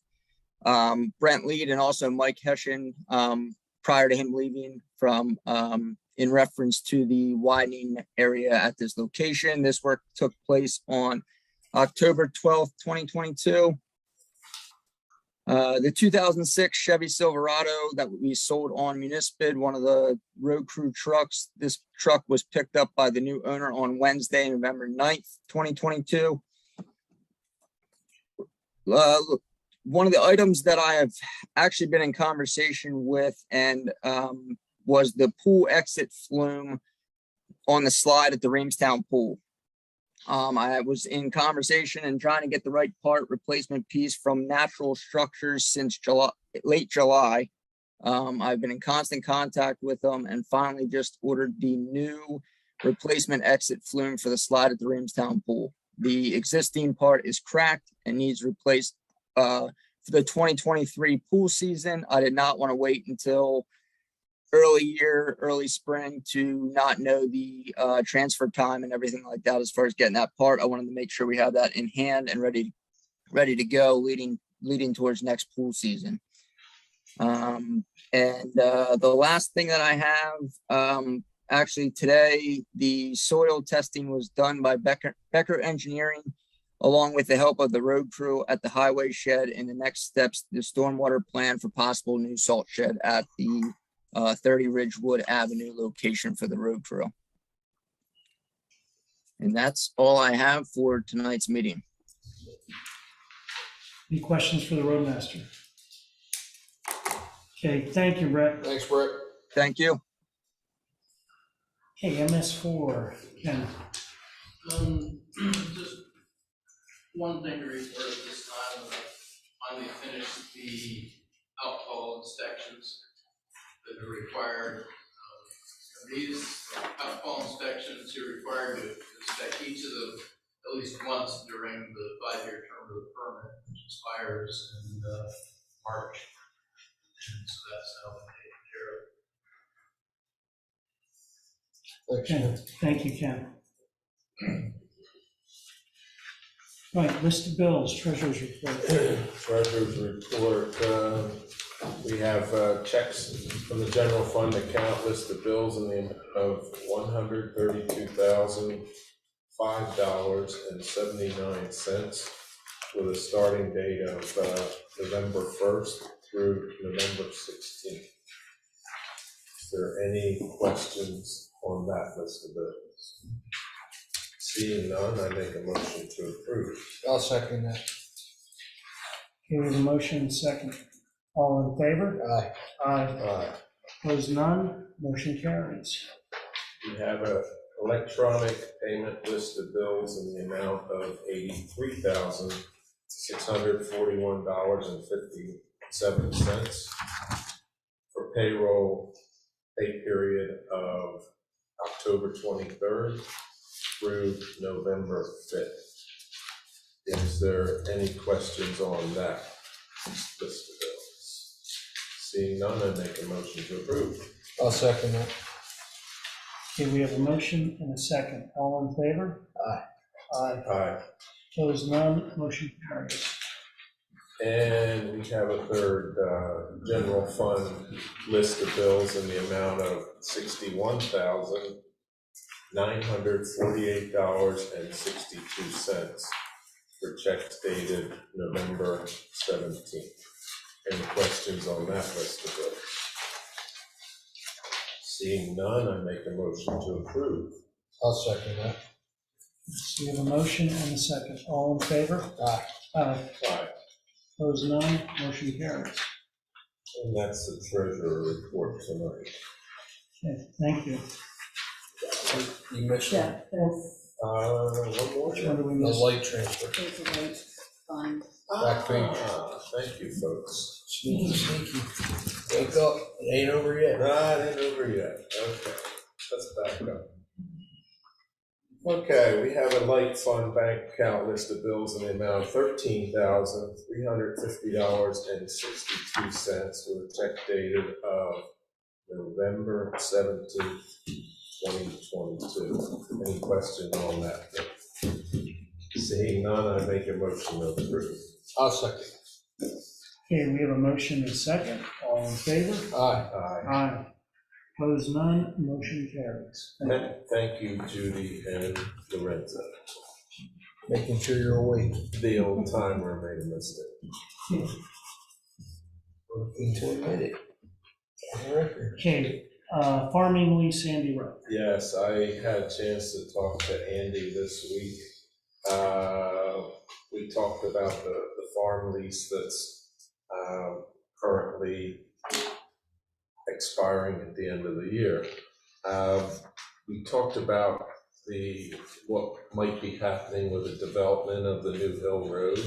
Brent Lead and also Mike Hessian prior to him leaving from in reference to the widening area at this location. This work took place on October 12th, 2022. The 2006 Chevy Silverado that we sold on Municipid, one of the road crew trucks. This truck was picked up by the new owner on Wednesday, November 9th, 2022. One of the items that I have actually been in conversation with and was the pool exit flume on the slide at the Reamstown pool. I was in conversation and trying to get the right part replacement piece from Natural Structures since late July. I've been in constant contact with them and finally just ordered the new replacement exit flume for the slide at the Reamstown pool. The existing part is cracked and needs replaced for the 2023 pool season. I did not want to wait until early spring to not know the transfer time and everything like that. As far as getting that part, I wanted to make sure we have that in hand and ready to go leading towards next pool season. And the last thing that I have, Actually, today, the soil testing was done by Becker Engineering, along with the help of the road crew at the highway shed. And the next steps, the stormwater plan for possible new salt shed at the 30 Ridgewood Avenue location for the road crew. And that's all I have for tonight's meeting. Any questions for the roadmaster? Okay, thank you, Brett. Thanks, Brett. Thank you. Okay, MS4, Ken. Just one thing to report at this time, finally finished the alcohol inspections that are required. These alcohol inspections, you're required to inspect each of them at least once during the 5-year term of the permit, which expires in March. And so that's how we take care of it. Thank you, Ken. Right, list of bills, treasurer's report. Treasurer's report, we have checks from the general fund account, list of bills in the amount of $132,005.79 with a starting date of November 1st through November 16th. Is there any questions on that list of bills? Seeing none, I make a motion to approve. I'll second that. Okay, we have a motion and second. All in favor? Aye. Aye. Opposed, none. Motion carries. We have an electronic payment list of bills in the amount of $83,641.57 for payroll pay period of October 23rd through November 5th. Is there any questions on that list of bills? Seeing none, I make a motion to approve. I'll second that. Okay, we have a motion and a second. All in favor? Aye. Aye. Aye. Opposed, none. Motion carries. And we have a third general fund list of bills in the amount of $61,948.62 for checks dated November 17th. Any questions on that list of bills? Seeing none, I make a motion to approve. I'll second that. So we have a motion and a second. All in favor? Aye. Aye. Aye. Opposed, none. Motion carries. And that's the treasurer report tonight. Okay, thank you. You missed Yeah, one. One more. Which one do we The miss? light transfer. there's a right fund. Back page. Thank you, folks. Sneaky. Wake up, it ain't over yet. Not in over yet. Okay, let's back up. Okay, we have a light fund bank account list of bills in the amount of $13,350.62 with a check dated of November 17th, 2022. Any questions on that? Seeing none, I make a motion to approve. I'll second. Okay, we have a motion and a second. All in favor? Aye. Aye. Aye. Opposed, none. Motion carries. Thank you, Judy and Lorenzo. Making sure you're awake. The old timer made a mistake. Into a minute. On the record. Okay, farming lease, Sandy Road. Yes, I had a chance to talk to Andy this week. We talked about the farm lease that's currently expiring at the end of the year. We talked about what might be happening with the development of the New Hill Road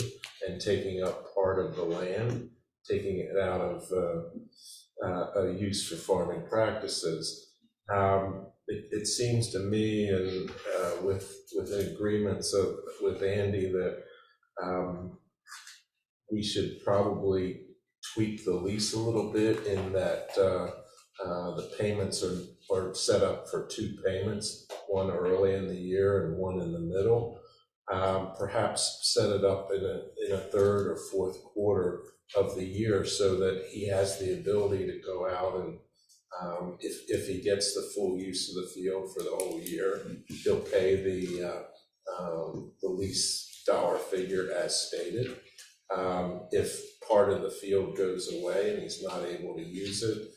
and taking up part of the land, taking it out of a use for farming practices. It seems to me, and with agreements with Andy, that we should probably tweak the lease a little bit in that the payments are set up for 2 payments, one early in the year and one in the middle. Perhaps set it up in a third or fourth quarter of the year so that he has the ability to go out If he gets the full use of the field for the whole year, he'll pay the lease dollar figure as stated. If part of the field goes away and he's not able to use it,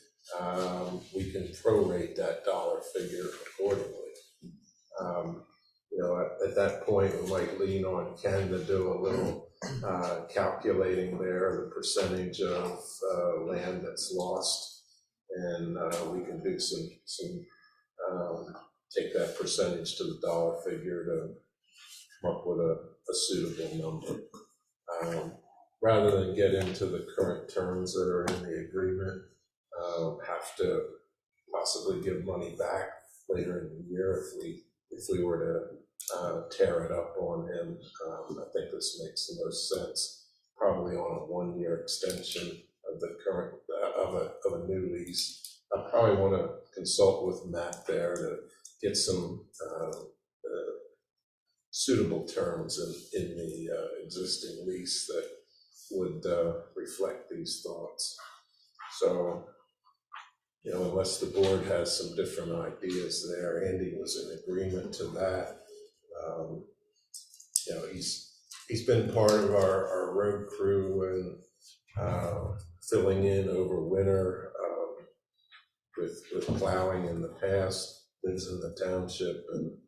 we can prorate that dollar figure accordingly. At that point, we might lean on Ken to do a little calculating there, the percentage of land that's lost, and we can do some take that percentage to the dollar figure to come up with a suitable number. Rather than get into the current terms that are in the agreement, have to possibly give money back later in the year if we were to tear it up on him. I think this makes the most sense, probably on a 1-year extension of the current of a new lease. I probably want to consult with Matt there to get some suitable terms in the existing lease that would reflect these thoughts. So, unless the board has some different ideas there, Andy was in agreement to that. He's been part of our road crew and filling in over winter with plowing in the past, lives in the township, and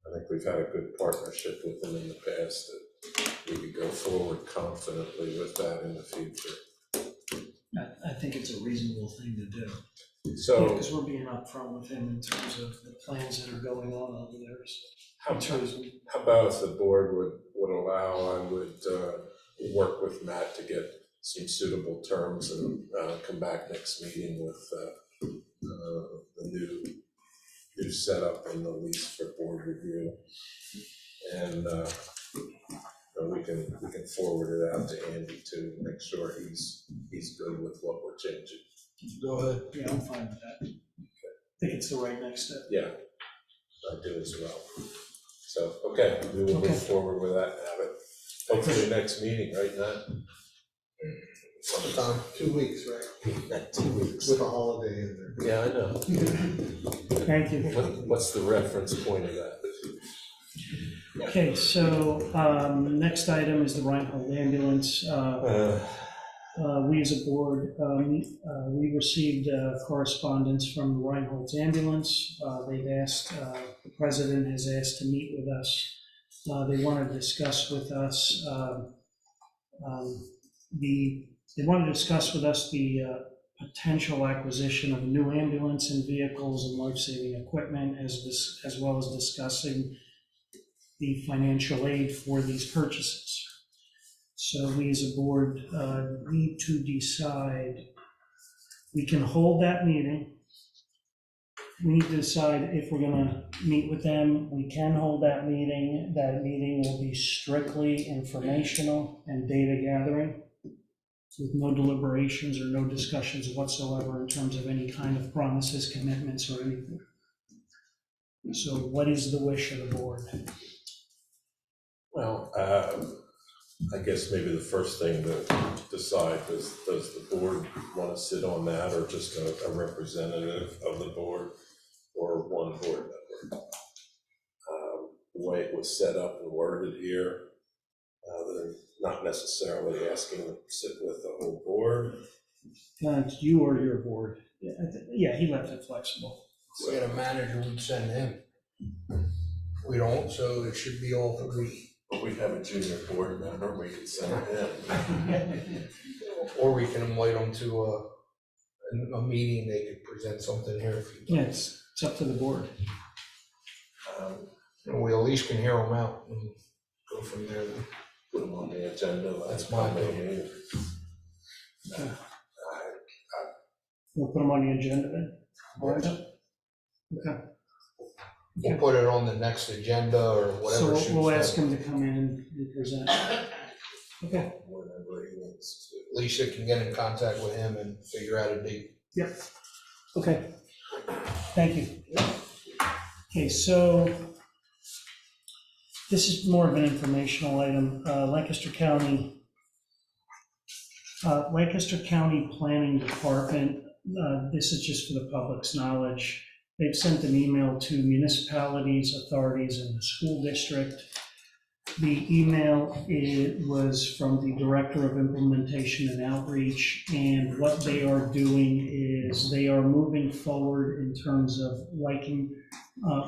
I think we've had a good partnership with him in the past that we could go forward confidently with that in the future. I think it's a reasonable thing to do. So, because we're being upfront with him in terms of the plans that are going on over there. So how about if the board would allow, I would work with Matt to get some suitable terms and come back next meeting with the new setup and the lease for board review, and we can forward it out to Andy to make sure he's good with what we're changing. Go ahead. Yeah, I'm fine with that. I think it's the right next step. Yeah, I do as well. So, okay, we will move forward with that and have it hopefully next meeting, right, Matt? Sometime, 2 weeks, right? 2 weeks. With a holiday in there. Yeah, I know. Thank you. What's the reference point of that? Okay, so next item is the Reinhold ambulance. We as a board, we received correspondence from the Reinhold ambulance. They've asked, the president has asked to meet with us. They want to discuss with us the potential acquisition of new ambulance and vehicles and life-saving equipment, as well as discussing the financial aid for these purchases. So we as a board need to decide. We can hold that meeting. We need to decide if we're going to meet with them. We can hold that meeting. That meeting will be strictly informational and data gathering, with no deliberations or no discussions whatsoever in terms of any kind of promises, commitments, or anything. So what is the wish of the board? Well, I guess maybe the first thing to decide is, does the board want to sit on that, or just a representative of the board, or one board member? The way it was set up and worded here, they're not necessarily asking to sit with the whole board. It's you or your board. Yeah, he left it flexible. We had a manager, we'd send him. We don't, so it should be all 3. But we have a junior board member, we could send him. Or we can invite them to a meeting, they could present something here. Yeah, it's up to the board. And we at least can hear them out and go from there. Put them on the agenda. That's my opinion. We'll put them on the agenda then? All right. Okay. We'll put it on the next agenda or whatever. So we'll ask him to come in and present. Okay. Whenever he wants to. Lisa can get in contact with him and figure out a date. Yep. Okay. Thank you. Okay, so this is more of an informational item. Lancaster County Planning Department this is just for the public's knowledge. They've sent an email to municipalities, authorities, and the school district. The email was from the Director of Implementation and Outreach, and what they are doing is they are moving forward in terms of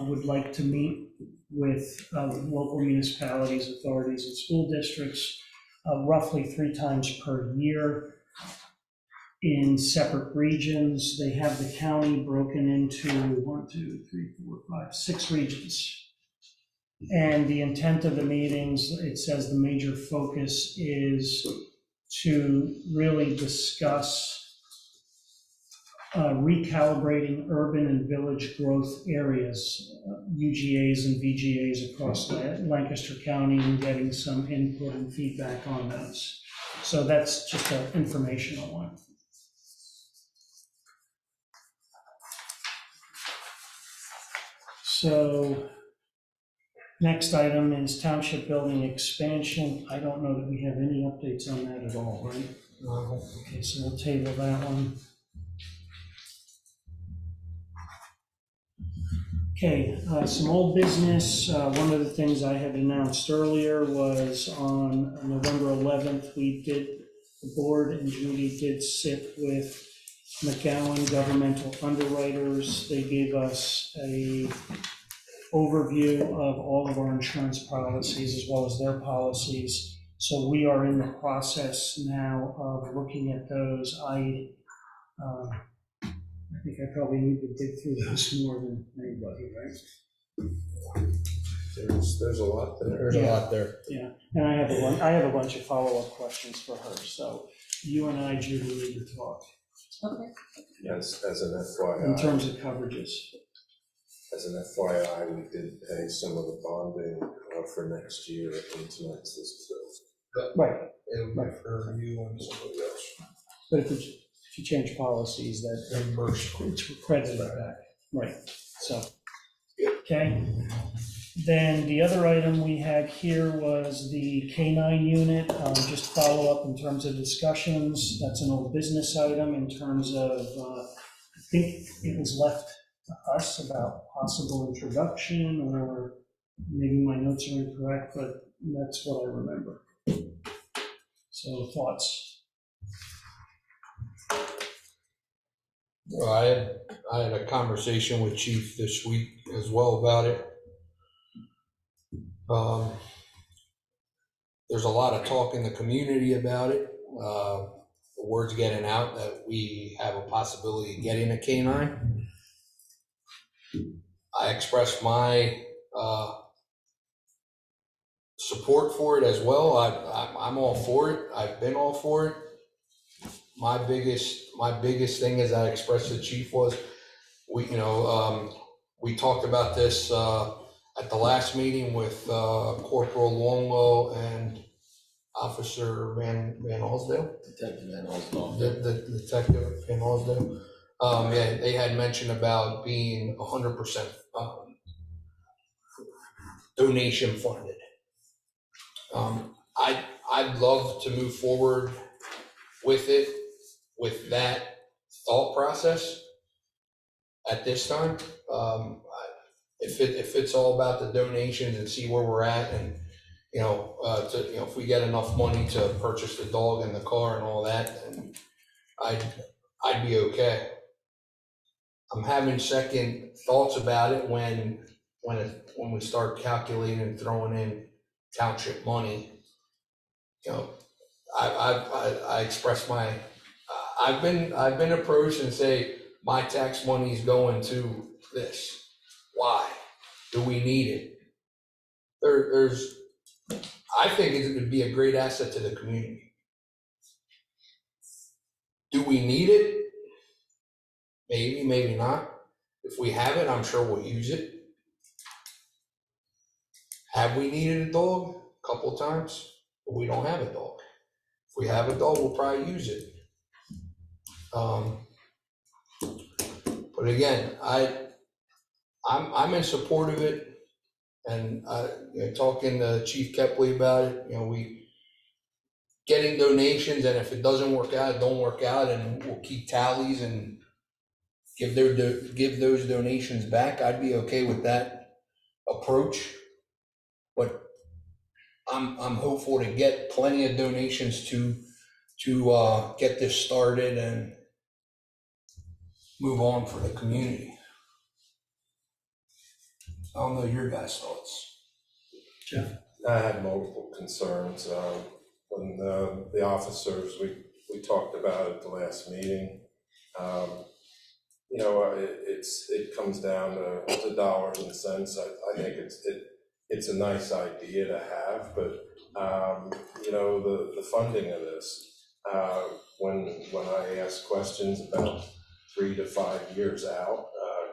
would like to meet with local municipalities, authorities, and school districts roughly 3 times per year in separate regions. They have the county broken into 6 regions. And the intent of the meetings, it says the major focus is to really discuss recalibrating urban and village growth areas, UGAs and VGAs across Lancaster County, and getting some input and feedback on those. So that's just an informational one. So next item is township building expansion. I don't know that we have any updates on that at all, right? No. Okay, so we'll table that one. Okay, some old business. One of the things I had announced earlier was on November 11th, the board and Judy did sit with McGowan Governmental Underwriters. They gave us a overview of all of our insurance policies as well as their policies. So we are in the process now of looking at those. I think I probably need to dig through those more than anybody, right? There's a lot there. There's a lot there. Yeah, and I have a bunch of follow-up questions for her. So you and I, Judy, need to talk. Okay. As an FYI. In terms of coverages. As an FYI, we did pay some of the bonding for next year in tonight's list bills. Right. Right. For you and somebody else. But if you change policies, that it's credited back. Right. So, okay. Then the other item we had here was the K-9 unit. Just follow up in terms of discussions. That's an old business item in terms of, I think it was left to us about possible introduction, or maybe my notes are incorrect, but that's what I remember. So thoughts? Well, I had a conversation with Chief this week as well about it. There's a lot of talk in the community about it. The word's getting out that we have a possibility of getting a K-9. I expressed my support for it as well. I'm all for it. I've been all for it. My biggest thing, as I expressed to the chief, was we talked about this at the last meeting with Corporal Longlow and Officer Van Alsdale. Detective Van Alsdale. The Detective Van Alsdale. Yeah, they had mentioned about being 100% donation funded. I'd love to move forward with it, with that thought process at this time. If it's all about the donations and see where we're at, and if we get enough money to purchase the dog and the car and all that, then I'd be okay. I'm having second thoughts about it when we start calculating and throwing in township money. I express my, I've been approached and say my tax money is going to this. Why? Do we need it? I think it would be a great asset to the community. Do we need it? Maybe, maybe not. If we have it, I'm sure we'll use it. Have we needed a dog? A couple times, but we don't have a dog. If we have a dog, we'll probably use it. But again, I'm in support of it, and talking to Chief Kepley about it. We getting donations, and if it doesn't work out, it don't work out, and we'll keep tallies and give those donations back, I'd be okay with that approach. But I'm hopeful to get plenty of donations to get this started and move on for the community. I don't know your guys' thoughts. Jeff? I had multiple concerns. When the officers, we talked about at the last meeting, you know, it comes down to dollars and cents. I think it's a nice idea to have, but you know, the funding of this, when I ask questions about 3 to 5 years out,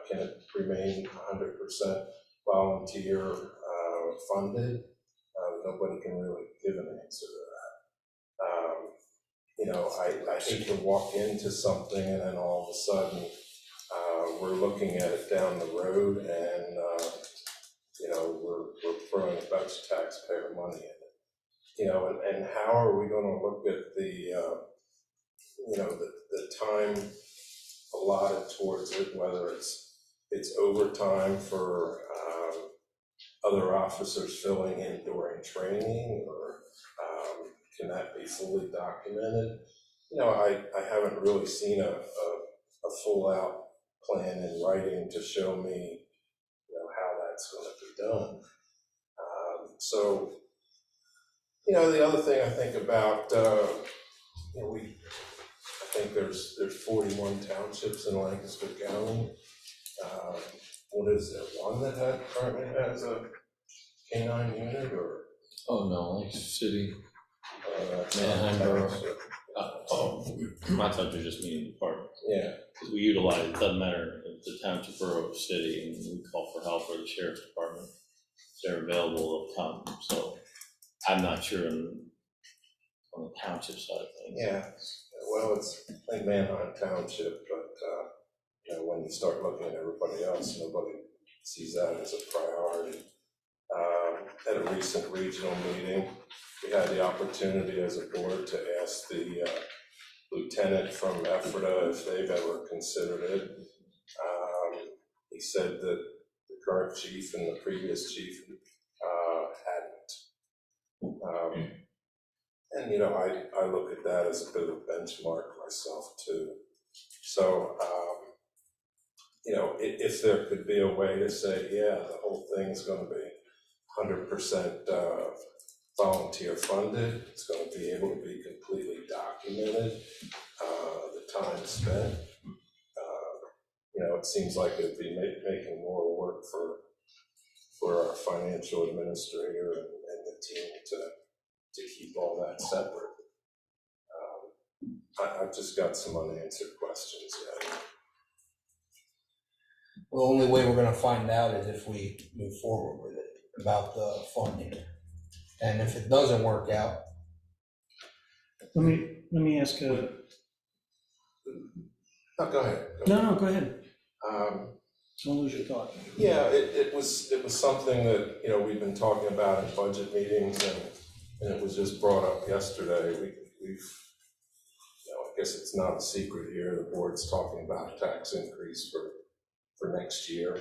can it remain 100% volunteer funded? Nobody can really give an answer to that. You know, I hate to walk into something and then all of a sudden we're looking at it down the road and you know, we're throwing a bunch of taxpayer money in it. You know, and how are we going to look at the you know, the time allotted towards it, whether it's overtime for other officers filling in during training, or can that be fully documented? You know, I haven't really seen a full out plan in writing to show me, you know, how that's going to be done. So, you know, the other thing I think about, you know, I think there's 41 townships in Lancaster County. What is there, one that currently has a K-9 unit, or? Oh, no, Lancaster City, Manheim Borough. My township just meaning department. Yeah. Because we utilize, it doesn't matter if the township, borough, or city, and we call for help, or the sheriff's department. They're available to come, so I'm not sure on the township side of things. Yeah, well, it's like Manheim Township, but you know, when you start looking at everybody else, nobody sees that as a priority. At a recent regional meeting, we had the opportunity as a board to ask the lieutenant from Ephrata if they've ever considered it. He said that the current chief and the previous chief hadn't. And, you know, I look at that as a bit of a benchmark myself too. So, you know, if there could be a way to say, yeah, the whole thing's going to be 100% volunteer funded, it's going to be able to be completely documented, the time spent. You know, it seems like it'd be making more work for our financial administrator and the team to keep all that separate. I've just got some unanswered questions yet. Well, the only way we're gonna find out is if we move forward with it, about the funding. And if it doesn't work out. Let me ask a. Oh, go ahead. No, go ahead. Don't lose your thought. Yeah, it was something that, you know, we've been talking about in budget meetings, and it was just brought up yesterday. We've, you know, I guess it's not a secret here. The board's talking about a tax increase for next year.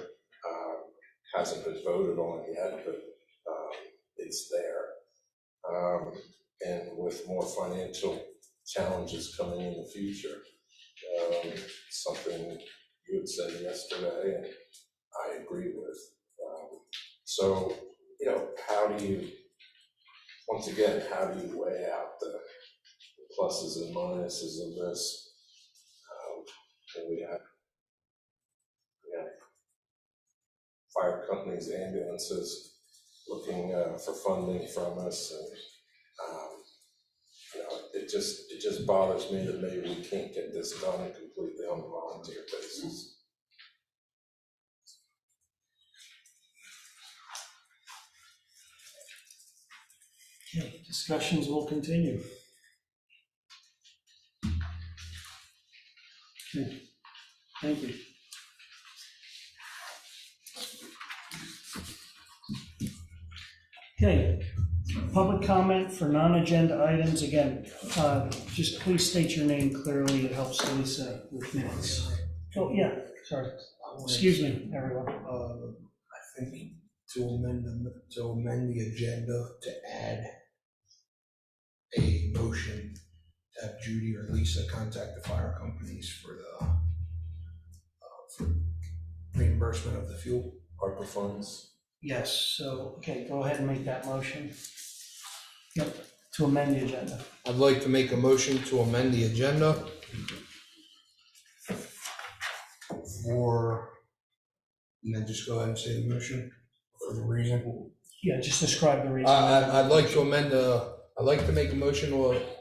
Hasn't been voted on yet, but it's there. And with more financial challenges coming in the future, something you had said yesterday, and I agree with. So, you know, once again, how do you weigh out the pluses and minuses of this? And we have fire companies, ambulances looking for funding from us, and you know, it just bothers me that maybe we can't get this done completely on a volunteer basis. Okay, discussions will continue. Okay, thank you. Okay, public comment for non-agenda items. Again, just please state your name clearly. It helps Lisa with minutes. Oh, yeah. Sorry. Excuse me, everyone. I think to amend the agenda to add a motion to have Judy or Lisa contact the fire companies for for reimbursement of the fuel. ARPA funds. Yes, so, okay, go ahead and make that motion. Yep, to amend the agenda. I'd like to make a motion to amend the agenda for, and then just go ahead and say the motion for the reason. Yeah, just describe the reason. I'd like to I'd like to make a motion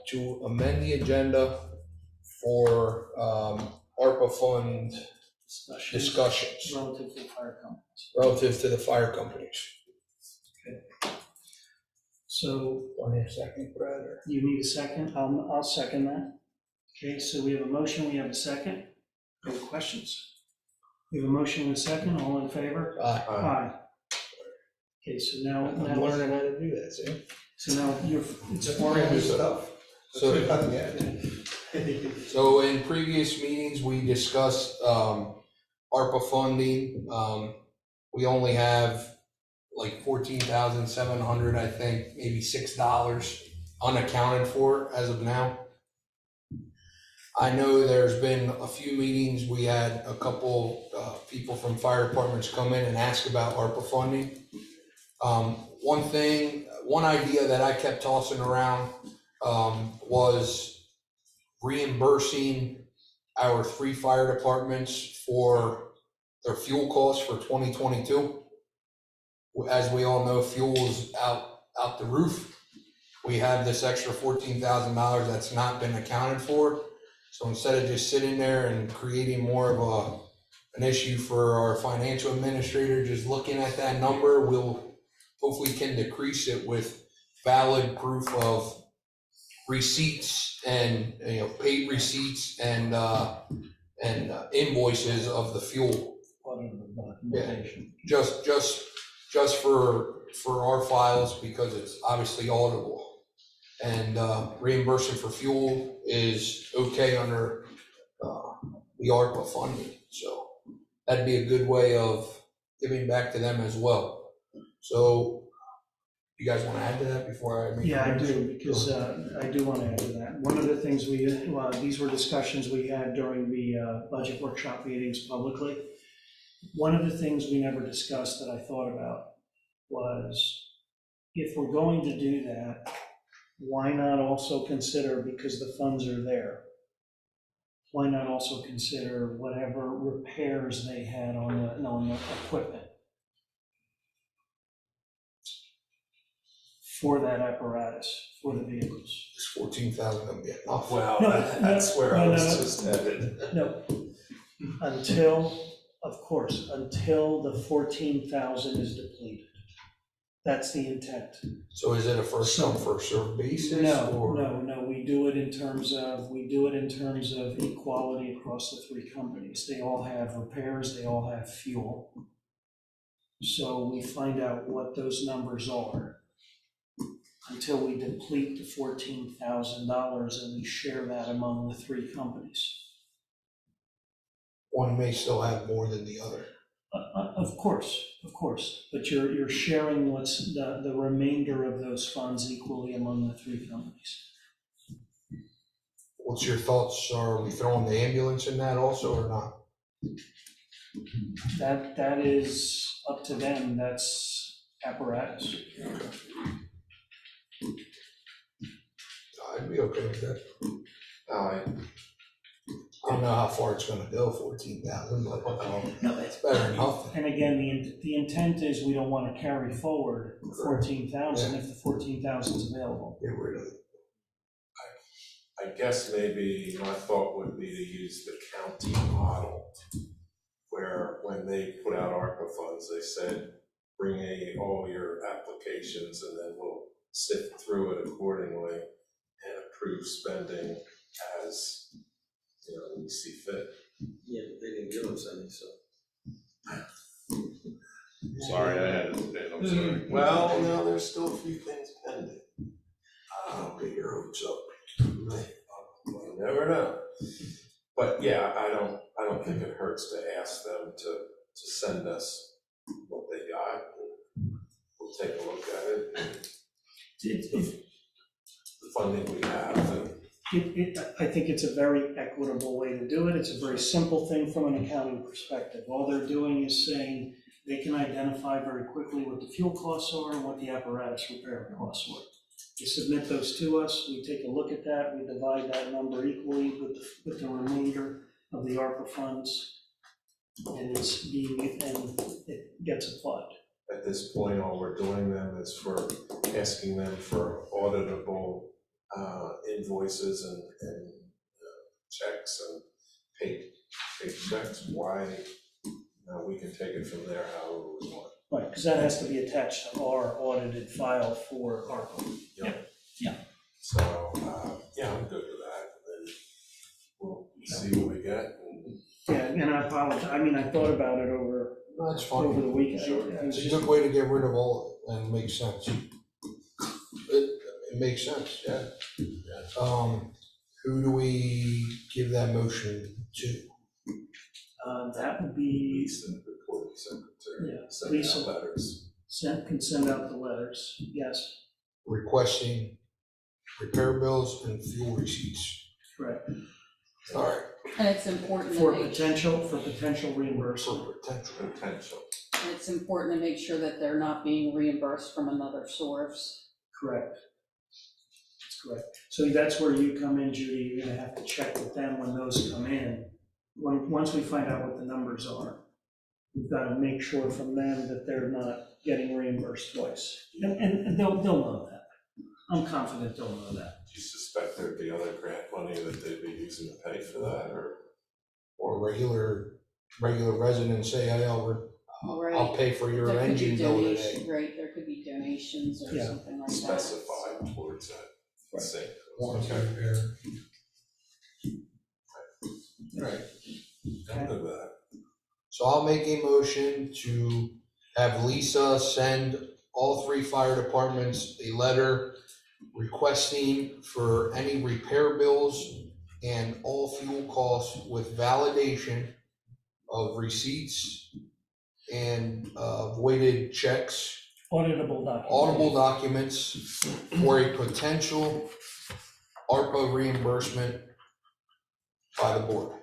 to amend the agenda for ARPA fund discussions Relative to the fire companies. relative to the fire companies. So. Want a second, Brad? Or? You need a second? I'll second that. Okay, so we have a motion, we have a second. Any questions? We have a motion and a second, all in favor? Aye. Aye. Okay, so now. I'm learning how to do that, see? So now it's more new stuff. So in previous meetings, we discussed ARPA funding. We only have like $14,700, I think, maybe $6 unaccounted for as of now. I know there's been a few meetings. We had a couple people from fire departments come in and ask about ARPA funding. One idea that I kept tossing around was reimbursing our 3 fire departments for their fuel costs for 2022. As we all know, fuel's out the roof. We have this extra $14,000 that's not been accounted for. So instead of just sitting there and creating more of an issue for our financial administrator, just looking at that number, we'll hopefully can decrease it with valid proof of receipts and paid receipts and invoices of the fuel. Yeah, just for our files, because it's obviously auditable. And reimbursement for fuel is okay under the ARPA funding. So that'd be a good way of giving back to them as well. So you guys want to add to that before I make? Yeah, I do, because I do want to add to that. One of the things these were discussions we had during the budget workshop meetings publicly. One of the things we never discussed that I thought about was, if we're going to do that, why not also consider, because the funds are there, why not also consider whatever repairs they had on the equipment for that apparatus, for the vehicles? Is 14,000 going to be enough? Well, that's where I was just headed. No, until the 14,000 is depleted. That's the intent. So is it a first come, first served basis? No, we do it in terms of equality across the 3 companies. They all have repairs, they all have fuel. So we find out what those numbers are until we deplete the $14,000, and we share that among the 3 companies. One may still have more than the other. Of course, but you're sharing what's the remainder of those funds equally among the 3 companies. What's your thoughts? Are we throwing the ambulance in that also or not? That is up to them. That's apparatus. I'd be okay with that. I don't know how far it's going to go, 14,000, but no, it's better than nothing. And again, the intent is we don't want to carry forward 14,000 if the 14,000 is available. Get rid of it. I guess maybe my thought would be to use the county model, where when they put out ARPA funds, they said, bring all your applications and then we'll sift through it accordingly and approve spending as we see fit. Yeah, but they didn't give us any, so. Sorry, I had it. I'm sorry. Well, no, there's still a few things pending. Don't get your hopes up. You never know. But yeah, I don't think it hurts hurts to ask them to send us what they got. We'll take a look at it, and the funding we have. I think it's a very equitable way to do it. It's a very simple thing from an accounting perspective. All they're doing is saying they can identify very quickly what the fuel costs are and what the apparatus repair costs were. They submit those to us, we take a look at that, we divide that number equally with the remainder of the ARPA funds, and it gets applied. At this point, all we're doing them is for asking them for auditable invoices and checks and paid checks. Why? We can take it from there however we want. Right, because that has to be attached to our audited file for ARPA. Yeah. So, yeah, I'm good with that. And then we'll see what we get. Yeah, and I apologize. I mean, I thought about it over the weekend. It's a good way to get rid of all of it and make sense. It makes sense, yeah. Who do we give that motion to? That would be the recording secretary. Yeah, Send Lisa. out letters. can send out the letters, yes. Requesting repair bills and fuel receipts. Correct. All right. And it's important to For make. potential reimbursement. Potential. And it's important to make sure that they're not being reimbursed from another source. Correct. That's correct. So that's where you come in, Judy. You're gonna have to check with them when those come in. Once we find out what the numbers are, we've got to make sure from them that they're not getting reimbursed twice. And they'll know that. I'm confident they'll know that. Do you suspect there'd be other grant money that they'd be using to pay for that, or regular residents say, hey, I'll pay for your There could be engine bill donation, today. right, there could be donations or something like that. specified towards that? Right. Same. Warranty Okay. repair. Right. I'm good with that. So I'll make a motion to have Lisa send all 3 fire departments a letter requesting for any repair bills and all fuel costs with validation of receipts and voided checks, Auditable documents. audible documents for a potential ARPA reimbursement by the board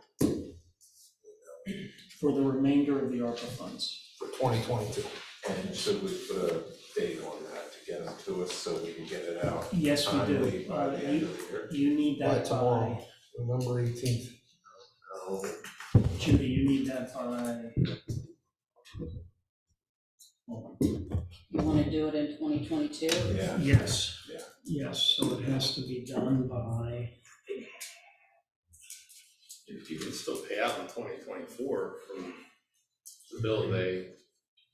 For the remainder of the ARPA funds. for 2022. And should we put a date on that to get them to us so we can get it out? Yes, we do. timely by the end of the year? You need By that tomorrow, by, November 18th. Judy, you need that by. You wanna do it in 2022? Yeah. Yes. Yeah. Yes, so it has to be done by, If you can still pay out in 2024 from the bill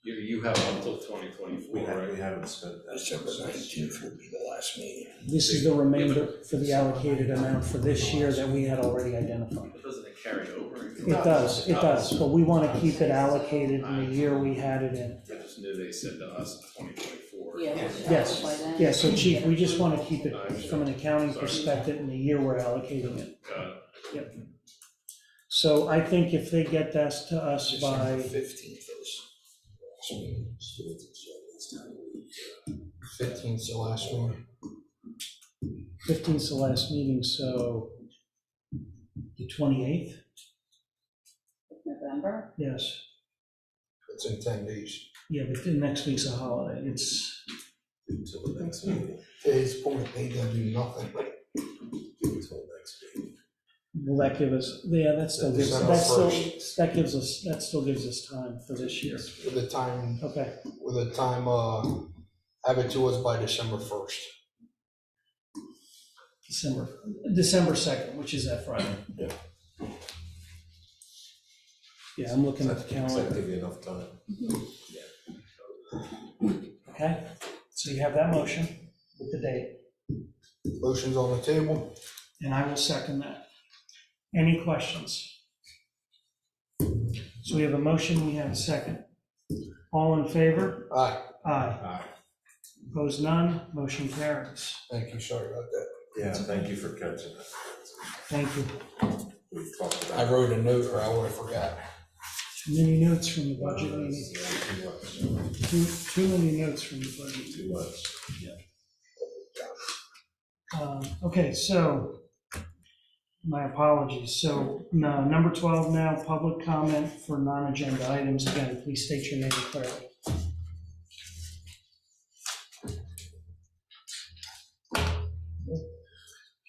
you have until 2024, right? We haven't spent that. December 19th will be the last meeting. this is the remainder for the allocated amount for this year that we had already identified. But doesn't it carry over? It does, but we want to keep it allocated in the year we had it in. I just knew they said to us 2024. Yeah. Yes, By then. yeah, so chief, we just want to keep it from an accounting perspective in the year we're allocating it. Got it. Yep. So I think if they get that to us by, 15th, 15th, the last meeting. 15th 's the last meeting, so the 28th? November? Yes. It's in 10 days. Yeah, but the next week's a holiday, it's, Until the next meeting. Today's point, they done do nothing. Until next meeting. will that give us, yeah, that still gives, December that still gives us time for this year. With the time, Okay, have it to us by December 1st. December 2nd, which is that Friday. Yeah. Yeah, I'm looking at the Does that calendar. give you enough time? Okay, so you have that motion with the date, Motion's on the table. and I will second that. Any questions? So we have a motion, we have a second. All in favor? Aye. Aye. Opposed, none, motion carries. Thank you, sorry about that. Yeah, thank you for catching that. Thank you. We talked about. I wrote a note or I would have forgot. Many notes from the budget meeting. Too many notes from the budget. Too much. Okay, so, my apologies. So, no, number 12 now, public comment for non-agenda items. Again, please state your name clearly.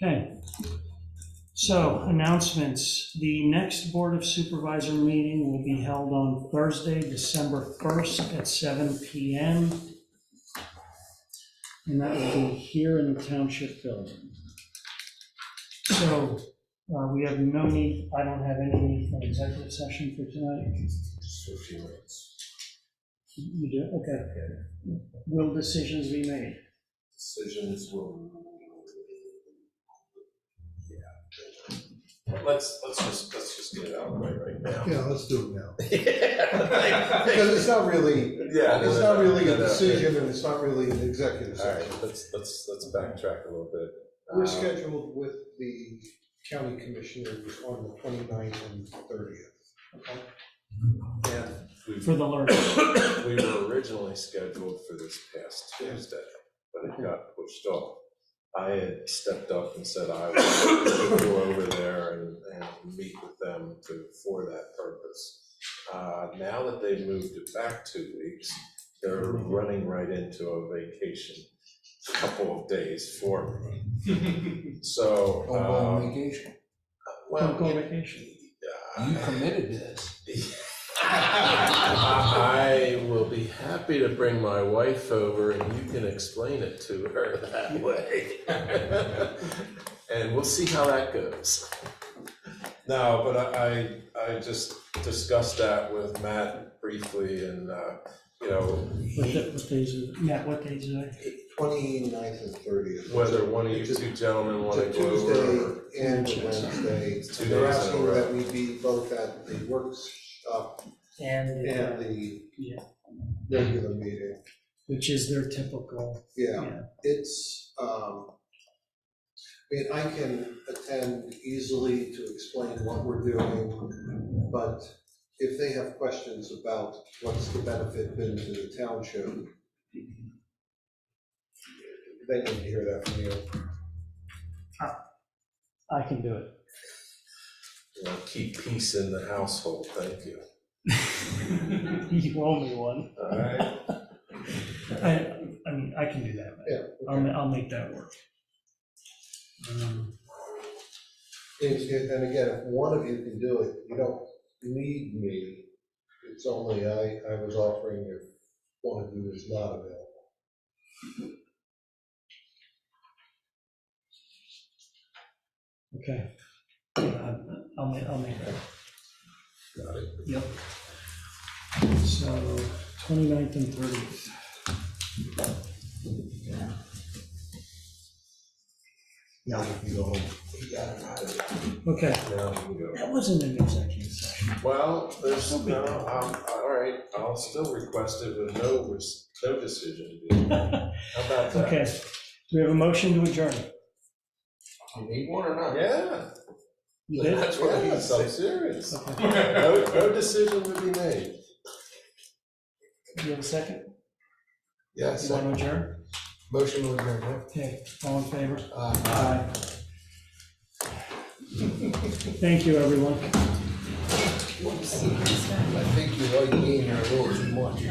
Okay. So, announcements. The next Board of Supervisor meeting will be held on Thursday, December 1st at 7 p.m. And that will be here in the Township Building. So, we have no need, I don't have any need for an executive session for tonight. Just for a few minutes. You do? Okay. Will decisions be made? Decisions will. Yeah. Let's just get it out of the way right now. Yeah, let's do it now. Yeah. Because it's not really, it's not really a decision, No. and it's not really an executive All right, session. let's backtrack a little bit. We're scheduled with the county commissioners on the 29th and 30th. And For the learning. we were originally scheduled for this past Tuesday, but it got pushed off. I had stepped up and said I would go over there and meet with them for that purpose. Now that they've moved it back 2 weeks, they're running right into a vacation, a couple of days for me. So. On vacation. Well, Go on vacation. You committed to this. I will be happy to bring my wife over and you can explain it to her that way. And we'll see how that goes. No, but I just discussed that with Matt briefly and, you know. What days are, Matt, what days are they? 29th and 30th. Whether one of you two gentlemen want to go over. Tuesday and Wednesday. It's 2 They're days in a asking row. that we be both at the workshop And the yeah, regular meeting. which is their typical. Yeah, it's, I mean, I can attend easily to explain what we're doing, but if they have questions about what's the benefit been to the township, they need to hear that from you. I can do it. You know, keep peace in the household, thank you. You owe me one. All right. I mean, I can do that. Yeah. I'll make that work. And again, if one of you can do it, you don't need me. It's only I was offering if one of you is not available. Okay. I'll make that. Got it. Yep. So 29th and 30th. Now you can go home. Okay. Now we can go. That wasn't an executive session. Well, there's no, all right, I'll still request it with no decision. How about that? Okay. Do we have a motion to adjourn? You need one or not? Yeah. You did? That's what I'm serious. Okay. No decision to be made. Do you have a second? Yes. You want to adjourn? Motion to adjourn, yeah. Okay, all in favor? Aye. Thank you, everyone. I think you like being here a little too much.